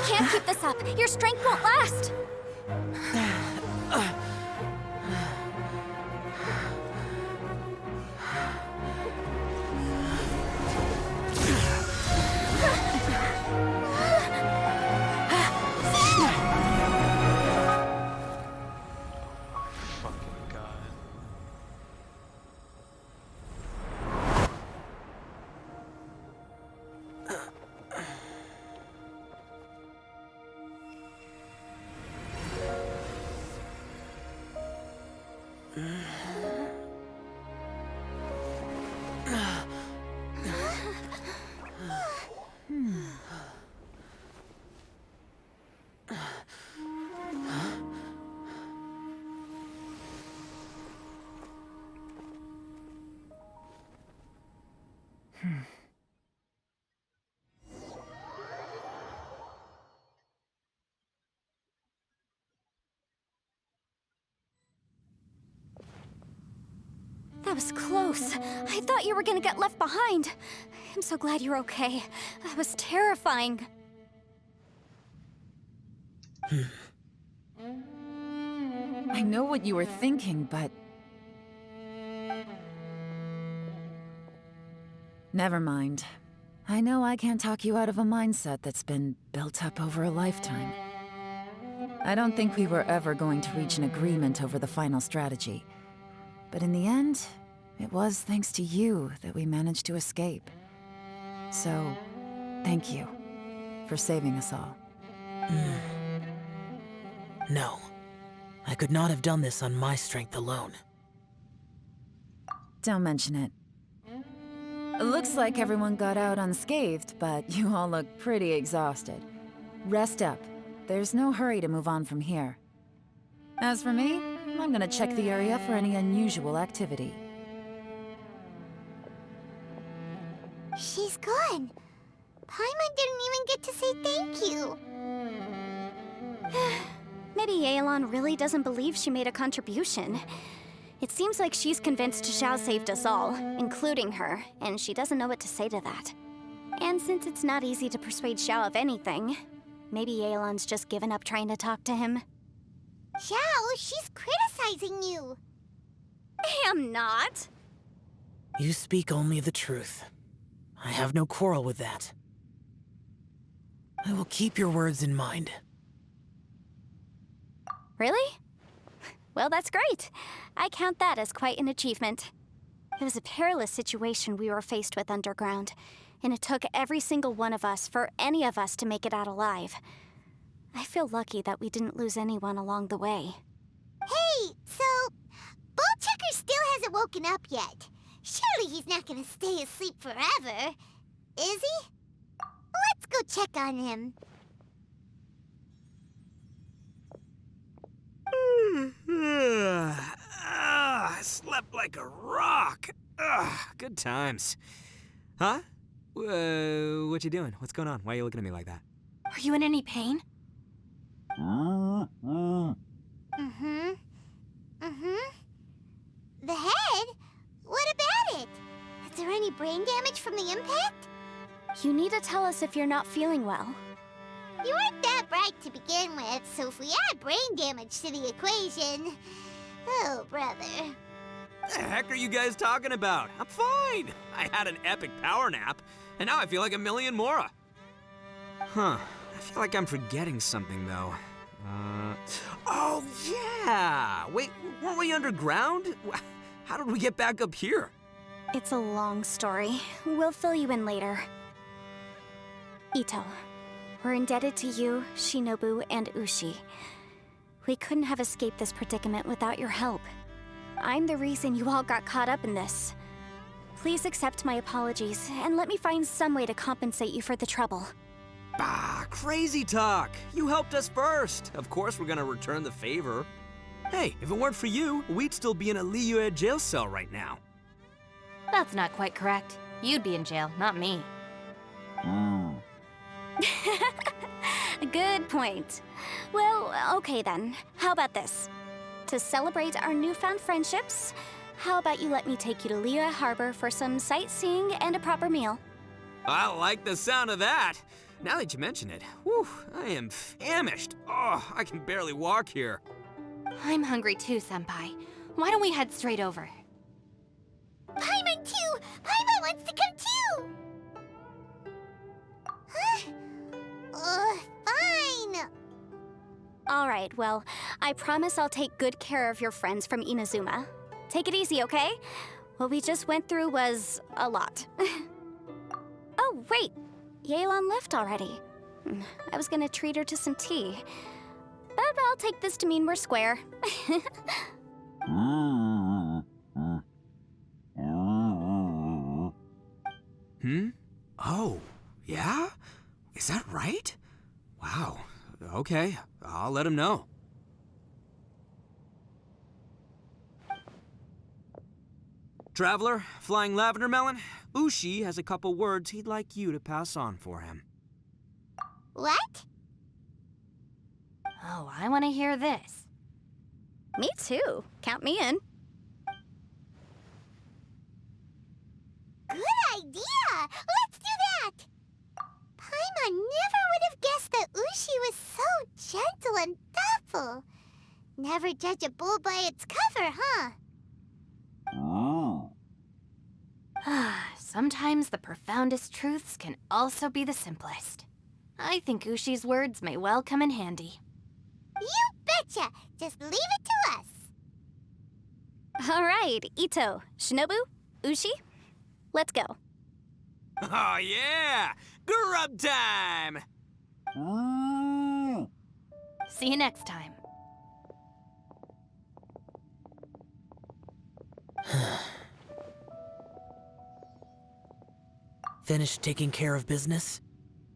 Can't keep this up. Your strength won't last. That was close. I thought you were gonna get left behind. I'm so glad you're okay. That was terrifying. I know what you were thinking, but... Never mind. I know I can't talk you out of a mindset that's been built up over a lifetime. I don't think we were ever going to reach an agreement over the final strategy. But in the end, it was thanks to you that we managed to escape. So, thank you for saving us all. No. I could not have done this on my strength alone. Don't mention it. It looks like everyone got out unscathed, but you all look pretty exhausted. Rest up. There's no hurry to move on from here. As for me, I'm gonna check the area for any unusual activity. She's gone. Paimon didn't even get to say thank you. Maybe Yelan really doesn't believe she made a contribution. It seems like she's convinced Xiao saved us all, including her, and she doesn't know what to say to that. And since it's not easy to persuade Xiao of anything, maybe Yelan's just given up trying to talk to him. Xiao, she's criticizing you. I am not. You speak only the truth. I have no quarrel with that. I will keep your words in mind. Really? Well, that's great. I count that as quite an achievement. It was a perilous situation we were faced with underground, and it took every single one of us for any of us to make it out alive. I feel lucky that we didn't lose anyone along the way. Hey, so... Bullchecker still hasn't woken up yet. Surely he's not gonna stay asleep forever, is he? Let's go check on him. I slept like a rock. Good times. Huh? What you doing? What's going on? Why are you looking at me like that? Are you in any pain? The head? What about it? Is there any brain damage from the impact? You need to tell us if you're not feeling well. You weren't that bright to begin with, so if we add brain damage to the equation... Oh, brother. The heck are you guys talking about? I'm fine. I had an epic power nap, and now I feel like a million more. Huh. I feel like I'm forgetting something, though. Oh, yeah! Wait, weren't we underground? How did we get back up here? It's a long story. We'll fill you in later. Ito, we're indebted to you, Shinobu, and Ushi. We couldn't have escaped this predicament without your help. I'm the reason you all got caught up in this. Please accept my apologies, and let me find some way to compensate you for the trouble. Bah, crazy talk! You helped us first! Of course we're gonna return the favor. Hey, if it weren't for you, we'd still be in a Liyue jail cell right now. That's not quite correct. You'd be in jail, not me. Good point. Well, okay then. How about this? To celebrate our newfound friendships, how about you let me take you to Liyue Harbor for some sightseeing and a proper meal? I like the sound of that! Now that you mention it, whew, I am famished. Oh, I can barely walk here. I'm hungry too, Senpai. Why don't we head straight over? Paimon too! Paimon wants to come too! Huh? Fine! Alright, well, I promise I'll take good care of your friends from Inazuma. Take it easy, okay? What we just went through was a lot. Oh, wait! Yelan left already. I was gonna treat her to some tea. But I'll take this to mean we're square. Oh, yeah? Is that right? Wow. Okay, I'll let him know. Traveler, Flying Lavender Melon, Ushi has a couple words he'd like you to pass on for him. What? Oh, I want to hear this. Me too. Count me in. Good idea! Let's do that! Paimon never would have guessed that Ushi was so gentle and thoughtful. Never judge a bull by its cover, huh? Sometimes the profoundest truths can also be the simplest. I think Ushi's words may well come in handy. You betcha! Just leave it to us! All right, Ito, Shinobu, Ushi, let's go. Oh, yeah! Grub time! See you next time. Finished taking care of business?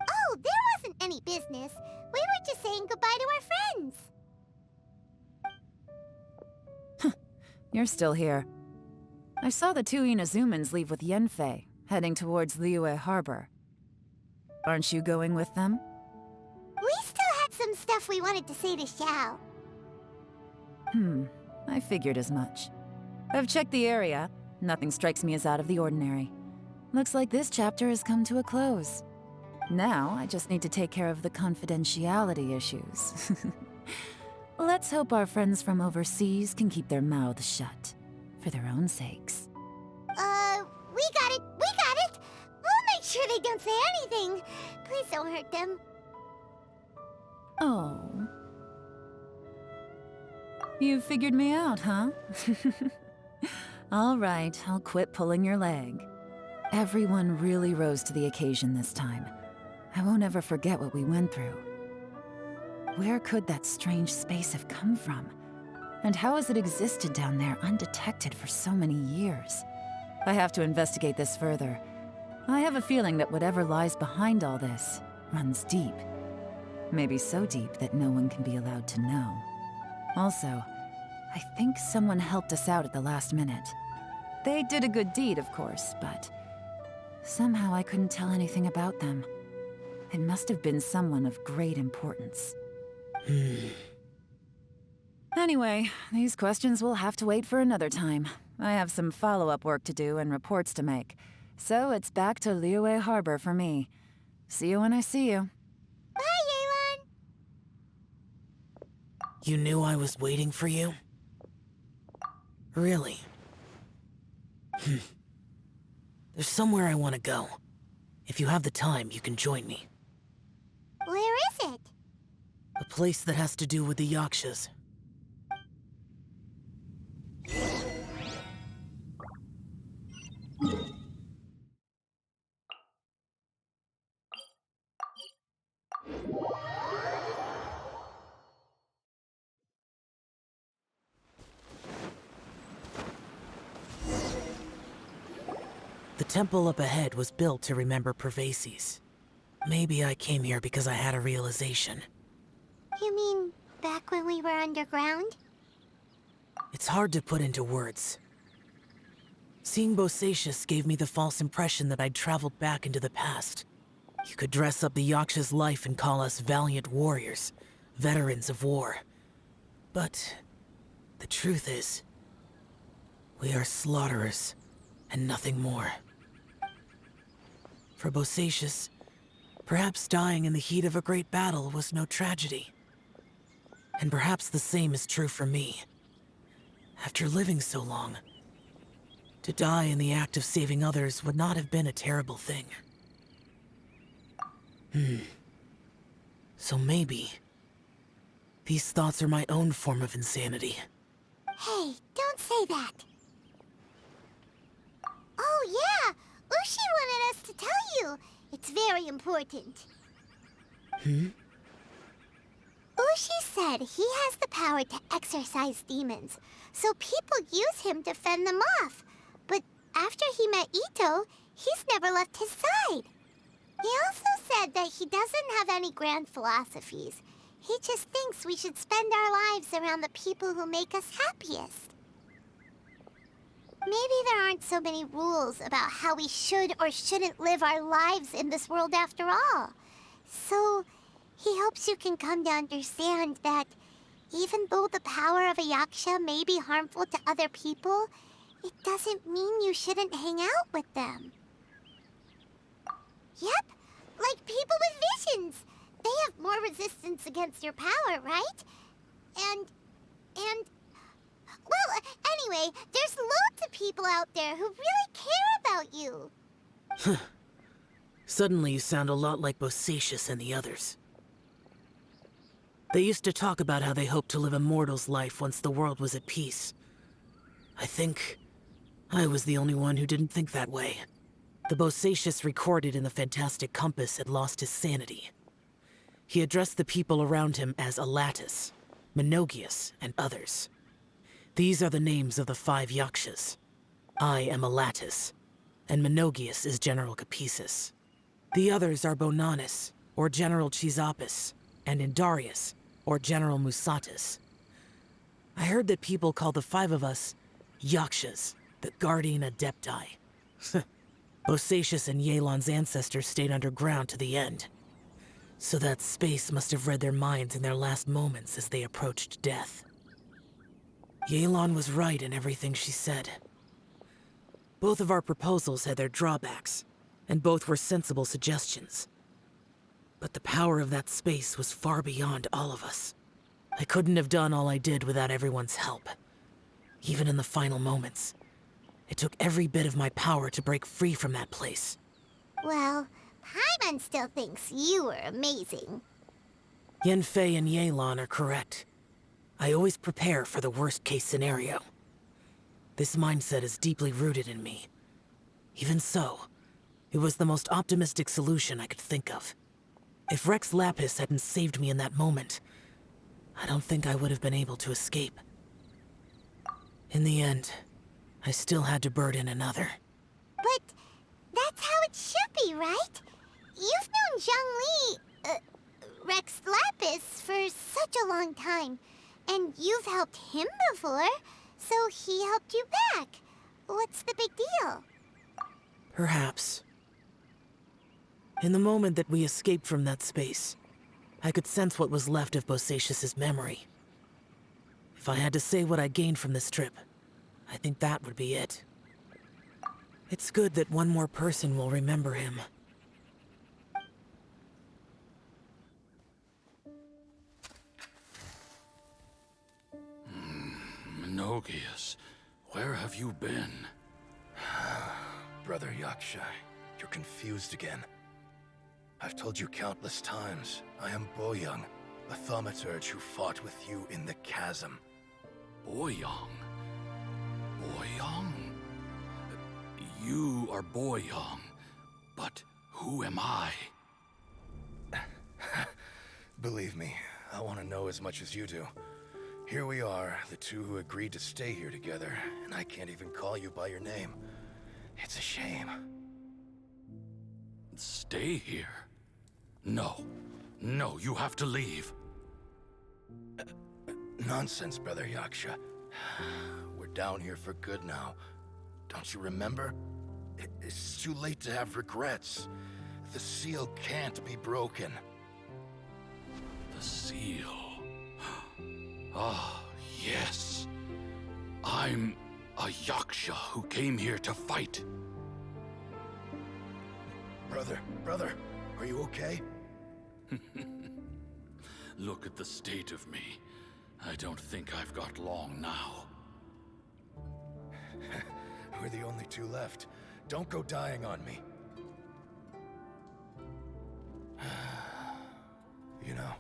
Oh, there wasn't any business. We were just saying goodbye to our friends. You're still here. I saw the two Inazumans leave with Yenfei, heading towards Liyue Harbor. Aren't you going with them? We still had some stuff we wanted to say to Xiao. I figured as much. I've checked the area. Nothing strikes me as out of the ordinary. Looks like this chapter has come to a close. Now, I just need to take care of the confidentiality issues. Let's hope our friends from overseas can keep their mouths shut. For their own sakes. We got it! We got it! We'll make sure they don't say anything. Please don't hurt them. Oh. You figured me out, huh? All right, I'll quit pulling your leg. Everyone really rose to the occasion this time. I won't ever forget what we went through. Where could that strange space have come from? And how has it existed down there undetected for so many years? I have to investigate this further. I have a feeling that whatever lies behind all this runs deep. Maybe so deep that no one can be allowed to know. Also, I think someone helped us out at the last minute. They did a good deed, of course, but somehow I couldn't tell anything about them. It must have been someone of great importance. Anyway, these questions will have to wait for another time. I have some follow-up work to do and reports to make. So it's back to Liyue Harbor for me. See you when I see you. Bye, Yelan! You knew I was waiting for you? Really? There's somewhere I want to go. If you have the time, you can join me. Where is it? A place that has to do with the Yakshas. The temple up ahead was built to remember Pervases. Maybe I came here because I had a realization. You mean back when we were underground? It's hard to put into words. Seeing Bosacius gave me the false impression that I'd traveled back into the past. You could dress up the Yaksha's life and call us valiant warriors, veterans of war. But the truth is, we are slaughterers and nothing more. For Bosacius, perhaps dying in the heat of a great battle was no tragedy. And perhaps the same is true for me. After living so long, to die in the act of saving others would not have been a terrible thing. So maybe these thoughts are my own form of insanity. Hey, don't say that. Oh yeah, Ushi wanted us to tell you. It's very important. Ushi said he has the power to exorcise demons, so people use him to fend them off. But after he met Ito, he's never left his side. He also said that he doesn't have any grand philosophies. He just thinks we should spend our lives around the people who make us happiest. Maybe there aren't so many rules about how we should or shouldn't live our lives in this world after all. So, he hopes you can come to understand that even though the power of a Yaksha may be harmful to other people, it doesn't mean you shouldn't hang out with them. Yep, like people with visions. they have more resistance against your power, right? And... Well, anyway, there's loads of people out there who really care about you. Suddenly you sound a lot like Bosacius and the others. They used to talk about how they hoped to live a mortal's life once the world was at peace. I think I was the only one who didn't think that way. The Bosacius recorded in the Fantastic Compass had lost his sanity. He addressed the people around him as Alatus, Menogius, and others. These are the names of the 5 Yakshas. I am Alatus, and Menogius is General Capisis. The others are Bonanis, or General Chisapis, and Indarius, or General Musatus. I heard that people call the 5 of us Yakshas, the Guardian Adepti. Bosacius and Yelan's ancestors stayed underground to the end. So that space must have read their minds in their last moments as they approached death. Yelan was right in everything she said. Both of our proposals had their drawbacks, and both were sensible suggestions. But the power of that space was far beyond all of us. I couldn't have done all I did without everyone's help. Even in the final moments, it took every bit of my power to break free from that place. Well, Paimon still thinks you were amazing. Yanfei and Yelan are correct. I always prepare for the worst-case scenario. This mindset is deeply rooted in me. Even so, it was the most optimistic solution I could think of. If Rex Lapis hadn't saved me in that moment, I don't think I would have been able to escape. In the end, I still had to burden another. But that's how it should be, right? You've known Zhang Li, Rex Lapis, for such a long time. And you've helped him before, so he helped you back. What's the big deal? Perhaps. In the moment that we escaped from that space, I could sense what was left of Bosacius's memory. If I had to say what I gained from this trip, I think that would be it. It's good that one more person will remember him. Menogius, where have you been? Brother Yaksha, you're confused again. I've told you countless times, I am Boyoung, a thaumaturge who fought with you in the chasm. Boyoung? Boyoung? You are Boyoung, but who am I? Believe me, I want to know as much as you do. Here we are, the two who agreed to stay here together, and I can't even call you by your name. It's a shame. Stay here? No. No, you have to leave. Nonsense, Brother Yaksha. We're down here for good now. Don't you remember? It's too late to have regrets. The seal can't be broken. The seal. Ah, yes. I'm a Yaksha who came here to fight. Brother, are you okay? Look at the state of me. I don't think I've got long now. We're the only two left. Don't go dying on me. You know,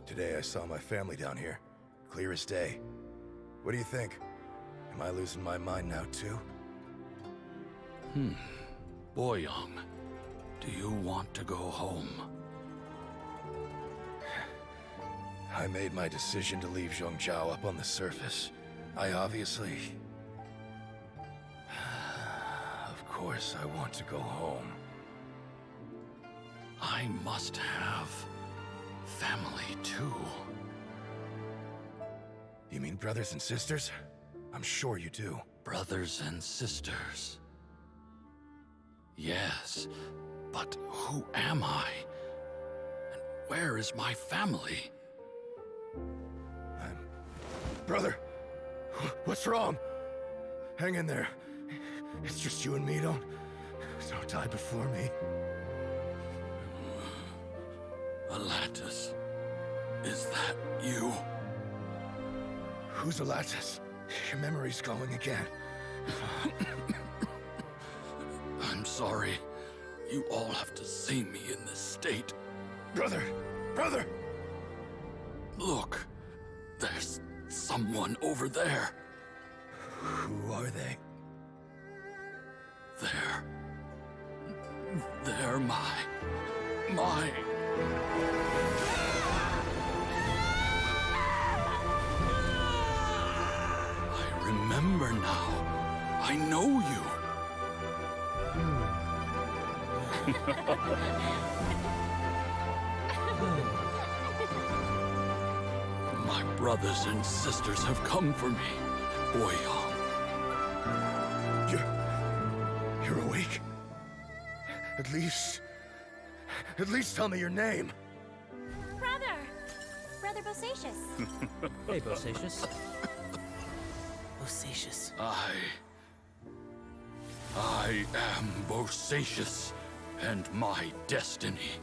today I saw my family down here. Clear as day. What do you think? Am I losing my mind now, too? Boyoung, do you want to go home? I made my decision to leave Zhongzhou up on the surface. I obviously... Of course I want to go home. I must have family, too. You mean brothers and sisters? I'm sure you do. Brothers and sisters. Yes, but who am I? And where is my family? Brother! What's wrong? Hang in there. It's just you and me, don't die before me. Atlantis, is that you? Who's Atlantis? Your memory's going again. I'm sorry. You all have to see me in this state. Brother! Brother! Look, there's someone over there. Who are they? They're my... I remember now. I know you. My brothers and sisters have come for me, Boyong. You're awake? At least tell me your name. Brother Bosacius. Hey, Bosacius. Bosacius. I am Bosacius, and my destiny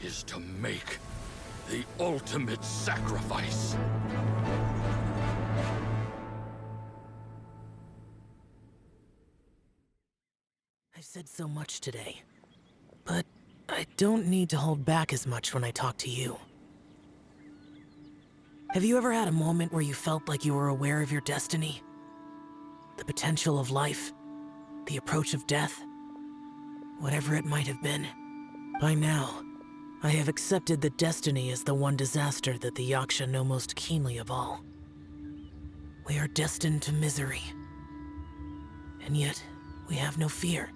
is to make the ultimate sacrifice. I've said so much today, but I don't need to hold back as much when I talk to you. Have you ever had a moment where you felt like you were aware of your destiny? The potential of life? The approach of death? Whatever it might have been. By now, I have accepted that destiny is the one disaster that the Yaksha know most keenly of all. We are destined to misery. And yet, we have no fear.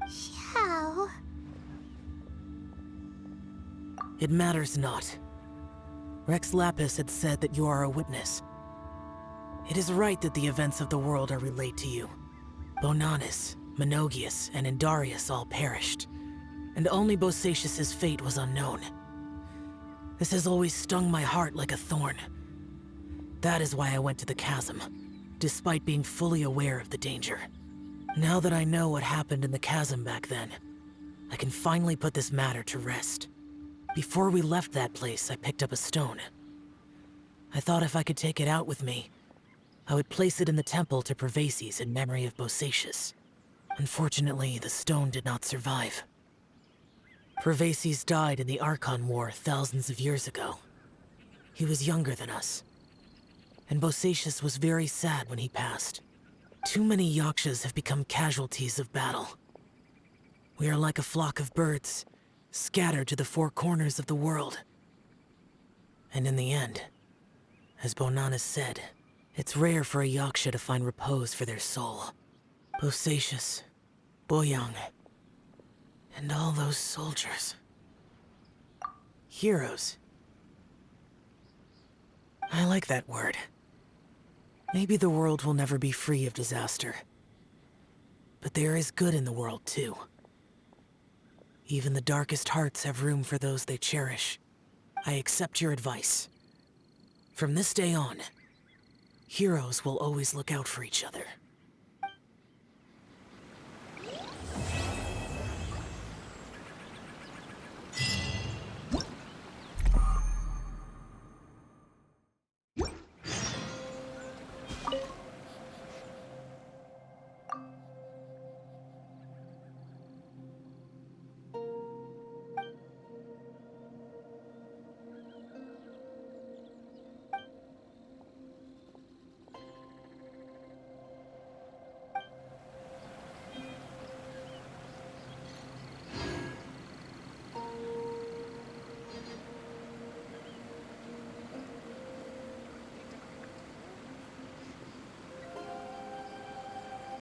Xiao. It matters not. Rex Lapis had said that you are a witness. It is right that the events of the world are relayed to you. Bonanis, Menogius, and Indarius all perished, and only Bosacius's fate was unknown. This has always stung my heart like a thorn. That is why I went to the chasm, despite being fully aware of the danger. Now that I know what happened in the chasm back then, I can finally put this matter to rest. Before we left that place, I picked up a stone. I thought if I could take it out with me, I would place it in the temple to Pervases in memory of Bosacius. Unfortunately, the stone did not survive. Pervases died in the Archon War thousands of years ago. He was younger than us, and Bosacius was very sad when he passed. Too many Yakshas have become casualties of battle. We are like a flock of birds, scattered to the four corners of the world. And in the end, as Bonanis said, it's rare for a Yaksha to find repose for their soul. Bosacius, Boyong, and all those soldiers. Heroes. I like that word. Maybe the world will never be free of disaster. But there is good in the world, too. Even the darkest hearts have room for those they cherish. I accept your advice. From this day on, heroes will always look out for each other.